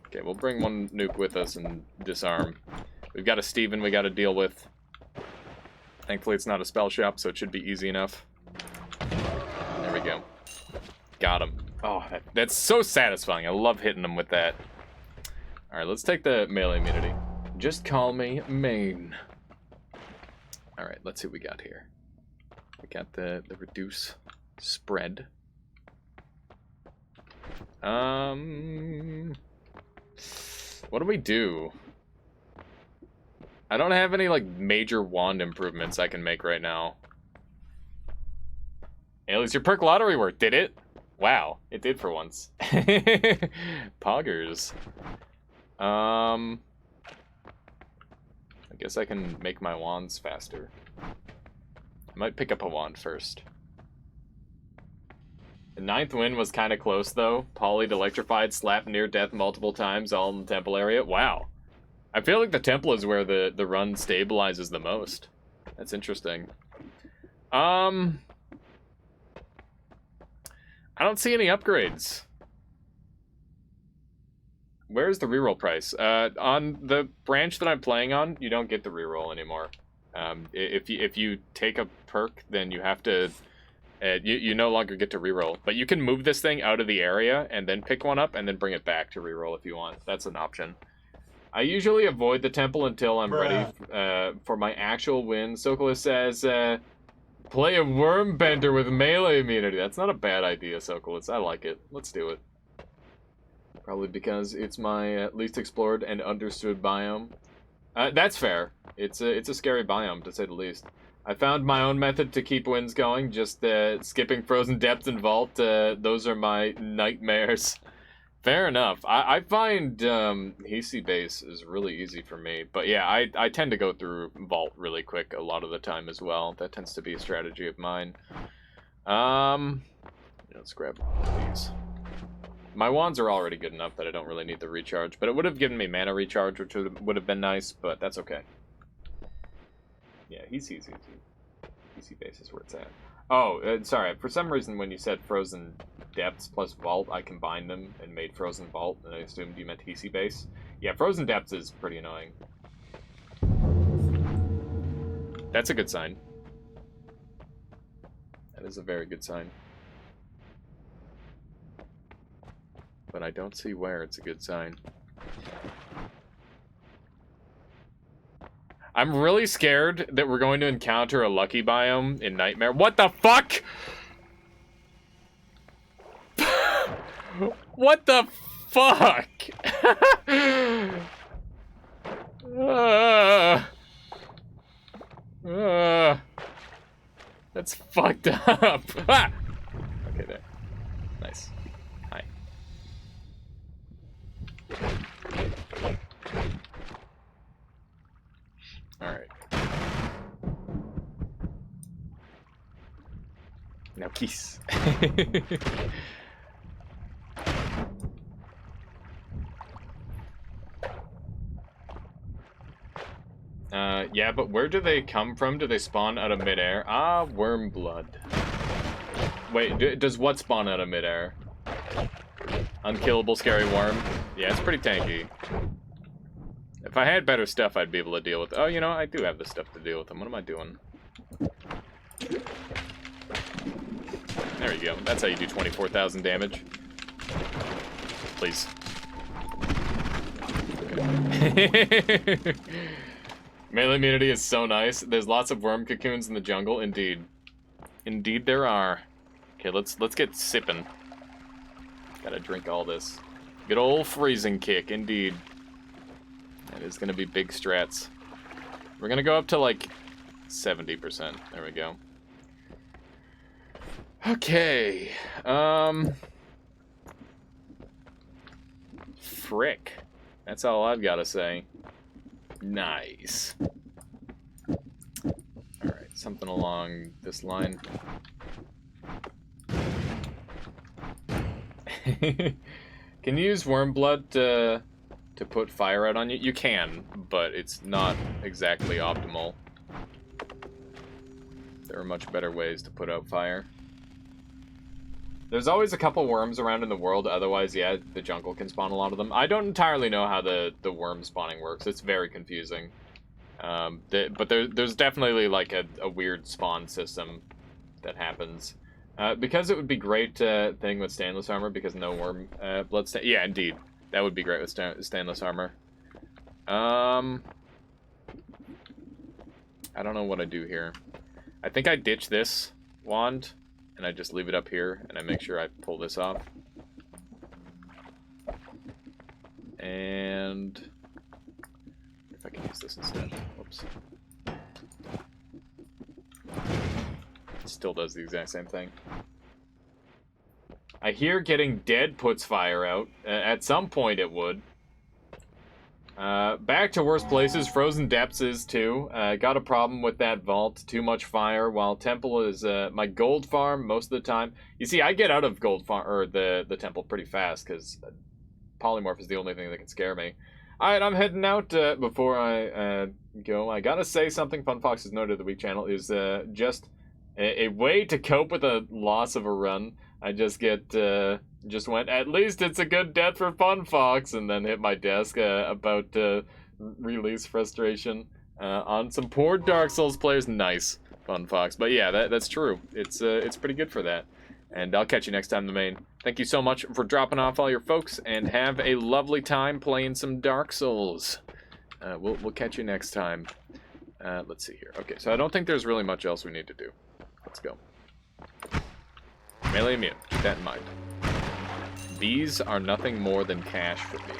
Okay, we'll bring one nuke with us and disarm. We've got a Steven we gotta deal with. Thankfully it's not a spell shop, so it should be easy enough. There we go. Got him. Oh, that's so satisfying. I love hitting them with that. Alright, let's take the melee immunity. Just call me main. Alright, let's see what we got here. We got the reduce spread. What do we do? I don't have any, like, major wand improvements I can make right now. Alias, your perk lottery worked, did it? Wow, it did for once. Poggers. I guess I can make my wands faster. I might pick up a wand first. The 9th win was kind of close, though. Poly'd electrified, slapped near death multiple times, all in the temple area. Wow. I feel like the temple is where the run stabilizes the most. That's interesting. I don't see any upgrades. Where's the reroll price? On the branch that I'm playing on, you don't get the reroll anymore. If you take a perk, then you have to... you no longer get to reroll. But you can move this thing out of the area and then pick one up and then bring it back to reroll if you want. That's an option. I usually avoid the temple until I'm ready for my actual win. Sokolis says, play a worm bender with melee immunity. That's not a bad idea, Sokolis. I like it. Let's do it. Probably because it's my least explored and understood biome. That's fair. It's a scary biome, to say the least. I found my own method to keep wins going, just skipping Frozen Depths and Vault. Those are my nightmares. Fair enough. I find Hisi base is really easy for me. But yeah, I tend to go through Vault really quick a lot of the time as well. That tends to be a strategy of mine. Let's grab these. My wands are already good enough that I don't really need the recharge, but it would have given me mana recharge, which would have been nice, but that's okay. Yeah, he's easy. Easy base is where it's at. Oh, sorry. For some reason, when you said Frozen Depths plus Vault, I combined them and made Frozen Vault, and I assumed you meant Hisi base. Yeah, Frozen Depths is pretty annoying. That's a good sign. That is a very good sign. But I don't see where it's a good sign. I'm really scared that we're going to encounter a lucky biome in Nightmare. What the fuck? What the fuck? That's fucked up. Ah! Okay, there. Nice. Hi. Alright. Now kiss. Yeah, but where do they come from? Do they spawn out of midair? Ah, worm blood. Wait, does what spawn out of midair? Unkillable scary worm? Yeah, it's pretty tanky. If I had better stuff, I'd be able to deal with... Oh, you know, I do have the stuff to deal with them. What am I doing? There you go. That's how you do 24,000 damage. Please. Melee immunity is so nice. There's lots of worm cocoons in the jungle. Indeed. Indeed there are. Okay, let's get sipping. Gotta drink all this. Good old freezing kick, indeed. That is gonna be big strats. We're gonna go up to like 70%. There we go. Okay. Frick. That's all I've gotta say. Nice. Alright, something along this line. Can you use worm blood to put fire out on you? You can, but it's not exactly optimal. There are much better ways to put out fire. There's always a couple worms around in the world, otherwise, yeah, the jungle can spawn a lot of them. I don't entirely know how the worm spawning works. It's very confusing. But there's definitely like a weird spawn system that happens. Because it would be great thing with stainless armor, because no worm blood stain. Yeah, indeed. That would be great with stainless armor. I don't know what I do here. I think I ditch this wand, and I just leave it up here, and I make sure I pull this off. And if I can use this instead. Whoops. It still does the exact same thing. I hear getting dead puts fire out. At some point it would. Back to worse places. Frozen Depths is too. Got a problem with that vault. Too much fire. While Temple is my gold farm most of the time. You see, I get out of gold farm or the Temple pretty fast because polymorph is the only thing that can scare me. Alright, I'm heading out. Before I go, I gotta say something. Fun Fox's Note of the Week channel is just a way to cope with a loss of a run. I just went, at least it's a good death for Fun Fox, and then hit my desk about release frustration on some poor Dark Souls players. Nice, Fun Fox. But yeah, that's true. It's pretty good for that. And I'll catch you next time in the main. Thank you so much for dropping off all your folks, and have a lovely time playing some Dark Souls. We'll catch you next time. Let's see here. Okay, so I don't think there's really much else we need to do. Let's go. Melee immune. Keep that in mind. These are nothing more than cash for me.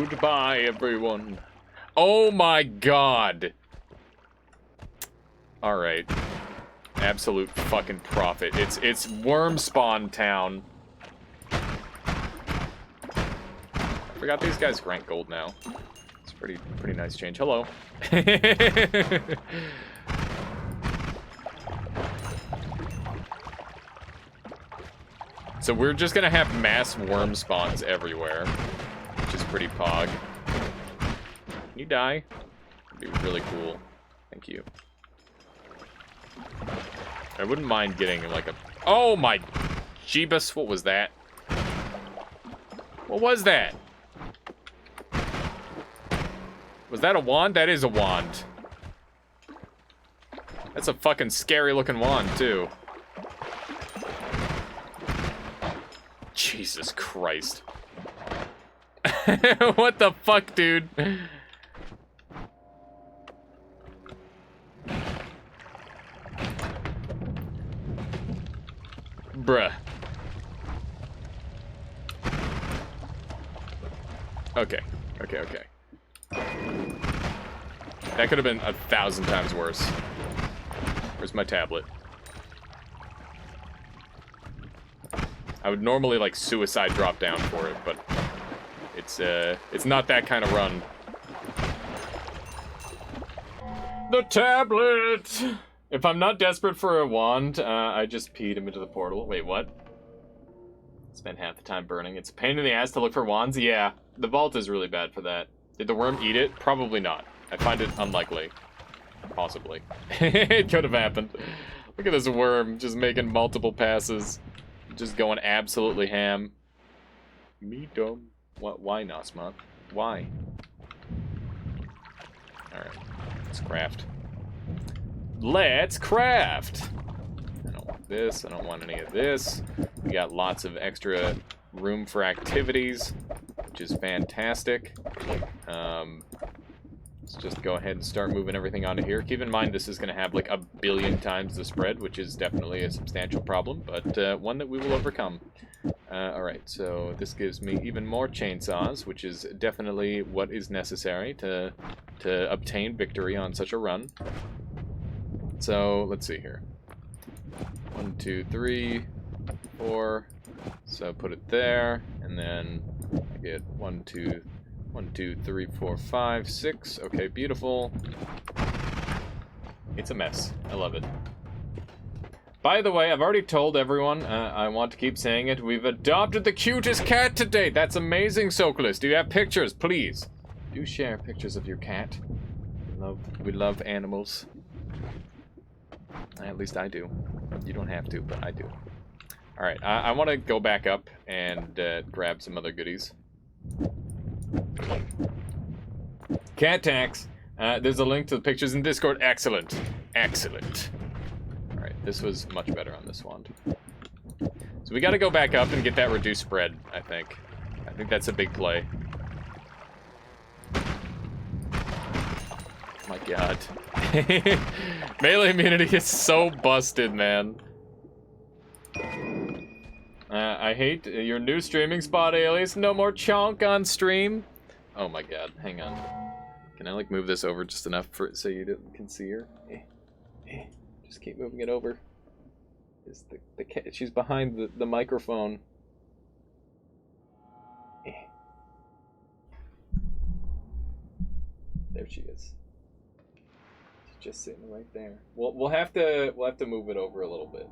Goodbye, everyone. Oh my god. Alright. Absolute fucking profit. It's worm spawn town. I forgot these guys grant gold now. It's pretty nice change. Hello. So we're just gonna have mass worm spawns everywhere, which is pretty pog. Can you die? That'd be really cool. Thank you. I wouldn't mind getting like a... Oh my Jeebus, what was that? What was that? Was that a wand? That is a wand. That's a fucking scary looking wand too. Jesus Christ. What the fuck, dude? Bruh. Okay. Okay. That could have been 1,000 times worse. Where's my tablet? I would normally like suicide drop down for it, but it's not that kind of run. The tablet! If I'm not desperate for a wand, I just peed him into the portal. Wait, what? Spent half the time burning. It's a pain in the ass to look for wands? Yeah, the vault is really bad for that. Did the worm eat it? Probably not. I find it unlikely. Possibly. It could have happened. Look at this worm just making multiple passes. Just going absolutely ham. Me dumb. What? Why, Nosmoth? Why? Alright. Let's craft. Let's craft! I don't want this. I don't want any of this. We got lots of extra room for activities, which is fantastic. Let's just go ahead and start moving everything onto here. Keep in mind this is going to have like 1 billion times the spread, which is definitely a substantial problem, but one that we will overcome. Alright, so this gives me even more chainsaws, which is definitely what is necessary to obtain victory on such a run. So, let's see here. 1, 2, 3, 4. So put it there, and then I get 1, 2, 3, 4, 5, 6. Okay, beautiful. It's a mess. I love it. By the way, I've already told everyone, I want to keep saying it, we've adopted the cutest cat to date. That's amazing, Socolis. Do you have pictures? Please. Do share pictures of your cat. We love animals. At least I do. You don't have to, but I do. Alright, I want to go back up and grab some other goodies. Cat tax. There's a link to the pictures in Discord. Excellent. Excellent. Alright, this was much better on this wand. So we gotta go back up and get that reduced spread, I think. I think that's a big play. Oh my god. Melee immunity is so busted, man. I hate your new streaming spot, Alias. No more chonk on stream. Oh my god, hang on. Can I like move this over just enough for so you can see her? Just keep moving it over. Is the cat? She's behind the microphone. There she is. She's just sitting right there. We'll have to move it over a little bit,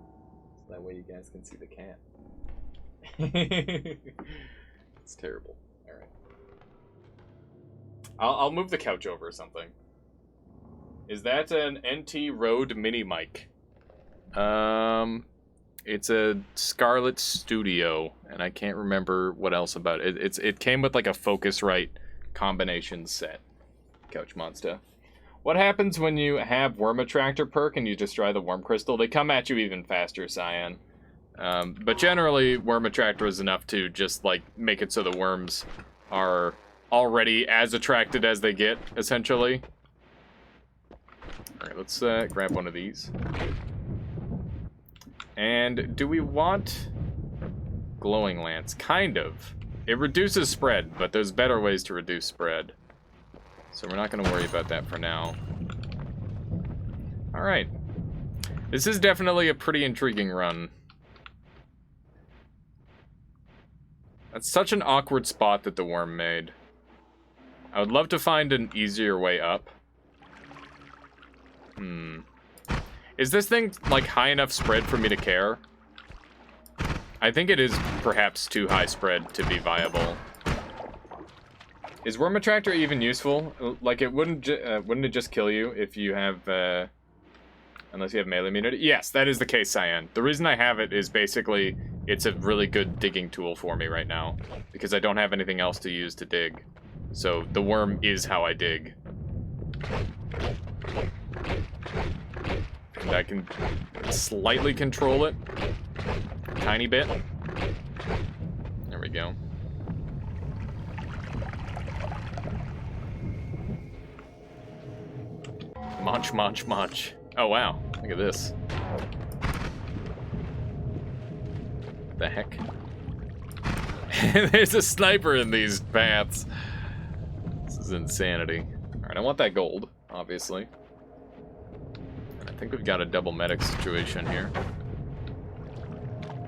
so that way you guys can see the cat. It's terrible. All right. I'll move the couch over or something. Is that an NT Rode mini mic? It's a Scarlett Studio, and I can't remember what else about it. It came with like a Focusrite combination set. Couch Monster. What happens when you have Worm Attractor perk and you destroy the Worm Crystal? They come at you even faster, Cyan. But generally, Worm Attractor is enough to just like make it so the worms are already as attracted as they get, essentially. Alright, let's grab one of these. And do we want Glowing Lance? Kind of. It reduces spread, but there's better ways to reduce spread. So we're not going to worry about that for now. Alright. This is definitely a pretty intriguing run. That's such an awkward spot that the worm made. I would love to find an easier way up. Is this thing, like, high enough spread for me to care? I think it is perhaps too high spread to be viable. Is Worm Attractor even useful? Like, wouldn't it just kill you if you have, unless you have melee immunity? Yes, that is the case, Cyan. The reason I have it is basically, it's a really good digging tool for me right now, because I don't have anything else to use to dig. So, the worm is how I dig. And I can slightly control it. Tiny bit. There we go. Munch, munch, munch. Oh, wow. Look at this. The heck? There's a sniper in these paths. This is insanity. Alright, I want that gold, obviously. And I think we've got a double medic situation here.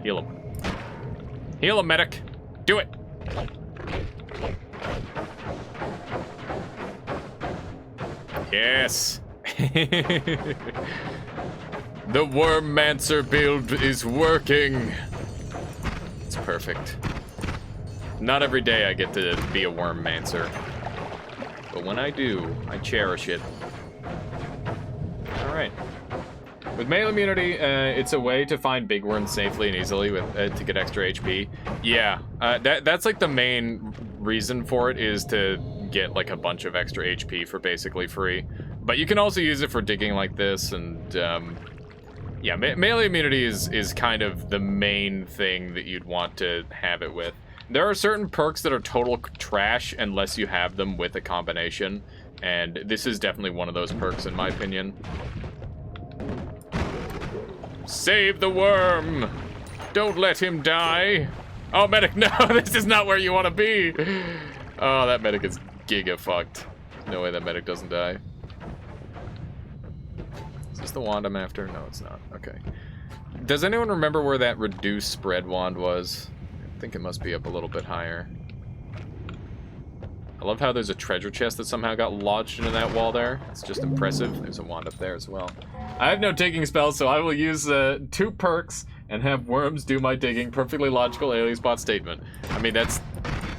Heal him. Heal him, medic! Do it! Yes! The Wormmancer build is working! It's perfect. Not every day I get to be a Wormmancer. But when I do, I cherish it. Alright. With melee immunity, it's a way to find big worms safely and easily with to get extra HP. Yeah, that's like the main reason for it, is to get like a bunch of extra HP for basically free. But you can also use it for digging like this, and yeah, melee immunity is kind of the main thing that you'd want to have it with. There are certain perks that are total trash unless you have them with a combination, and this is definitely one of those perks in my opinion. Save the worm! Don't let him die! Oh, medic, no! This is not where you want to be! Oh, that medic is giga fucked. No way that medic doesn't die. Is this the wand I'm after? No, it's not. Okay. Does anyone remember where that reduced spread wand was? I think it must be up a little bit higher. I love how there's a treasure chest that somehow got lodged into that wall there. It's just impressive. There's a wand up there as well. I have no digging spells, so I will use 2 perks and have worms do my digging. Perfectly logical alias bot statement. I mean, that's...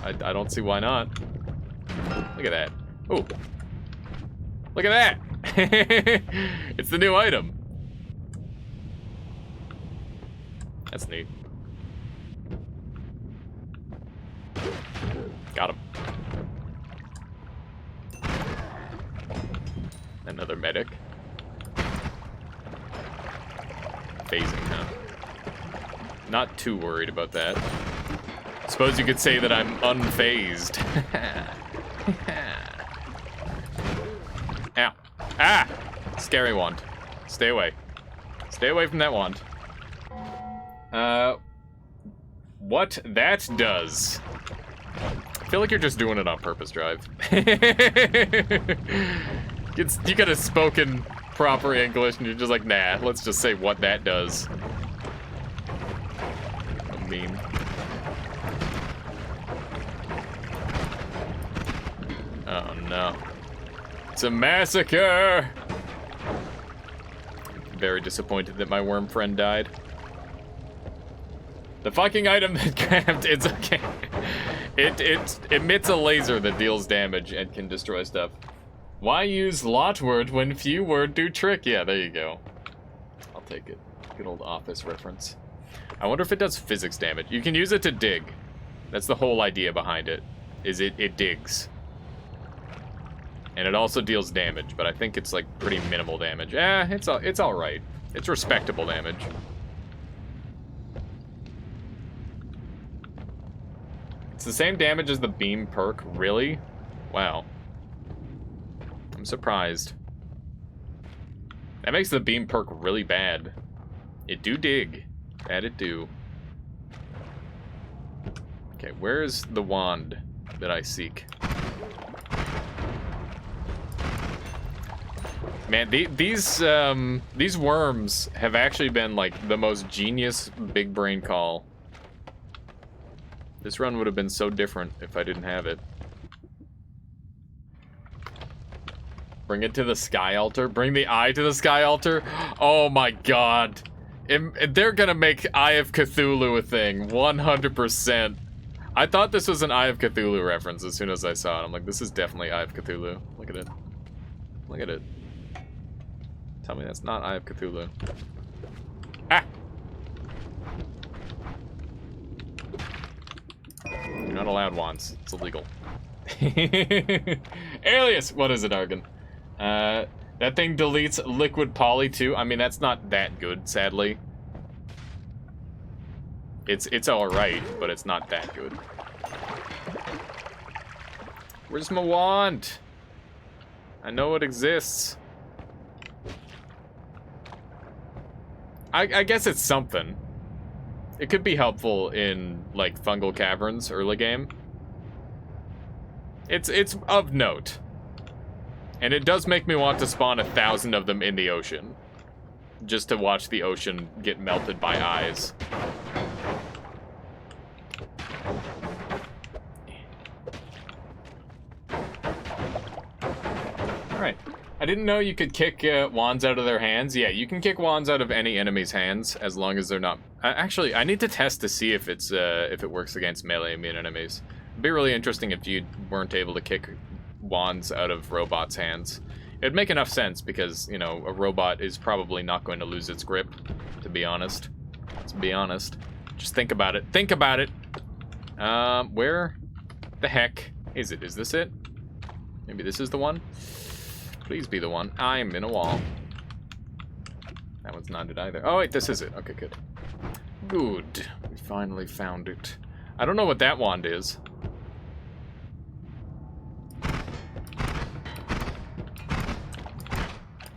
I don't see why not. Look at that. Ooh. Look at that! It's the new item. That's neat. Got him. Another medic. Phasing, huh? Not too worried about that. Suppose you could say that I'm unfazed. Ow. Ah! Scary wand. Stay away. Stay away from that wand. What that does. I feel like you're just doing it on purpose, Drive. You could have spoken proper English and you're just like, nah, let's just say what that does. I mean. Oh no. It's a massacre! Very disappointed that my worm friend died. The fucking item that grabbed, it's okay. It emits a laser that deals damage and can destroy stuff. Why use lot word when few word do trick? Yeah, there you go. I'll take it. Good old office reference. I wonder if it does physics damage. You can use it to dig. That's the whole idea behind it. Is it digs. And it also deals damage, but I think it's like pretty minimal damage. It's all right. It's respectable damage. It's the same damage as the beam perk, really? Wow. I'm surprised. That makes the beam perk really bad. It do dig. That it do. Okay, where's the wand that I seek? Man, these worms have actually been like the most genius big brain call. This run would have been so different if I didn't have it. Bring it to the sky altar. Bring the eye to the sky altar. Oh my god. They're gonna make Eye of Cthulhu a thing. 100%. I thought this was an Eye of Cthulhu reference as soon as I saw it. I'm like, this is definitely Eye of Cthulhu. Look at it. Look at it. Tell me that's not Eye of Cthulhu. Ah! You're not allowed wands. It's illegal. Alias! What is it, Argon? That thing deletes liquid poly too. I mean, that's not that good, sadly. It's alright, but it's not that good. Where's my wand? I know it exists. I guess it's something. It could be helpful in, like, fungal caverns early game. It's of note. And it does make me want to spawn 1,000 of them in the ocean. Just to watch the ocean get melted by eyes. Alright. I didn't know you could kick wands out of their hands. Yeah, you can kick wands out of any enemy's hands as long as they're not... actually, I need to test to see if it's if it works against melee immune enemies. It'd be really interesting if you weren't able to kick wands out of robots' hands. It'd make enough sense because, you know, a robot is probably not going to lose its grip, to be honest. Let's be honest. Just think about it. Think about it! Where the heck is it? Is this it? Maybe this is the one? Please be the one. I'm in a wall. That one's not it either. Oh, wait, this is it. Okay, good. Good. We finally found it. I don't know what that wand is.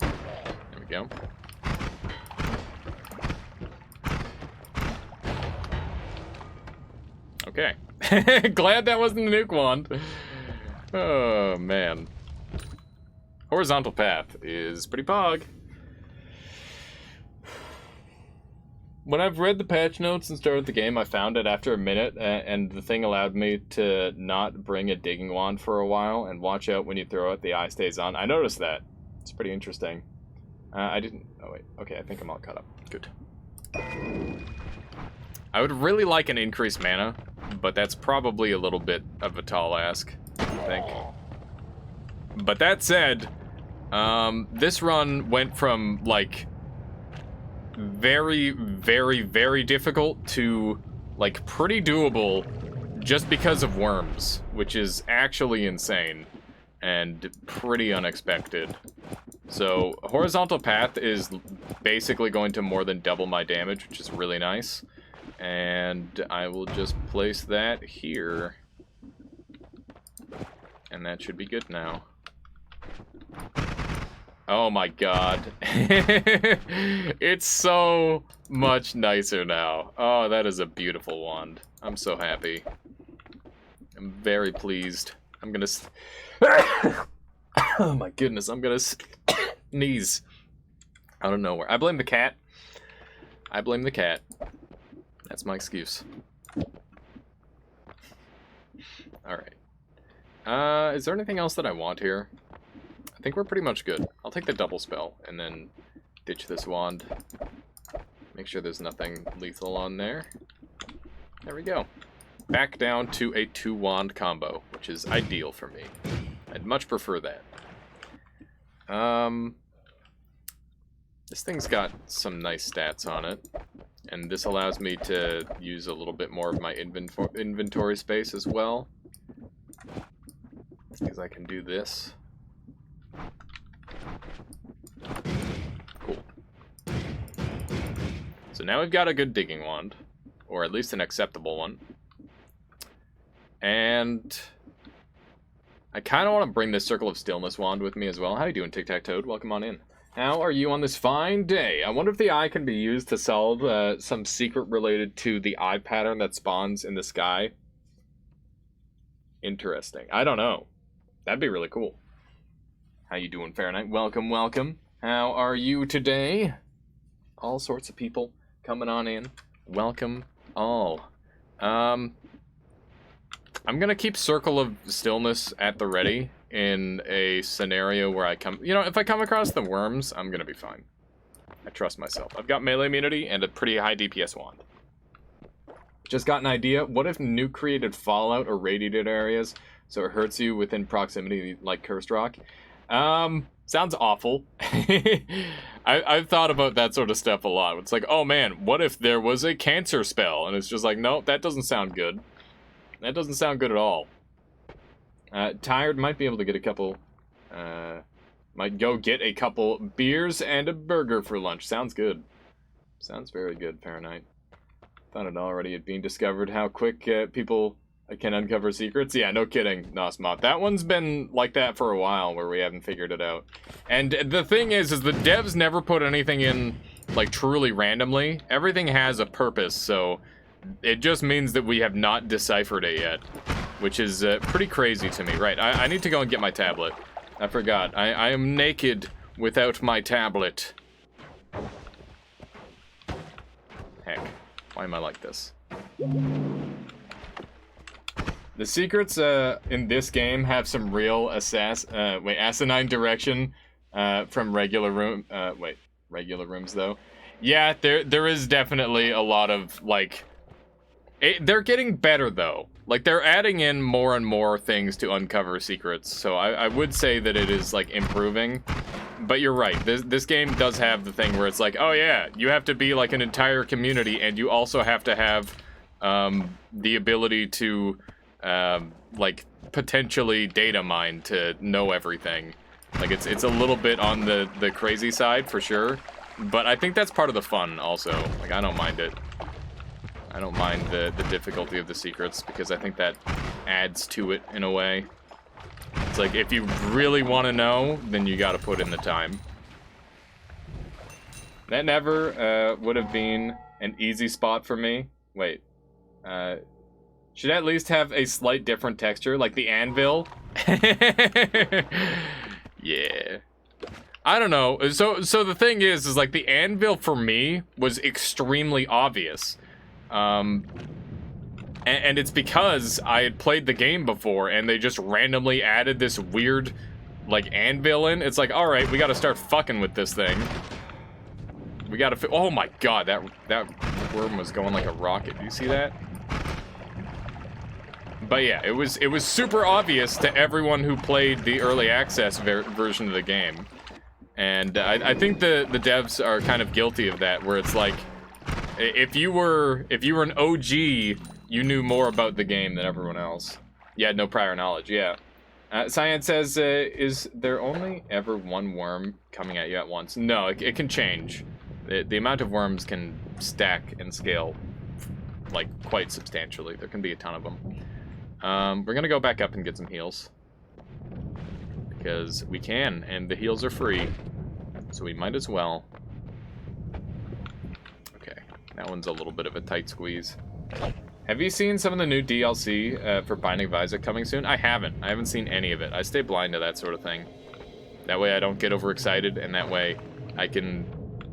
There we go. Okay. Glad that wasn't a nuke wand. Oh, man. Horizontal path is pretty pog. When I've read the patch notes and started the game, I found it after a minute, and the thing allowed me to not bring a digging wand for a while, and watch out when you throw it, the eye stays on. I noticed that. It's pretty interesting. I didn't... Oh, wait. Okay, I think I'm all caught up. Good. I would really like an increased mana, but that's probably a little bit of a tall ask, I think. But that said, this run went from, like, very, very, very difficult to, like, pretty doable just because of worms, which is actually insane and pretty unexpected. So, horizontal path is basically going to more than double my damage, which is really nice. And I will just place that here. And that should be good now. Oh my god. It's so much nicer now. Oh, that is a beautiful wand. I'm so happy. I'm very pleased. I'm gonna... Oh my goodness, I'm gonna sneeze out of nowhere. I blame the cat. I blame the cat. That's my excuse. Alright. Is there anything else that I want here? I think we're pretty much good. I'll take the double spell and then ditch this wand. Make sure there's nothing lethal on there. There we go. Back down to a 2-wand combo, which is ideal for me. I'd much prefer that. This thing's got some nice stats on it. And this allows me to use a little bit more of my inventory space as well. Because I can do this. Cool. So now we've got a good digging wand. Or at least an acceptable one. And I kind of want to bring this Circle of Stillness wand with me as well. How you doing, Tic-Tac-Toad? Welcome on in. How are you on this fine day? I wonder if the eye can be used to solve some secret related to the eye pattern that spawns in the sky. Interesting. I don't know. That'd be really cool. How you doing, Fahrenheit? Welcome, welcome. How are you today? All sorts of people coming on in. Welcome all. I'm gonna keep Circle of Stillness at the ready in a scenario where I come... You know, if I come across the worms, I'm gonna be fine. I trust myself. I've got melee immunity and a pretty high DPS wand. Just got an idea. What if nuke created fallout or radiated areas so it hurts you within proximity like Cursed Rock? Sounds awful. I've thought about that sort of stuff a lot. It's like, oh man, what if there was a cancer spell? And it's just like, no, that doesn't sound good. That doesn't sound good at all. Tired might be able to get a couple... might go get a couple beers and a burger for lunch. Sounds good. Sounds very good, Fahrenheit. Thought it already had been discovered how quick people can uncover secrets. Yeah, no kidding, Nosmoth. That one's been like that for a while, where we haven't figured it out. And the thing is the devs never put anything in, like, truly randomly. Everything has a purpose, so it just means that we have not deciphered it yet, which is pretty crazy to me. Right, I need to go and get my tablet. I forgot. I am naked without my tablet. Heck, why am I like this? The secrets in this game have some real asinine direction from regular rooms though. Yeah, there is definitely a lot of, like... they're getting better though. Like, they're adding in more and more things to uncover secrets, so I would say that it is, like, improving. But you're right, this game does have the thing where it's like, oh yeah, you have to be, like, an entire community, and you also have to have, the ability to, like, potentially data mine to know everything. Like, it's a little bit on the crazy side, for sure. But I think that's part of the fun, also. Like, I don't mind it. I don't mind the difficulty of the secrets, because I think that adds to it in a way. It's like, if you really want to know, then you gotta put in the time. That never would have been an easy spot for me. Wait. Should at least have a slight different texture, like the anvil. Yeah. I don't know. So the thing is like the anvil for me was extremely obvious. And it's because I had played the game before and they just randomly added this weird, like, anvil in. It's like, all right, we got to start fucking with this thing. We got to. Oh my god, that worm was going like a rocket. Do you see that? But yeah, it was super obvious to everyone who played the early access version of the game. And I think the devs are kind of guilty of that, where it's like, if you were an OG, you knew more about the game than everyone else. You had no prior knowledge, yeah. Cyan says, is there only ever one worm coming at you at once? No, it can change. The amount of worms can stack and scale, like, quite substantially. There can be a ton of them. We're gonna go back up and get some heals. Because we can, and the heals are free. So we might as well. Okay, that one's a little bit of a tight squeeze. Have you seen some of the new DLC for Binding of Isaac coming soon? I haven't. I haven't seen any of it. I stay blind to that sort of thing. That way I don't get overexcited, and that way I can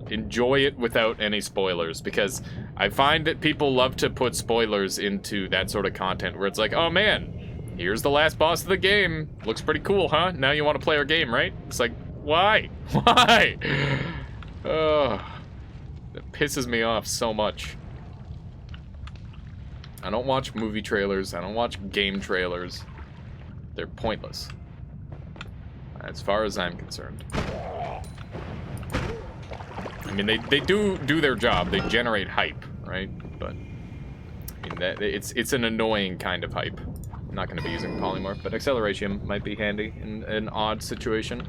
enjoy it without any spoilers, because I find that people love to put spoilers into that sort of content where it's like, oh man, here's the last boss of the game. Looks pretty cool, huh? Now you want to play our game, right? It's like, why? Why? Oh, that pisses me off so much. I don't watch movie trailers. I don't watch game trailers. They're pointless, as far as I'm concerned. I mean, they do their job. They generate hype, right? But I mean, it's an annoying kind of hype. I'm not going to be using polymorph, but acceleration might be handy in an odd situation.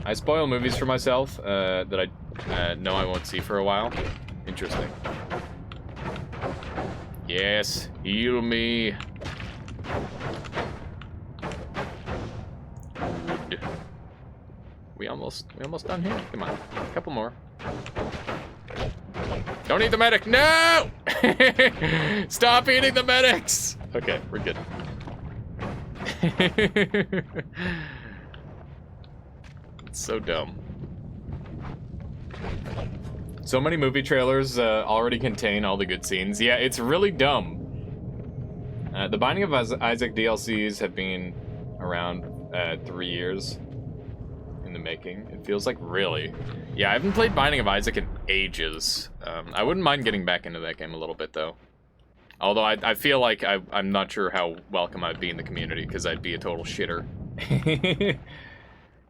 I spoil movies for myself that I know I won't see for a while. Interesting. Yes, heal me. Good. We almost done here. Come on, a couple more. Don't eat the medic. No! Stop eating the medics. Okay, we're good. It's so dumb. So many movie trailers already contain all the good scenes. Yeah, it's really dumb. The Binding of Isaac DLCs have been around 3 years in the making. It feels like really. Yeah, I haven't played Binding of Isaac in ages. I wouldn't mind getting back into that game a little bit, though. Although I feel like I'm not sure how welcome I'd be in the community, because I'd be a total shitter.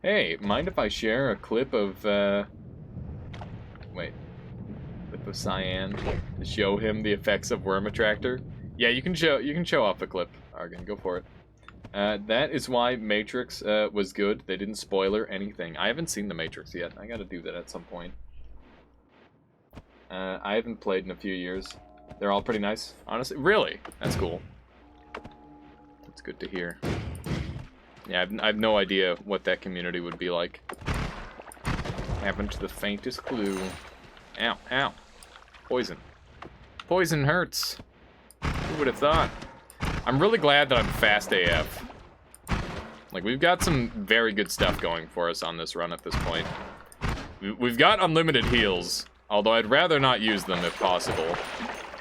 Hey, mind if I share a clip of, wait. Clip of Cyan to show him the effects of Worm Attractor? Yeah, you can show off the clip, Argon, go for it. That is why Matrix was good. They didn't spoiler anything. I haven't seen The Matrix yet. I gotta do that at some point. I haven't played in a few years. They're all pretty nice, honestly. Really? That's cool. That's good to hear. Yeah, I have no idea what that community would be like. Haven't the faintest clue. Ow, ow. Poison. Poison hurts. Who would have thought? I'm really glad that I'm fast AF. Like, we've got some very good stuff going for us on this run at this point. We've got unlimited heals, although I'd rather not use them if possible.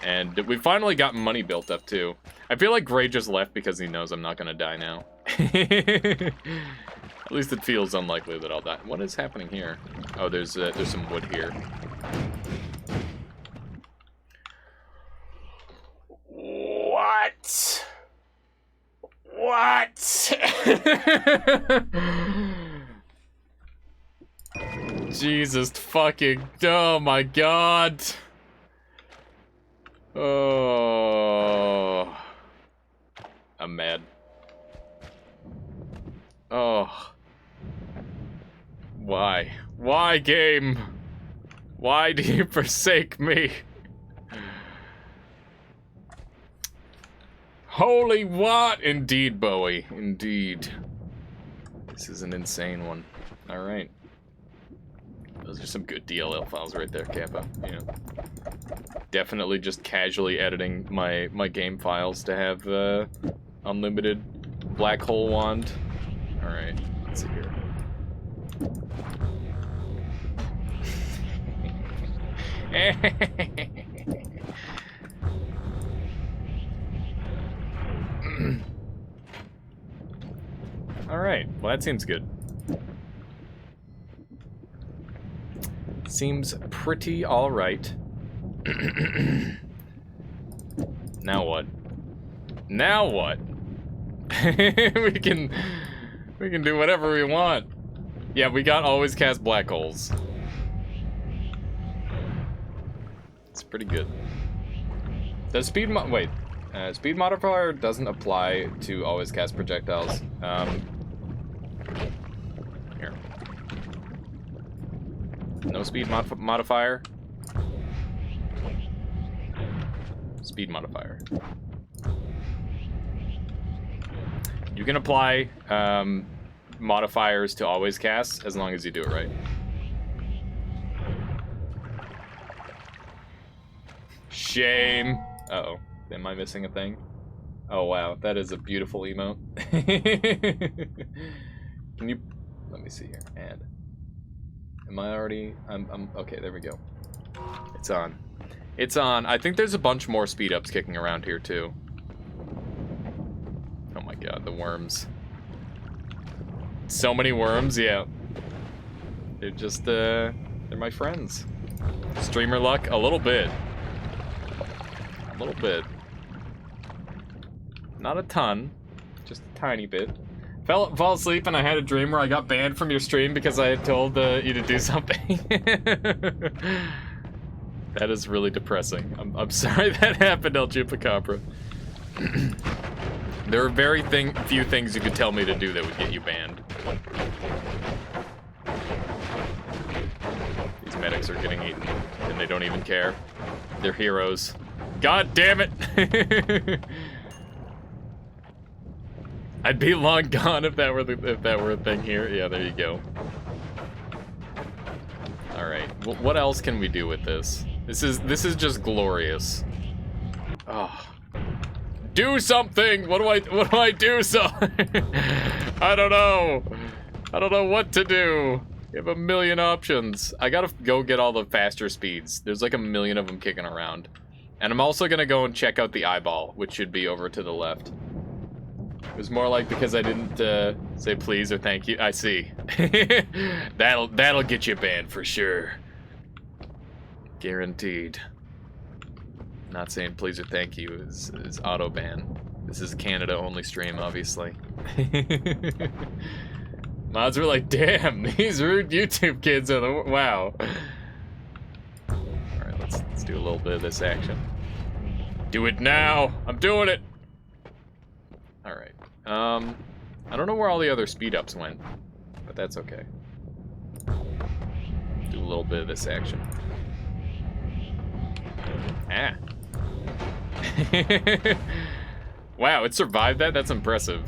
And we finally got money built up, too. I feel like Gray just left because he knows I'm not gonna die now. At least it feels unlikely that I'll die. What is happening here? Oh, there's some wood here. What? Jesus fucking, oh my god. Oh. I'm mad. Oh. Why? Why, game? Why do you forsake me? Holy what? Indeed, Bowie. Indeed. This is an insane one. Alright. Those are some good DLL files right there, Kappa. Yeah. Definitely just casually editing my game files to have unlimited black hole wand. Alright, let's see here. Alright, well that seems good. Seems pretty alright. Now what? Now what? we can do whatever we want. Yeah, we got always cast black holes. It's pretty good. The speed speed modifier doesn't apply to always cast projectiles. Here. No speed modifier. Speed modifier. You can apply modifiers to always cast as long as you do it right. Shame. Uh-oh. Am I missing a thing? Oh, wow. That is a beautiful emote. Can you... Let me see here. Add. Am I already... I'm... Okay, there we go. It's on. It's on. I think there's a bunch more speed ups kicking around here, too. Oh my god, the worms. So many worms, yeah. They're just, they're my friends. Streamer luck? A little bit. A little bit. Not a ton. Just a tiny bit. Fall asleep and I had a dream where I got banned from your stream because I had told you to do something. That is really depressing. I'm sorry that happened, El Chupacabra. There are very few things you could tell me to do that would get you banned. These medics are getting eaten, and they don't even care. They're heroes. God damn it! I'd be long gone if that were a thing here. Yeah, there you go. All right. What else can we do with this? This is just glorious. Oh. Do something! What do I do so? I don't know. I don't know what to do. You have a million options. I gotta go get all the faster speeds. There's like a million of them kicking around. And I'm also gonna go and check out the eyeball, which should be over to the left. It was more like because I didn't say please or thank you. I see. That'll get you banned for sure. Guaranteed. Not saying please or thank you is auto ban. This is Canada only stream, obviously. Mods were like, damn, these rude YouTube kids are the wow. Alright, let's do a little bit of this action. Do it now! I'm doing it! Alright. I don't know where all the other speed ups went, but that's okay. Do a little bit of this action. Ah. Wow, it survived that? That's impressive.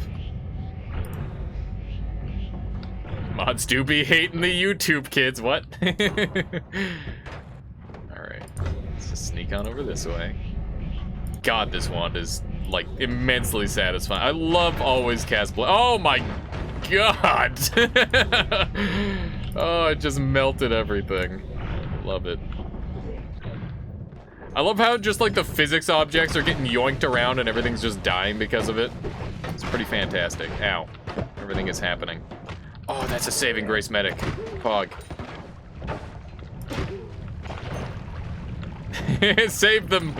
Mods do be hating the YouTube kids, what? Alright, let's just sneak on over this way. God, this wand is, like, immensely satisfying. I love always cast oh my god! Oh, it just melted everything. Love it. I love how just like the physics objects are getting yoinked around and everything's just dying because of it. It's pretty fantastic. Ow. Everything is happening. Oh, that's a saving grace medic. Pog. Save them.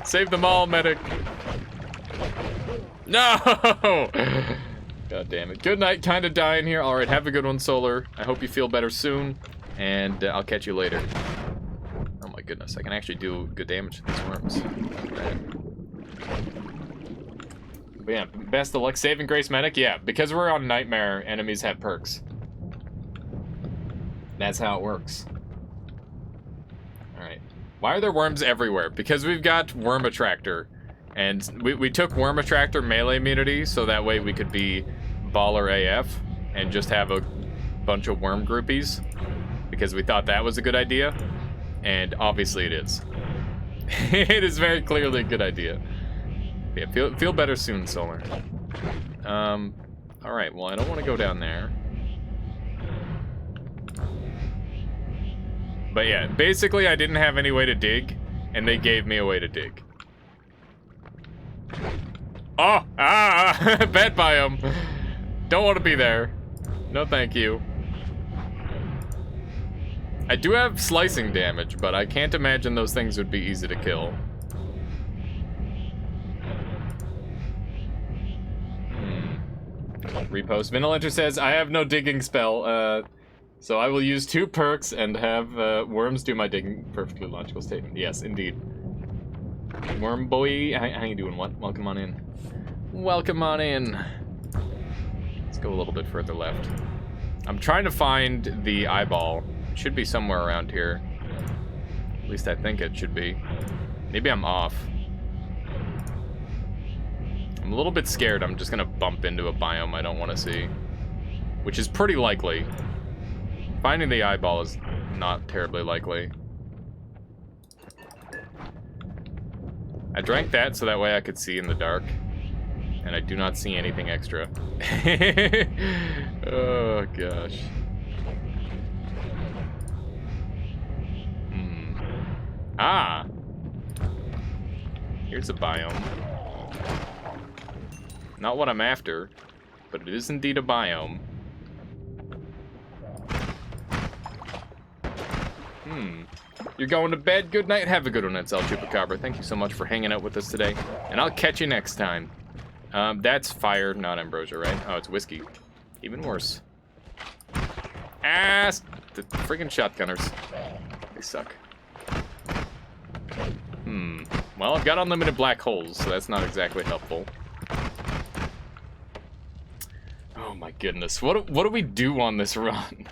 Save them all, medic. No! God damn it. Good night, kind of dying here. Alright, have a good one, Solar. I hope you feel better soon, and I'll catch you later. Oh my goodness, I can actually do good damage to these worms. But yeah, best of luck. Saving Grace Medic? Yeah, because we're on Nightmare, enemies have perks. That's how it works. Alright. Why are there worms everywhere? Because we've got Worm Attractor. And we took Worm Attractor melee immunity, so that way we could be baller AF and just have a bunch of worm groupies. Because we thought that was a good idea. And obviously it is. It is very clearly a good idea. Yeah, feel better soon, Solar. Alright, well, I don't want to go down there. But yeah, basically I didn't have any way to dig, and they gave me a way to dig. Oh! Ah! Bad biome! Don't want to be there. No thank you. I do have slicing damage, but I can't imagine those things would be easy to kill. Repost. Vinilenter says, I have no digging spell, so I will use 2 perks and have worms do my digging. Perfectly logical statement. Yes, indeed. Worm boy, how you doing? What? Welcome on in. Welcome on in. Let's go a little bit further left. I'm trying to find the eyeball. It should be somewhere around here. At least I think it should be. Maybe I'm off. I'm a little bit scared I'm just gonna bump into a biome I don't want to see. Which is pretty likely. Finding the eyeball is not terribly likely. I drank that so that way I could see in the dark. And I do not see anything extra. Oh, gosh. Ah! Here's a biome. Not what I'm after, but it is indeed a biome. You're going to bed? Good night. Have a good one, it's El Chupacabra. Thank you so much for hanging out with us today, and I'll catch you next time. That's fire, not ambrosia, right? Oh, it's whiskey. Even worse. Ass! The friggin' shotgunners. They suck. Well, I've got unlimited black holes, so that's not exactly helpful. Oh my goodness. What do we do on this run?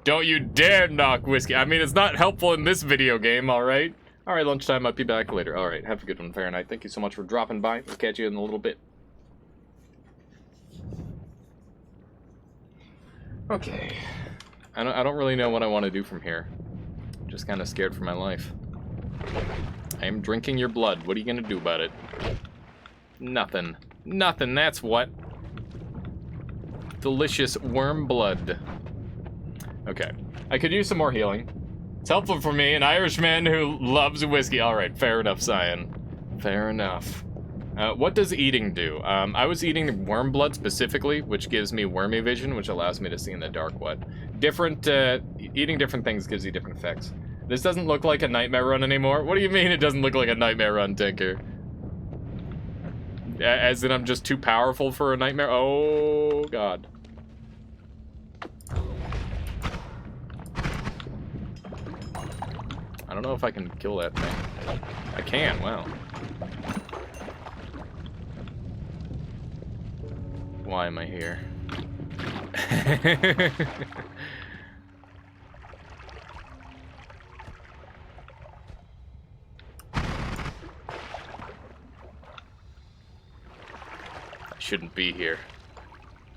Don't you dare knock whiskey. I mean, it's not helpful in this video game, alright? Alright, lunchtime, I'll be back later. Alright, have a good one, Fahrenheit. Thank you so much for dropping by. We'll catch you in a little bit. Okay. I don't really know what I want to do from here. I'm just kind of scared for my life. I am drinking your blood. What are you going to do about it? Nothing. Nothing, that's what. Delicious worm blood. Okay. I could use some more healing. It's helpful for me, an Irishman who loves whiskey. Alright, fair enough, Cyan. Fair enough. What does eating do? I was eating worm blood specifically, which gives me wormy vision, which allows me to see in the dark what. Eating different things gives you different effects. This doesn't look like a nightmare run anymore. What do you mean it doesn't look like a nightmare run, Tinker? As in I'm just too powerful for a nightmare? Oh, God. I don't know if I can kill that thing. I can, wow. Why am I here? I shouldn't be here.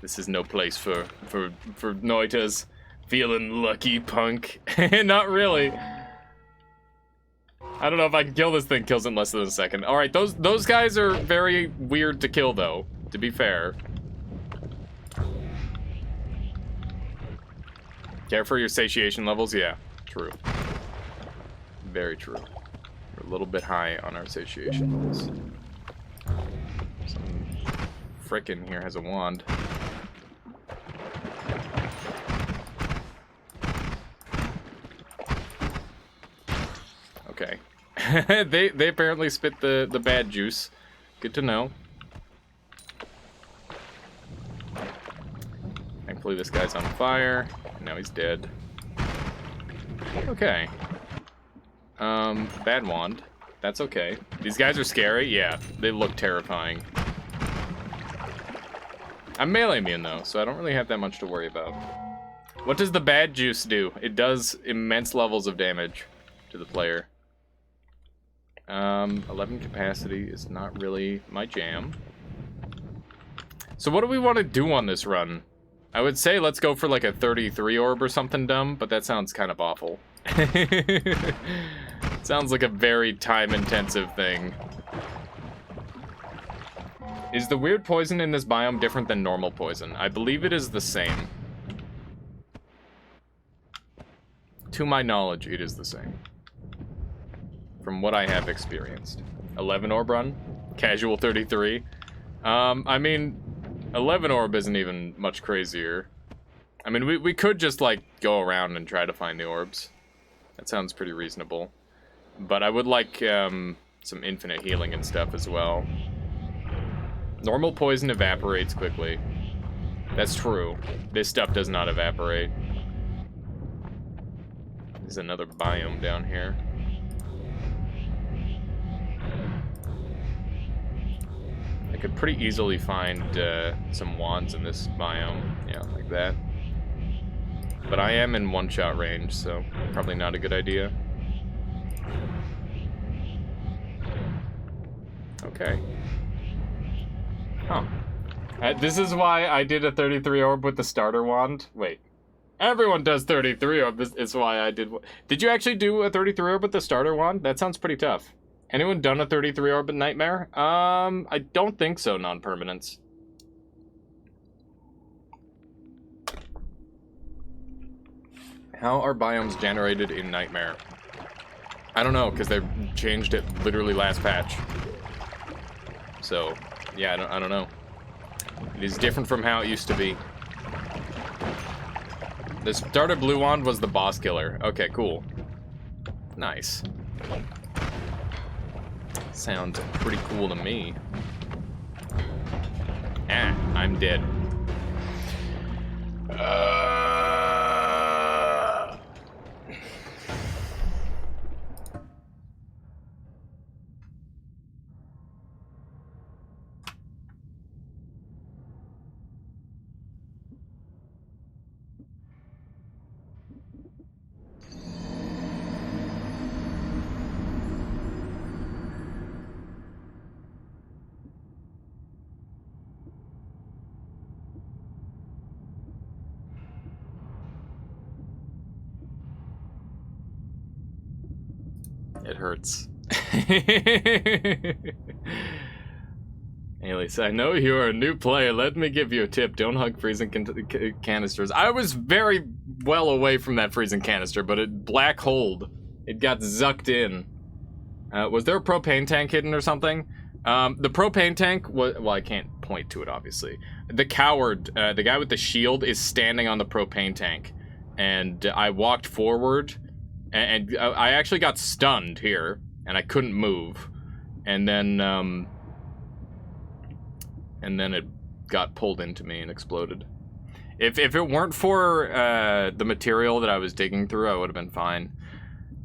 This is no place for Noitas. Feeling lucky, punk. Not really. I don't know if I can kill this thing. Kills in less than a second. All right, those guys are very weird to kill, though. To be fair. Care for your satiation levels? Yeah, true. Very true. We're a little bit high on our satiation levels. Some frickin' here has a wand. Okay. they apparently spit the bad juice. Good to know. Hopefully this guy's on fire. Now he's dead. Okay. Bad wand. That's okay. These guys are scary? Yeah, they look terrifying. I'm melee immune though, so I don't really have that much to worry about. What does the bad juice do? It does immense levels of damage to the player. 11 capacity is not really my jam. So what do we want to do on this run? I would say let's go for like a 33 orb or something dumb, but that sounds kind of awful. Sounds like a very time-intensive thing. Is the weird poison in this biome different than normal poison? I believe it is the same. To my knowledge, it is the same. From what I have experienced. 11 orb run? Casual 33? I mean, 11 orb isn't even much crazier. I mean, we could just, like, go around and try to find the orbs. That sounds pretty reasonable. But I would like, some infinite healing and stuff as well. Normal poison evaporates quickly. That's true. This stuff does not evaporate. There's another biome down here. I could pretty easily find some wands in this biome. Yeah, like that. But I am in one-shot range, so probably not a good idea. Okay. Huh. This is why I did a 33 orb with the starter wand. Wait. Everyone does 33 orb. This is why I did. Did you actually do a 33 orb with the starter wand? That sounds pretty tough. Anyone done a 33 orb at Nightmare? I don't think so, non-permanents. How are biomes generated in Nightmare? I don't know, because they changed it literally last patch. So, yeah, I don't know. It is different from how it used to be. The starter blue wand was the boss killer. Okay, cool. Nice. Sounds pretty cool to me. Ah, I'm dead. It hurts. Alias, I know you are a new player. Let me give you a tip. Don't hug freezing canisters. I was very well away from that freezing canister, but it black holed. It got zucked in. Was there a propane tank hidden or something? The propane tank was... Well, I can't point to it, obviously. The coward, the guy with the shield, is standing on the propane tank. And I walked forward... And I actually got stunned here, and I couldn't move. And then it got pulled into me and exploded. If it weren't for the material that I was digging through, I would have been fine.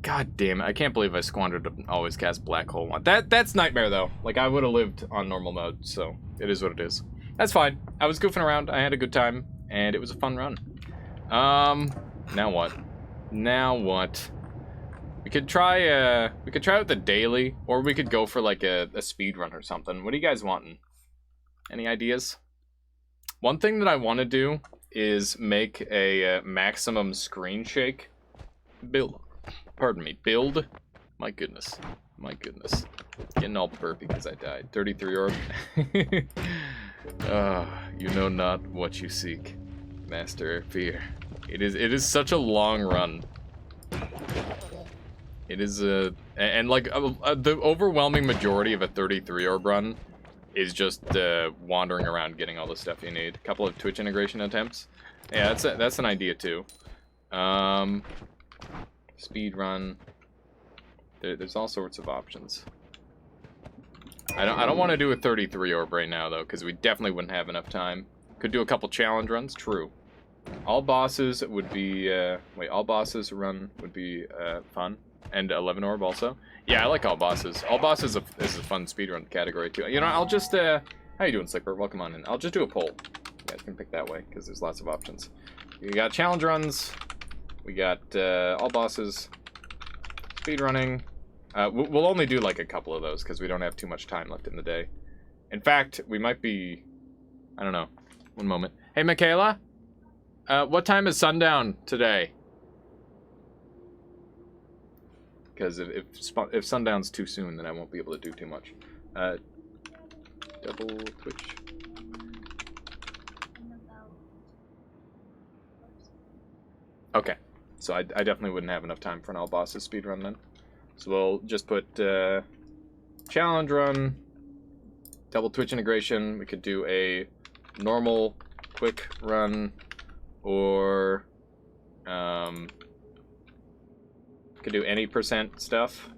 God damn it, I can't believe I squandered to always cast Black Hole one. That's Nightmare, though. Like, I would have lived on normal mode, so it is what it is. That's fine. I was goofing around, I had a good time, and it was a fun run. Now what? Now what? We could try with the daily, or we could go for like a speed run or something. What are you guys wanting? Any ideas? One thing that I want to do is make a maximum screen shake build. Pardon me, build. My goodness, getting all burpy because I died. 33 orb. You know not what you seek, Master Fear. It is such a long run. It is and like the overwhelming majority of a 33 orb run is just wandering around getting all the stuff you need. A couple of Twitch integration attempts. Yeah, that's an idea too. Speed run. There's all sorts of options. I don't want to do a 33 orb right now though, because we definitely wouldn't have enough time. Could do a couple challenge runs, true. All bosses would be, all bosses run would be fun. And 11 orb also. Yeah, I like all bosses. All bosses is a fun speedrun category too. You know, I'll just, how you doing, Slipper? Welcome on in. I'll just do a poll. You guys can pick that way, because there's lots of options. We got challenge runs. We got all bosses. Speedrunning. We'll only do like a couple of those, because we don't have too much time left in the day. In fact, we might be, I don't know. One moment. Hey, Michaela? What time is sundown today? Because if sundown's too soon, then I won't be able to do too much. Double Twitch. Okay, so I definitely wouldn't have enough time for an all bosses speedrun then. So we'll just put challenge run, double Twitch integration. We could do a normal quick run, or could do any % stuff,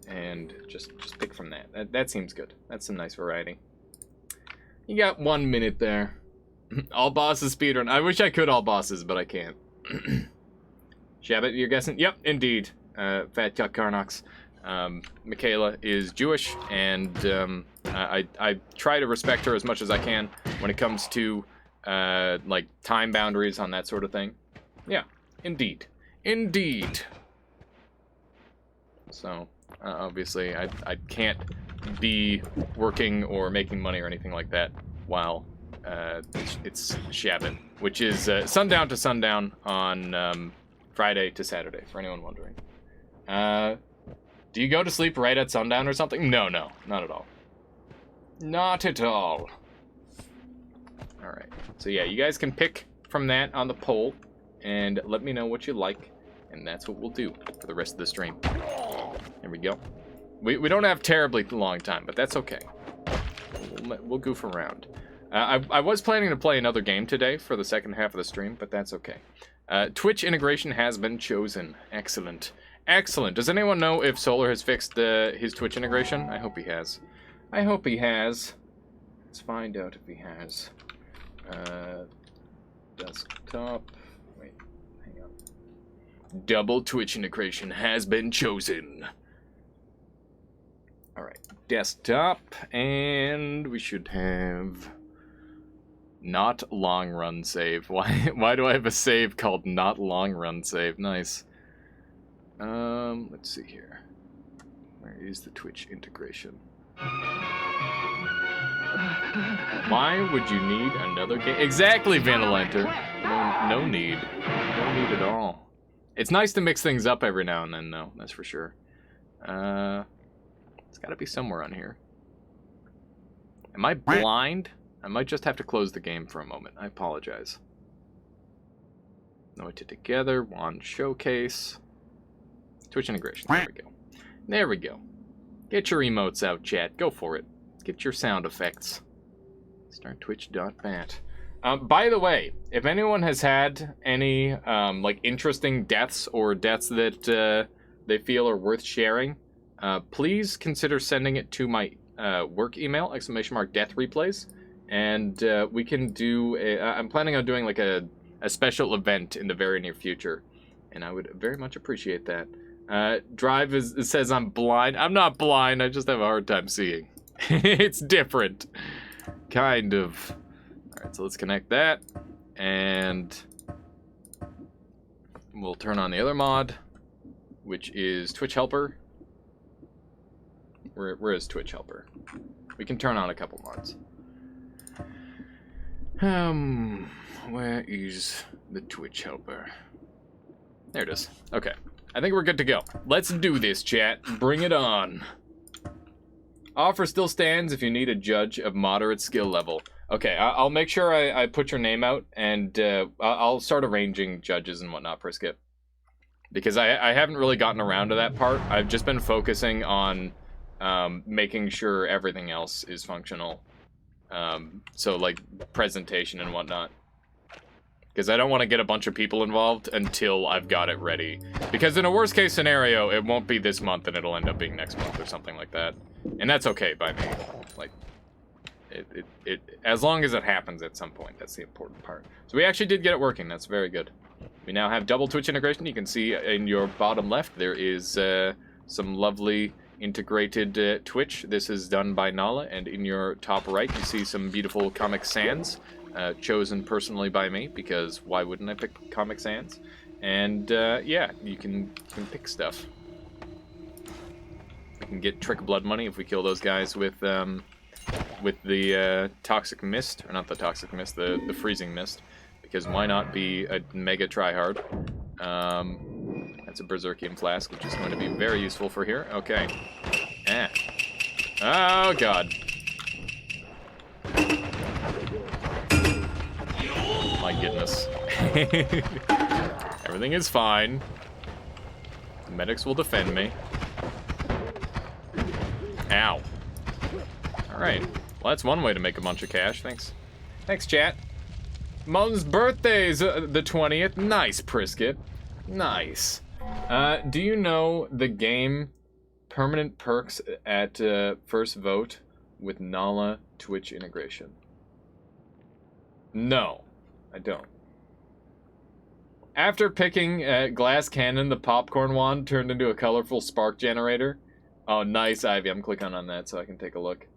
and just pick from that. That seems good. That's some nice variety. You got 1 minute there. All bosses speedrun. I wish I could all bosses, but I can't. Shabbat, you're guessing? Yep, indeed. Fat Chuck Carnox. Michaela is Jewish, and I try to respect her as much as I can when it comes to like time boundaries on that sort of thing. Yeah. Indeed. Indeed. So, obviously, I can't be working or making money or anything like that while it's Shabbat, which is sundown to sundown on Friday to Saturday, for anyone wondering. Do you go to sleep right at sundown or something? No, not at all. Not at all. Alright, so yeah, you guys can pick from that on the poll, and let me know what you like, and that's what we'll do for the rest of the stream. There we go. We don't have terribly long time, but that's okay. We'll goof around. I was planning to play another game today for the second half of the stream, but that's okay. Twitch integration has been chosen. Excellent. Excellent. Does anyone know if Solar has fixed his Twitch integration? I hope he has. I hope he has. Let's find out if he has. Desktop. Wait, hang on. Double Twitch integration has been chosen. Alright, desktop, and we should have not long run save. Why do I have a save called not long run save? Nice. Let's see here. Where is the Twitch integration? Why would you need another game? Exactly, Vanilenter. No need. No need at all. It's nice to mix things up every now and then, though. That's for sure. It's got to be somewhere on here. Am I blind? I might just have to close the game for a moment. I apologize. Note it together. One showcase. Twitch integration. There we go. There we go. Get your emotes out, chat. Go for it. Get your sound effects. StartTwitch.bat. By the way, if anyone has had any like interesting deaths or deaths that they feel are worth sharing, please consider sending it to my work email, !death replays, and we can do I'm planning on doing like a special event in the very near future, and I would very much appreciate that. Drive says I'm blind. I'm not blind, I just have a hard time seeing. It's different. Kind of. Alright, so let's connect that, and we'll turn on the other mod, which is Twitch Helper. Where is Twitch Helper? We can turn on a couple mods. Where is the Twitch Helper? There it is. Okay. I think we're good to go. Let's do this, chat. Bring it on. Offer still stands if you need a judge of moderate skill level. Okay, I'll make sure I put your name out, and I'll start arranging judges and whatnot per skip. Because I haven't really gotten around to that part. I've just been focusing on making sure everything else is functional. So, like, presentation and whatnot. Because I don't want to get a bunch of people involved until I've got it ready. Because in a worst case scenario, it won't be this month and it'll end up being next month or something like that. And that's okay by me. Like, As long as it happens at some point, that's the important part. So we actually did get it working. That's very good. We now have double Twitch integration. You can see in your bottom left there is some lovely integrated Twitch. This is done by Nala, and in your top right you see some beautiful Comic Sans, chosen personally by me, because why wouldn't I pick Comic Sans? And yeah, you can pick stuff. We can get Trick Blood money if we kill those guys with the Toxic Mist, or not the Toxic Mist, the Freezing Mist, because why not be a mega tryhard? That's a Berserkium Flask, which is going to be very useful for here. Okay. Oh, God. My goodness. Everything is fine. The medics will defend me. Ow. Alright. Well, that's one way to make a bunch of cash. Thanks. Thanks, chat. Mountain's birthday's the 20th. Nice, Prisket. Nice. Do you know the game Permanent Perks at First Vote with Nala Twitch integration? No, I don't. After picking Glass Cannon, the popcorn wand turned into a colorful spark generator. Oh, nice, Ivy. I'm clicking on that so I can take a look.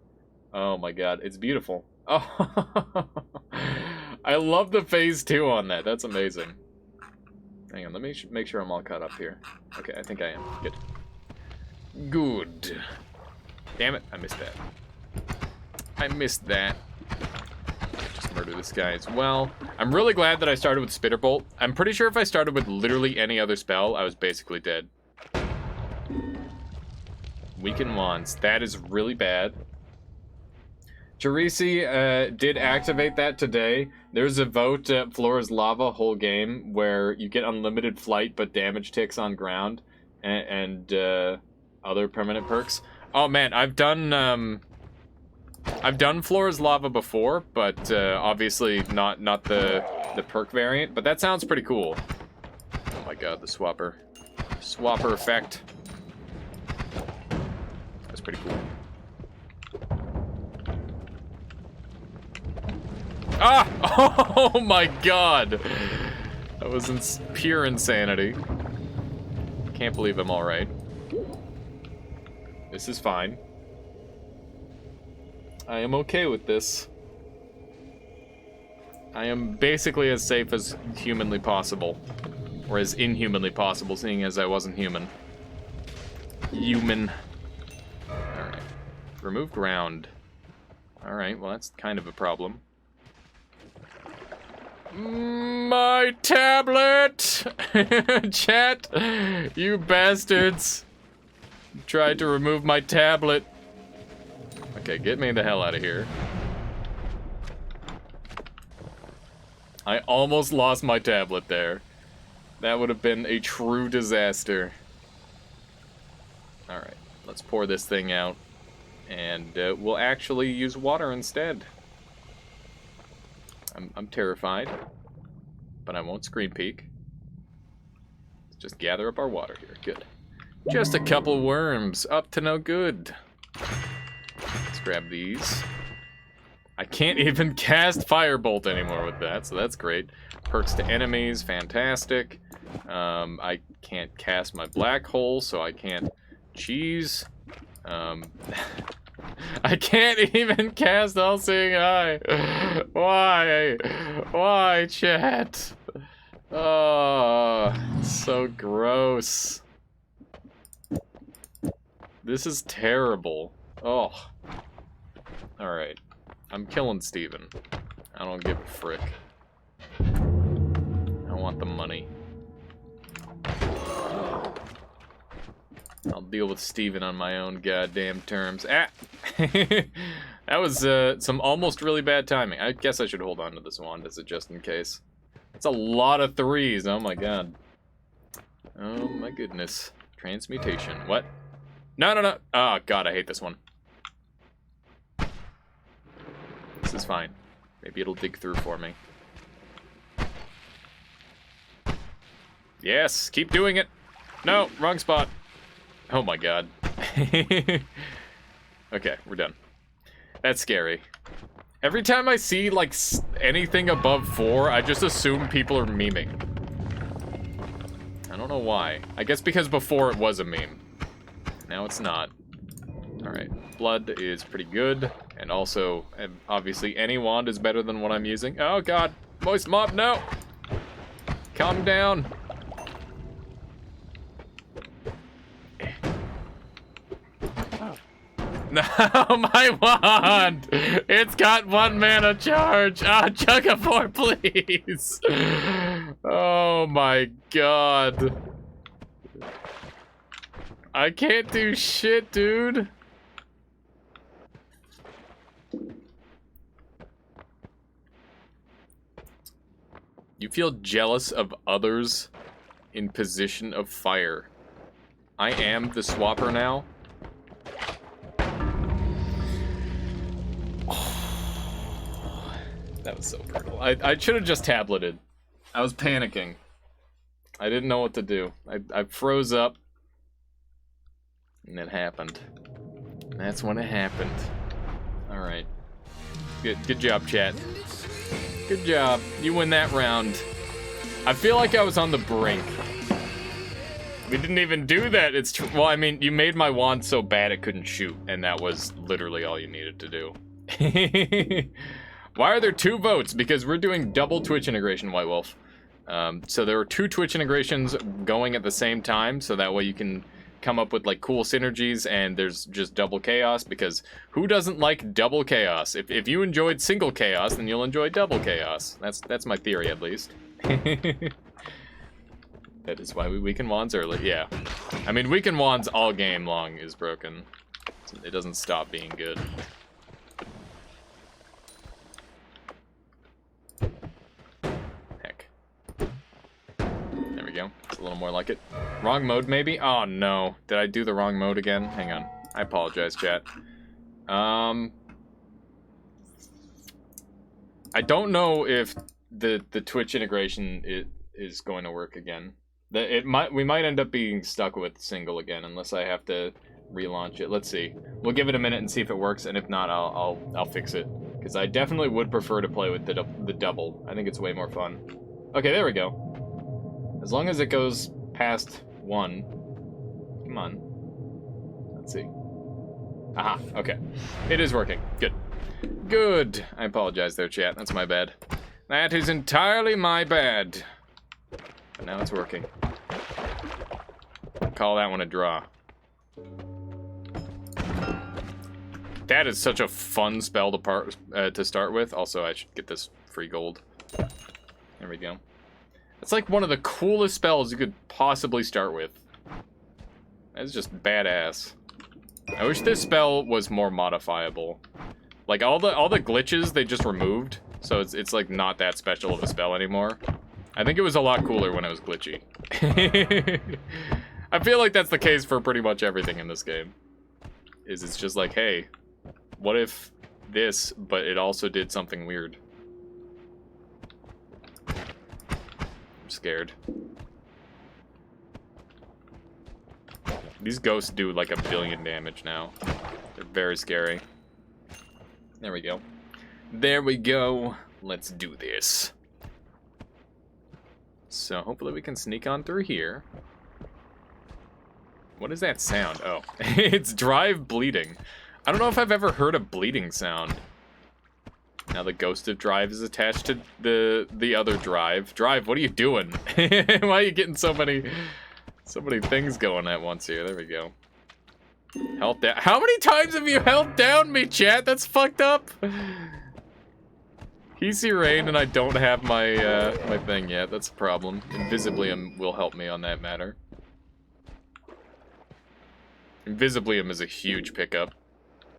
Oh my god, it's beautiful. Oh, I love the phase 2 on that. That's amazing. Hang on, let me make sure I'm all caught up here. Okay, I think I am. Good. Good. Damn it, I missed that. I missed that. Just murder this guy as well. I'm really glad that I started with Spitterbolt. I'm pretty sure if I started with literally any other spell, I was basically dead. Weaken Wands. That is really bad. Teresi did activate that today. There's a vote at Flora's Lava whole game where you get unlimited flight but damage ticks on ground and other permanent perks. Oh man, I've done Flora's Lava before, but obviously not the perk variant, but that sounds pretty cool. Oh my god, the swapper effect. That's pretty cool. Ah! Oh my god! That was pure insanity. Can't believe I'm alright. This is fine. I am okay with this. I am basically as safe as humanly possible. Or as inhumanly possible, seeing as I wasn't human. Human. Alright. Remove ground. Alright, well that's kind of a problem. My tablet! Chat! You bastards! Tried to remove my tablet. Okay, get me the hell out of here. I almost lost my tablet there. That would have been a true disaster. Alright, let's pour this thing out. And we'll actually use water instead. I'm terrified, but I won't screen peek. Let's just gather up our water here. Good. Just a couple worms, up to no good. Let's grab these. I can't even cast Firebolt anymore with that, so that's great. Perks to enemies, fantastic. I can't cast my Black Hole, so I can't cheese. I can't even cast All-Seeing Eye. Why? Why, chat? Oh, so gross. This is terrible. Oh. Alright. I'm killing Steven. I don't give a frick. I want the money. I'll deal with Steven on my own goddamn terms. Ah! That was some almost really bad timing. I guess I should hold on to this wand as a just in case. It's a lot of threes, oh my god. Oh my goodness. Transmutation. What? No, no, no. Oh god, I hate this one. This is fine. Maybe it'll dig through for me. Yes, keep doing it. No, wrong spot. Oh my god. Okay, we're done. That's scary. Every time I see, like, anything above 4, I just assume people are memeing. I don't know why. I guess because before it was a meme. Now it's not. Alright. Blood is pretty good. And also, obviously, any wand is better than what I'm using. Oh, God. Moist mob, no! Calm down. No, my wand! It's got 1 mana charge! Ah, chug a 4, please! Oh my god. I can't do shit, dude. You feel jealous of others in position of fire. I am the swapper now. That was so brutal. I should have just tableted. I was panicking. I didn't know what to do. I froze up. And it happened. That's when it happened. Alright. Good job, chat. Good job. You win that round. I feel like I was on the brink. We didn't even do that. It's true. Well, I mean, you made my wand so bad it couldn't shoot, and that was literally all you needed to do. Why are there 2 votes? Because we're doing double Twitch integration, White Wolf. So there are 2 Twitch integrations going at the same time, so that way you can come up with like cool synergies, and there's just double chaos, because who doesn't like double chaos? If you enjoyed single chaos, then you'll enjoy double chaos. That's my theory, at least. That is why we weaken wands early. Yeah. I mean, weaken wands all game long is broken. It doesn't stop being good. Heck. There we go. It's a little more like it. Wrong mode, maybe? Oh, no. Did I do the wrong mode again? Hang on. I apologize, chat. I don't know if the Twitch integration is going to work again. We might end up being stuck with single again, unless I have to relaunch it. Let's see. We'll give it a minute and see if it works, and if not, I'll fix it. Because I definitely would prefer to play with the double. I think it's way more fun. Okay, there we go. As long as it goes past 1. Come on. Let's see. Aha, okay. It is working. Good. Good. I apologize there, chat. That's my bad. That is entirely my bad. But now it's working. Call that one a draw. That is such a fun spell to start with. Also, I should get this free gold. There we go. It's like one of the coolest spells you could possibly start with. That's just badass. I wish this spell was more modifiable. Like all the glitches they just removed, so it's like not that special of a spell anymore. I think it was a lot cooler when it was glitchy. I feel like that's the case for pretty much everything in this game. It's just like, hey, what if this, but it also did something weird? I'm scared. These ghosts do like 1 billion damage now. They're very scary. There we go. There we go. Let's do this. So hopefully we can sneak on through here. What is that sound? Oh, it's Drive bleeding. I don't know if I've ever heard a bleeding sound. Now the ghost of Drive is attached to the other Drive. Drive, what are you doing? Why are you getting so many things going at once here? There we go. Health down. How many times have you held down me, chat? That's fucked up. Easy rain, and I don't have my my thing yet. That's a problem. Invisiblium will help me on that matter. Invisiblium is a huge pickup.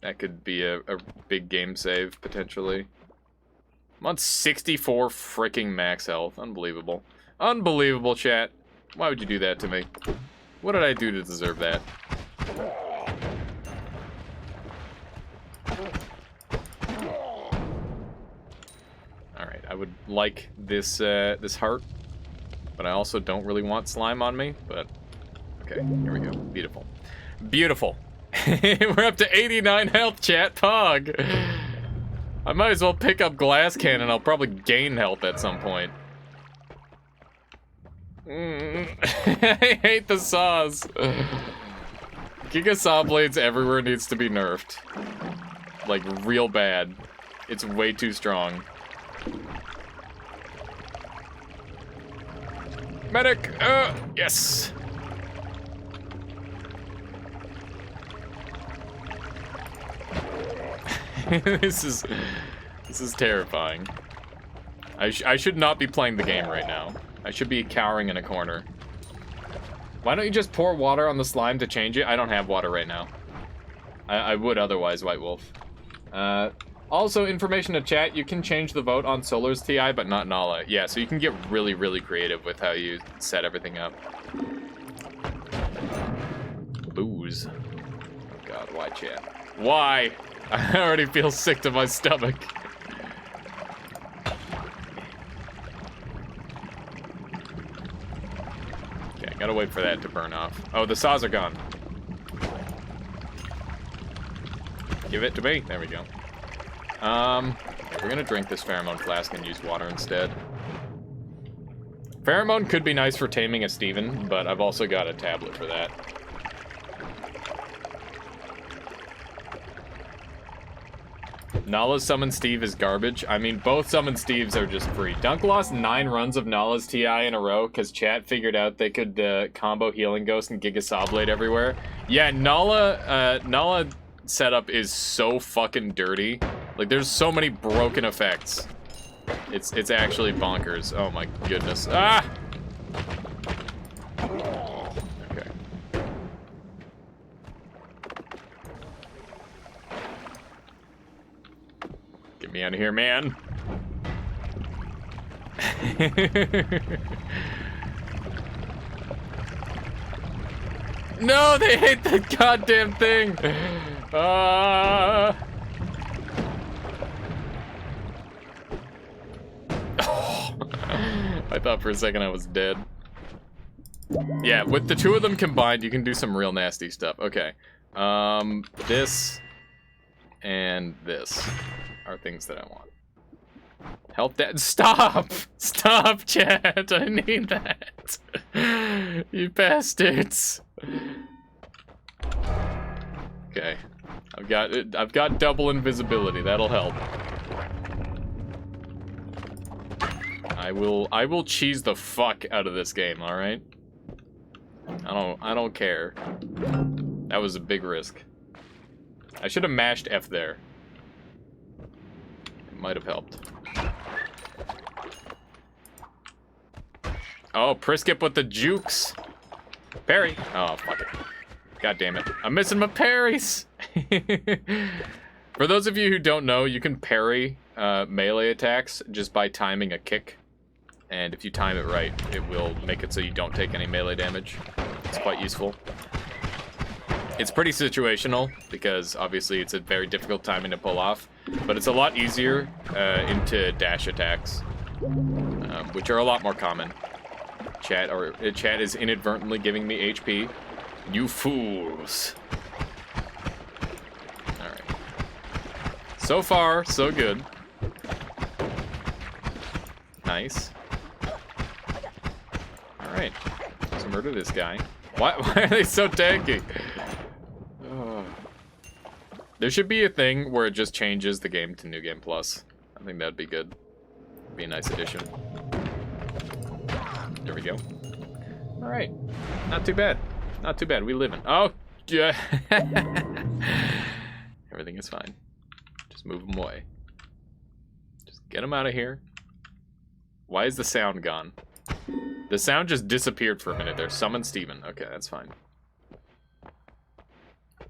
That could be a big game save, potentially. I'm on 64 freaking max health. Unbelievable. Unbelievable, chat. Why would you do that to me? What did I do to deserve that? Alright, I would like this this heart, but I also don't really want slime on me, but okay, here we go. Beautiful. Beautiful. We're up to 89 health, chat. Pog. I might as well pick up glass cannon. I'll probably gain health at some point. I hate the saws. Giga saw blades everywhere needs to be nerfed. Like, real bad. It's way too strong. Medic! Yes! This is terrifying. I should not be playing the game right now. I should be cowering in a corner. Why don't you just pour water on the slime to change it? I don't have water right now. I would otherwise, White Wolf. Also, information to chat, you can change the vote on Solar's TI, but not Nala. Yeah, so you can get really, really creative with how you set everything up. Booze. Oh god, why chat? Why? I already feel sick to my stomach. Okay, gotta wait for that to burn off. Oh, the saws are gone. Give it to me. There we go. We're gonna drink this pheromone flask and use water instead. Pheromone could be nice for taming a Steven, but I've also got a tablet for that. Nala's Summon Steve is garbage. I mean, both Summon Steves are just free. Dunk lost 9 runs of Nala's TI in a row because chat figured out they could combo Healing Ghost and Giga Saw Blade everywhere. Yeah, Nala setup is so fucking dirty. Like, there's so many broken effects. It's actually bonkers. Oh my goodness. Ah! Okay. Get me out of here, man. No, they hate the goddamn thing. I thought for a second I was dead. Yeah, with the two of them combined, you can do some real nasty stuff. Okay. This and this are things that I want. Health that. Stop! Stop, chat! I need that. You bastards. Okay. I've got double invisibility. That'll help. I will cheese the fuck out of this game, alright? I don't care. That was a big risk. I should have mashed F there. It might have helped. Oh, Priskip with the jukes. Parry. Oh, fuck it. God damn it. I'm missing my parries. For those of you who don't know, you can parry melee attacks just by timing a kick. And if you time it right, it will make it so you don't take any melee damage. It's quite useful. It's pretty situational, because obviously it's a very difficult timing to pull off. But it's a lot easier into dash attacks, which are a lot more common. Chat is inadvertently giving me HP. You fools. Alright. So far, so good. Nice. Alright. Let's murder this guy. Why are they so tanky? Oh. There should be a thing where it just changes the game to New Game Plus. I think that'd be good. Be a nice addition. There we go. Alright. Not too bad. Not too bad. We live in. Oh, yeah. Everything is fine. Just move them away. Just get them out of here. Why is the sound gone? The sound just disappeared for a minute there. Summon Steven. Okay, that's fine.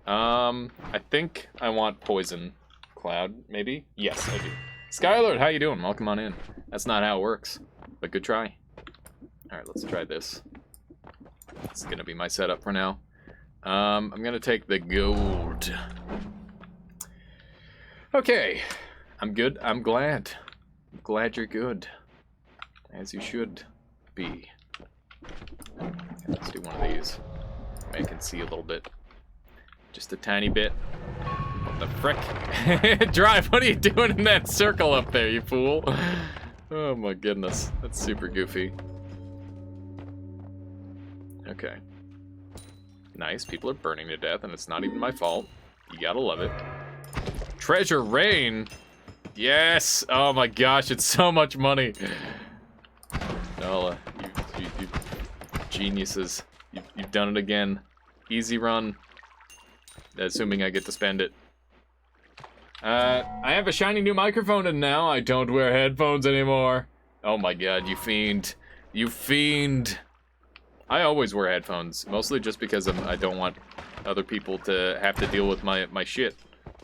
I think I want Poison Cloud, maybe? Yes, I do. Skylord, how you doing? Welcome on in. That's not how it works, but good try. Alright, let's try this. It's gonna be my setup for now. I'm gonna take the gold. Okay. I'm good. I'm glad. I'm glad you're good. As you should be. Okay, let's do one of these. I can see a little bit. Just a tiny bit. The frick? Drive, what are you doing in that circle up there, you fool? Oh my goodness, that's super goofy. Okay. Nice, people are burning to death, and it's not even my fault. You gotta love it. Treasure Rain! Yes! Oh my gosh, it's so much money. Nola, you geniuses. You've done it again. Easy run. Assuming I get to spend it. I have a shiny new microphone, and now I don't wear headphones anymore. Oh my god, you fiend. You fiend. I always wear headphones, mostly just because I don't want other people to have to deal with my shit,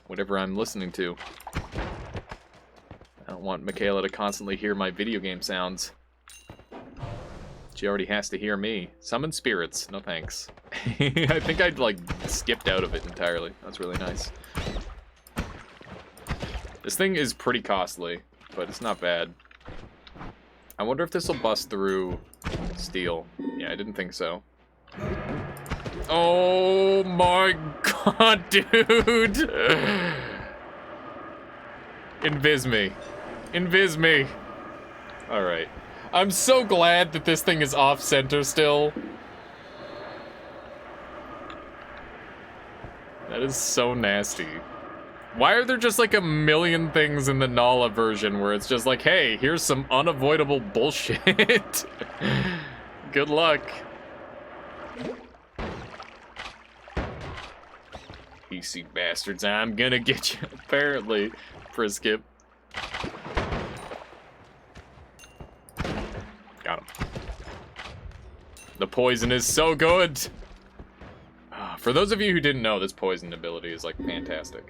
whatever I'm listening to. I don't want Michaela to constantly hear my video game sounds. She already has to hear me. Summon spirits, no thanks. I think I'd like skipped out of it entirely. That's really nice. This thing is pretty costly, but it's not bad. I wonder if this will bust through steel. Yeah, I didn't think so. Oh my god, dude! Invis me. Invis me. Alright. I'm so glad that this thing is off-center still. That is so nasty. Why are there just like a million things in the Nala version where it's just like, hey, here's some unavoidable bullshit. Good luck. PC bastards, I'm gonna get you, apparently, Friskip. Got him. The poison is so good. For those of you who didn't know, this poison ability is like fantastic.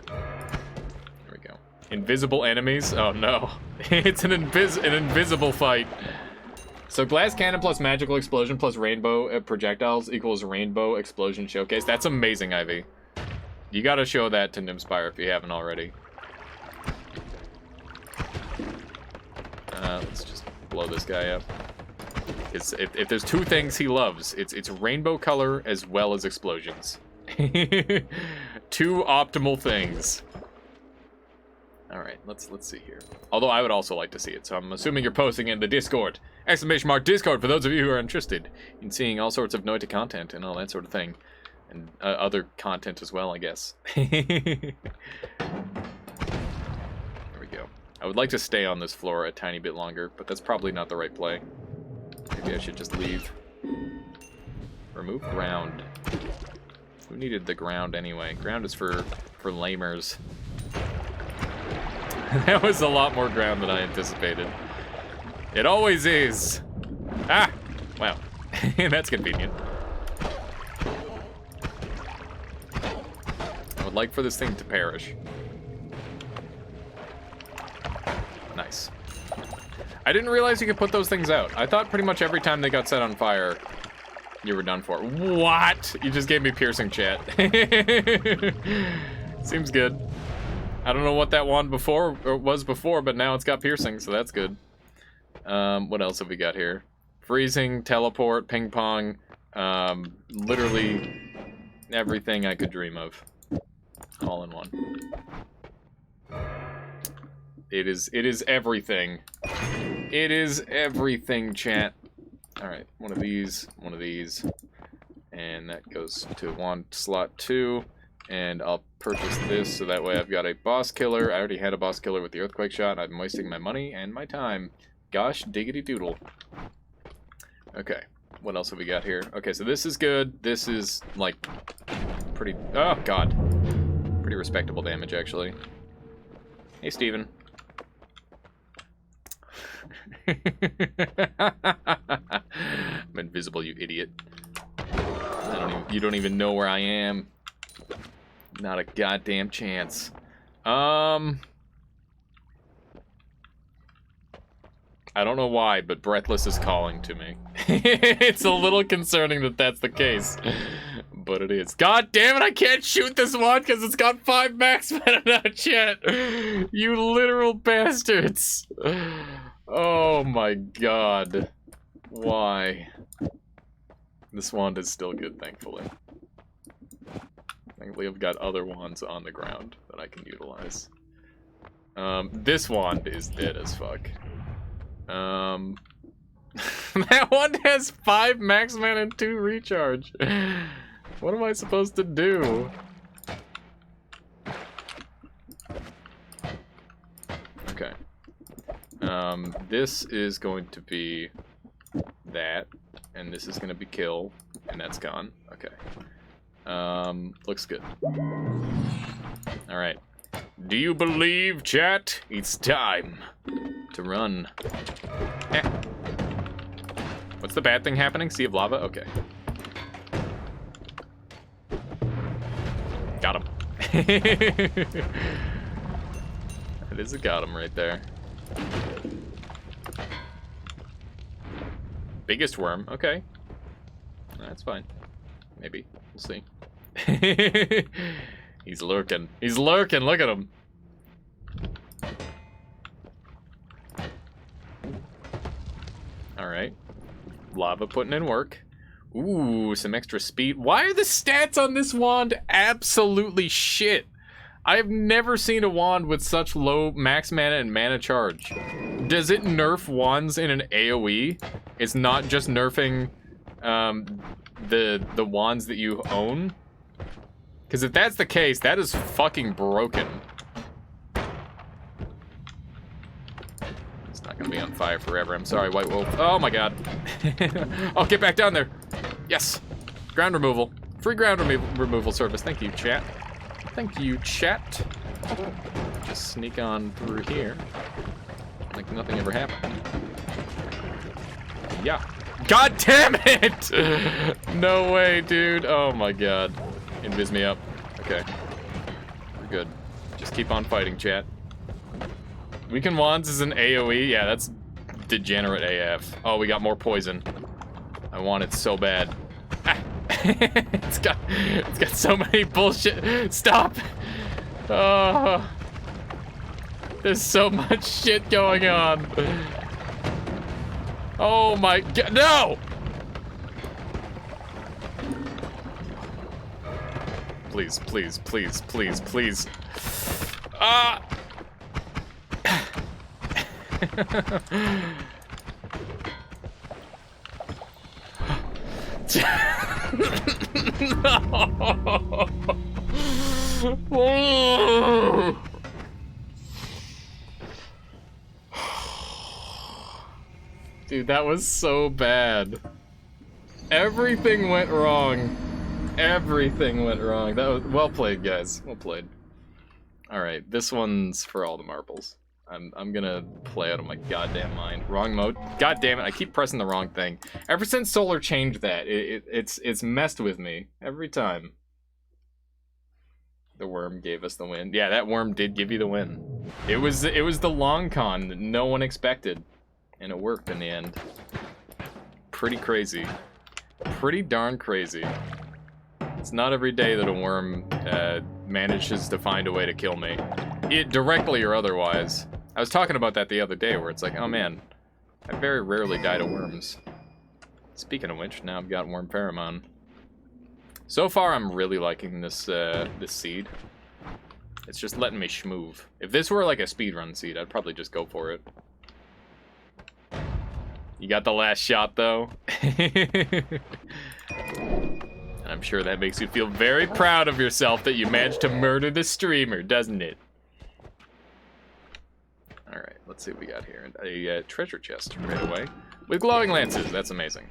Here we go. Invisible enemies? Oh no. It's an invisible fight. So glass cannon plus magical explosion plus rainbow projectiles equals rainbow explosion showcase. That's amazing, Ivy. You gotta show that to Nimspire if you haven't already. Let's just blow this guy up. If there's two things he loves, it's rainbow color as well as explosions. Two optimal things. All right, let's see here. Although I would also like to see it, so I'm assuming you're posting in the Discord. !Discord for those of you who are interested in seeing all sorts of Noita content and all that sort of thing. And other content as well, I guess. There we go. I would like to stay on this floor a tiny bit longer, but that's probably not the right play. Maybe I should just leave. Remove ground. Who needed the ground anyway? Ground is for lamers. That was a lot more ground than I anticipated. It always is. Ah! Wow. That's convenient. I would like for this thing to perish. Nice. I didn't realize you could put those things out. I thought pretty much every time they got set on fire, you were done for. What? You just gave me piercing, chat. Seems good. I don't know what that one was before, but now it's got piercing, so that's good. What else have we got here? Freezing, teleport, ping pong, literally everything I could dream of. All in one. It is everything. It is everything, chat. Alright, one of these, and that goes to one slot 2, and I'll purchase this so that way I've got a boss killer. I already had a boss killer with the earthquake shot. I'm wasting my money and my time. Gosh diggity doodle. Okay, what else have we got here? Okay, so this is good. This is, like, pretty... Oh, God. Pretty respectable damage, actually. Hey, Steven. I'm invisible, you idiot. You don't even know where I am. Not a goddamn chance. I don't know why, but Breathless is calling to me. It's a little concerning that that's the case. But it is. God damn it, I can't shoot this one because it's got 5 max mana chat. You literal bastards. Oh my god. Why? This wand is still good, thankfully. Thankfully, I've got other wands on the ground that I can utilize. This wand is dead as fuck. That one has 5 max mana and 2 recharge. What am I supposed to do? Okay. This is going to be that, and this is going to be kill, and that's gone. Okay. Looks good. Alright. Do you believe, chat? It's time to run. Eh. What's the bad thing happening? Sea of lava? Okay. Got him. That is a got him right there. Biggest worm. Okay. That's fine. Maybe. We'll see. He's lurking. He's lurking. Look at him. Alright. Lava putting in work. Ooh, some extra speed. Why are the stats on this wand absolutely shit? I have never seen a wand with such low max mana and mana charge. Does it nerf wands in an AoE? It's not just nerfing the wands that you own? Because if that's the case, that is fucking broken. It's not gonna be on fire forever. I'm sorry, White Wolf. Oh my god. I'll get back down there. Yes. Ground removal. Free ground removal service. Thank you, chat. Thank you, chat. Just sneak on through here. Like nothing ever happened. Yeah. God damn it! No way, dude. Oh my god. Invis me up. Okay. We're good. Just keep on fighting, chat. Weaken wands is an AoE? Yeah, that's degenerate AF. Oh, we got more poison. I want it so bad. Ah. It's got so many bullshit. Stop! Oh. There's so much shit going on. Oh my god, no! Please, please, please, please, please. Ah! No! Dude, that was so bad. Everything went wrong. Everything went wrong. That was well played, guys. Well played. All right, this one's for all the marbles. I'm gonna play out of my goddamn mind. Wrong mode. God damn it! I keep pressing the wrong thing. Ever since Solar changed that, it's messed with me every time. The worm gave us the win. Yeah, that worm did give you the win. It was the long con that no one expected, and it worked in the end. Pretty crazy. Pretty darn crazy. It's not every day that a worm manages to find a way to kill me. It directly or otherwise. I was talking about that the other day where it's like, oh man, I very rarely die to worms. Speaking of which, now I've got worm pheromone. So far I'm really liking this this seed. It's just letting me schmoove. If this were like a speedrun seed, I'd probably just go for it. You got the last shot though. And I'm sure that makes you feel very proud of yourself that you managed to murder the streamer, doesn't it? Alright, let's see what we got here. A treasure chest right away. With glowing lances, that's amazing.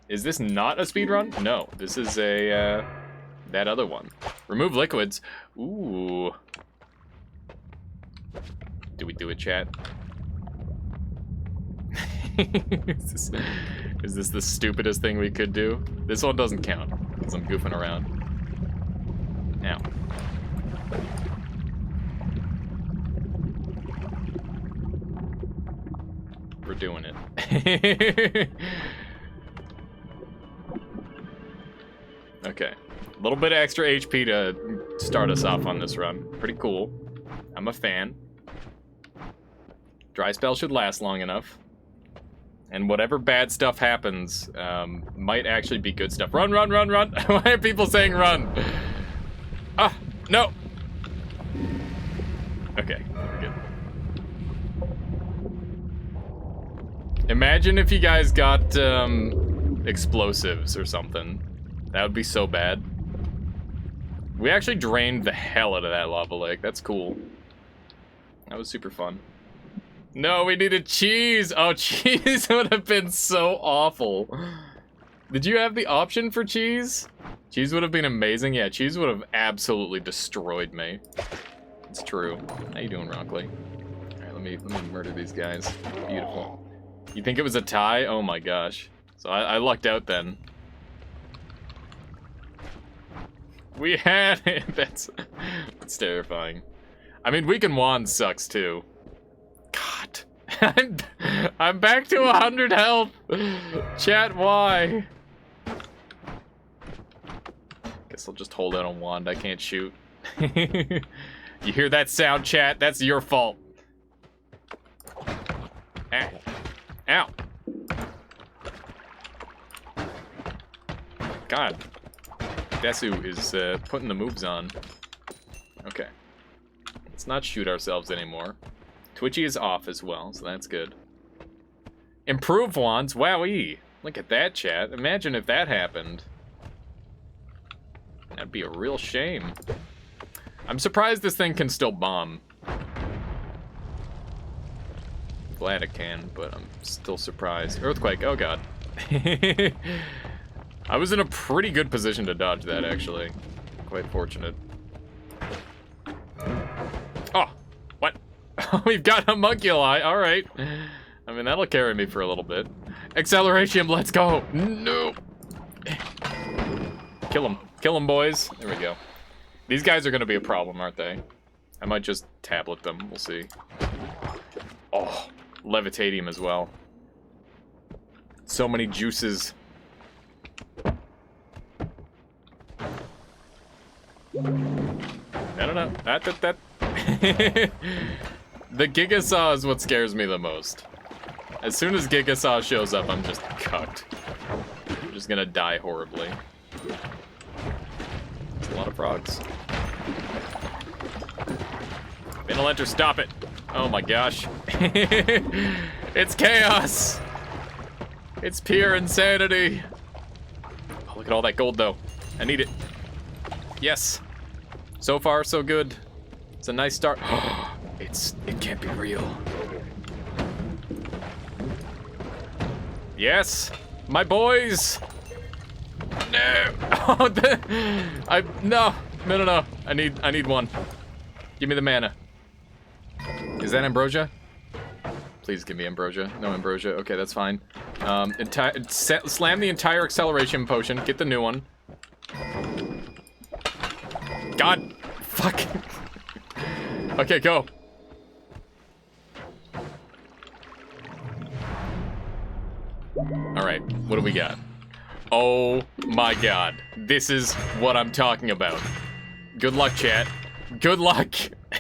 Is this not a speedrun? No, this is a, that other one. Remove liquids. Ooh. Do we do it, chat? Is this the stupidest thing we could do? This one doesn't count, because I'm goofing around. Now. We're doing it. Okay. A little bit of extra HP to start us off on this run. Pretty cool. I'm a fan. Dry spell should last long enough. And whatever bad stuff happens, might actually be good stuff. Run, run, run, run! Why are people saying run? Ah, no! Okay, good. Imagine if you guys got, explosives or something. That would be so bad. We actually drained the hell out of that lava lake. That's cool. That was super fun. No, we needed cheese! Oh, cheese would have been so awful. Did you have the option for cheese? Cheese would have been amazing. Yeah, cheese would have absolutely destroyed me. It's true. How you doing, Rockley? Alright, let me murder these guys. Beautiful. You think it was a tie? Oh my gosh. So I lucked out then. We had it! That's terrifying. I mean, Weaken Wand sucks too. God. I'm back to 100 health! Chat, why? Guess I'll just hold out a wand. I can't shoot. You hear that sound, chat? That's your fault. Ow. Ow. God. Desu is putting the moves on. Okay. Let's not shoot ourselves anymore. Twitchy is off as well, so that's good. Improve wands? Wowee. Look at that, chat. Imagine if that happened. That'd be a real shame. I'm surprised this thing can still bomb. Glad it can, but I'm still surprised. Earthquake, oh god. I was in a pretty good position to dodge that, actually. Quite fortunate. Oh, what? We've got a homunculi, alright. I mean, that'll carry me for a little bit. Acceleration, let's go! No! Kill him, boys. There we go. These guys are gonna be a problem, aren't they? I might just tablet them, we'll see. Oh, levitatium as well. So many juices. I don't know. That. The Gigasaw is what scares me the most. As soon as Gigasaw shows up, I'm just cucked. I'm just gonna die horribly. There's a lot of frogs. Intellector, stop it! Oh my gosh. It's chaos! It's pure insanity! Oh, look at all that gold, though. I need it. Yes. So far, so good. It's a nice start. It can't be real. Yes! My boys! No! Oh, no! No. I need one. Give me the mana. Is that ambrosia? Please give me ambrosia. No ambrosia. Okay, that's fine. Slam the entire acceleration potion. Get the new one. God! Fuck! Okay, go. Alright, what do we got? Oh my god. This is what I'm talking about. Good luck, chat. Good luck!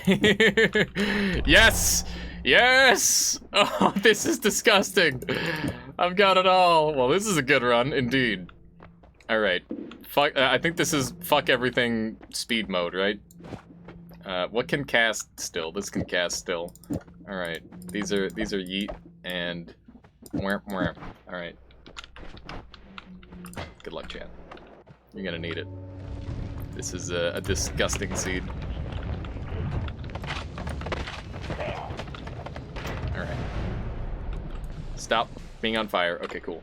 Yes! Yes! Oh, this is disgusting. I've got it all. Well, this is a good run, indeed. Alright. Fuck, I think this is fuck everything speed mode, right? What can cast still? This can cast still. Alright. These are yeet and alright. Good luck, chat. You're gonna need it. This is a disgusting seed. Alright. Stop being on fire. Okay, cool.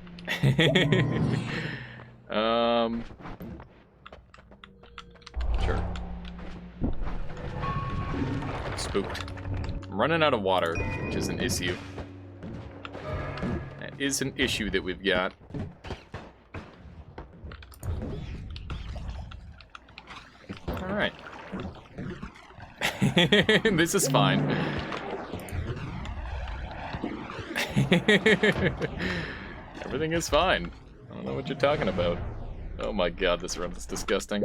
Sure. Spooked. I'm running out of water, which is an issue. That is an issue that we've got. Alright. This is fine. Everything is fine. I don't know what you're talking about. Oh my god, this run is disgusting.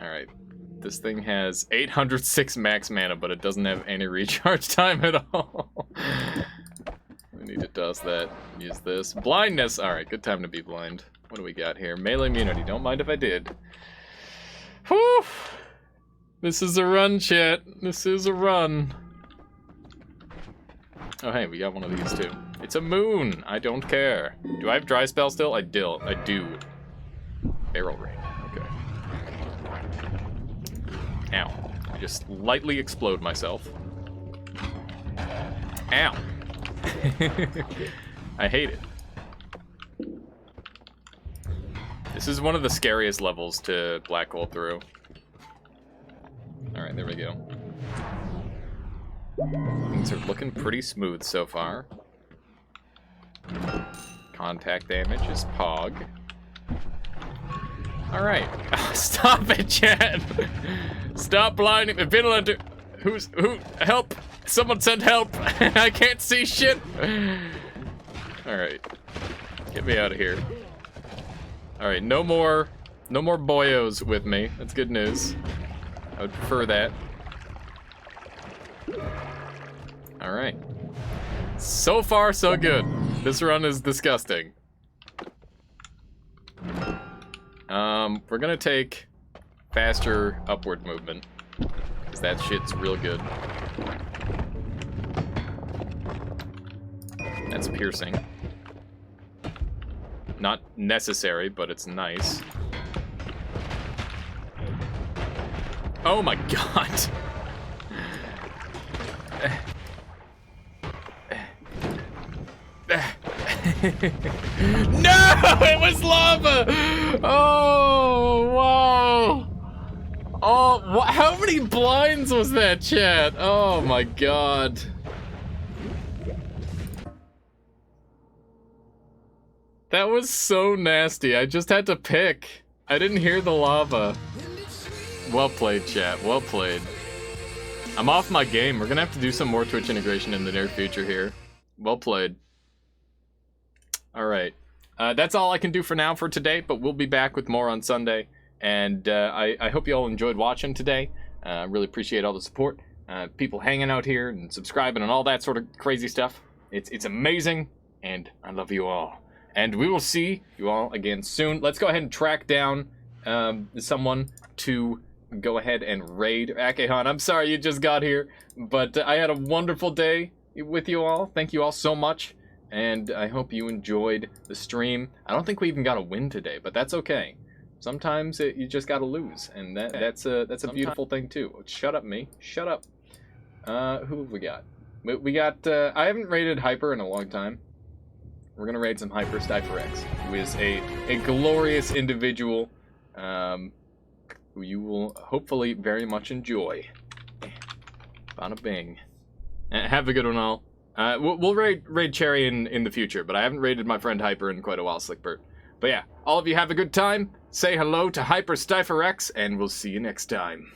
Alright. This thing has 806 max mana, but it doesn't have any recharge time at all. We need to toss that. Use this. Blindness! Alright, good time to be blind. What do we got here? Melee immunity. Don't mind if I did. Whew! This is a run, chat. This is a run. Oh, hey, we got one of these, too. It's a moon! I don't care. Do I have dry spell still? I do. Barrel ring. Okay. Ow. I just lightly explode myself. Ow. I hate it. This is one of the scariest levels to black hole through. Alright, there we go. Things are looking pretty smooth so far. Contact damage is Pog. Alright. Stop it, Chad! Stop blinding me. Vinland, who? Help! Someone send help! I can't see shit! Alright. Get me out of here. Alright, no more boyos with me. That's good news. I would prefer that. Alright. So far, so good. This run is disgusting. We're gonna take faster upward movement, because that shit's real good. That's piercing. Not necessary, but it's nice. Oh my god! No! It was lava! Oh, wow! Oh, how many blinds was that, chat? Oh my god. That was so nasty. I just had to pick. I didn't hear the lava. Well played, chat. Well played. I'm off my game. We're gonna have to do some more Twitch integration in the near future here. Well played. Alright. That's all I can do for now for today, but we'll be back with more on Sunday. And I hope you all enjoyed watching today. Really appreciate all the support. People hanging out here and subscribing and all that sort of crazy stuff. It's amazing, and I love you all. And we will see you all again soon. Let's go ahead and track down someone to go ahead and raid. Akehan, I'm sorry you just got here, but I had a wonderful day with you all. Thank you all so much, and I hope you enjoyed the stream. I don't think we even got a win today, but that's okay. Sometimes you just gotta lose, and that's a beautiful thing too. Shut up, me. Shut up. Who have we got? We got, I haven't raided Hyper in a long time. We're gonna raid some Hyper Stypherex, who is a glorious individual, who you will hopefully very much enjoy. Bada bing. Have a good one, all. We'll raid Cherry in the future, but I haven't raided my friend Hyper in quite a while, Slickbert. But yeah, all of you have a good time. Say hello to Hyper Stypherex, and we'll see you next time.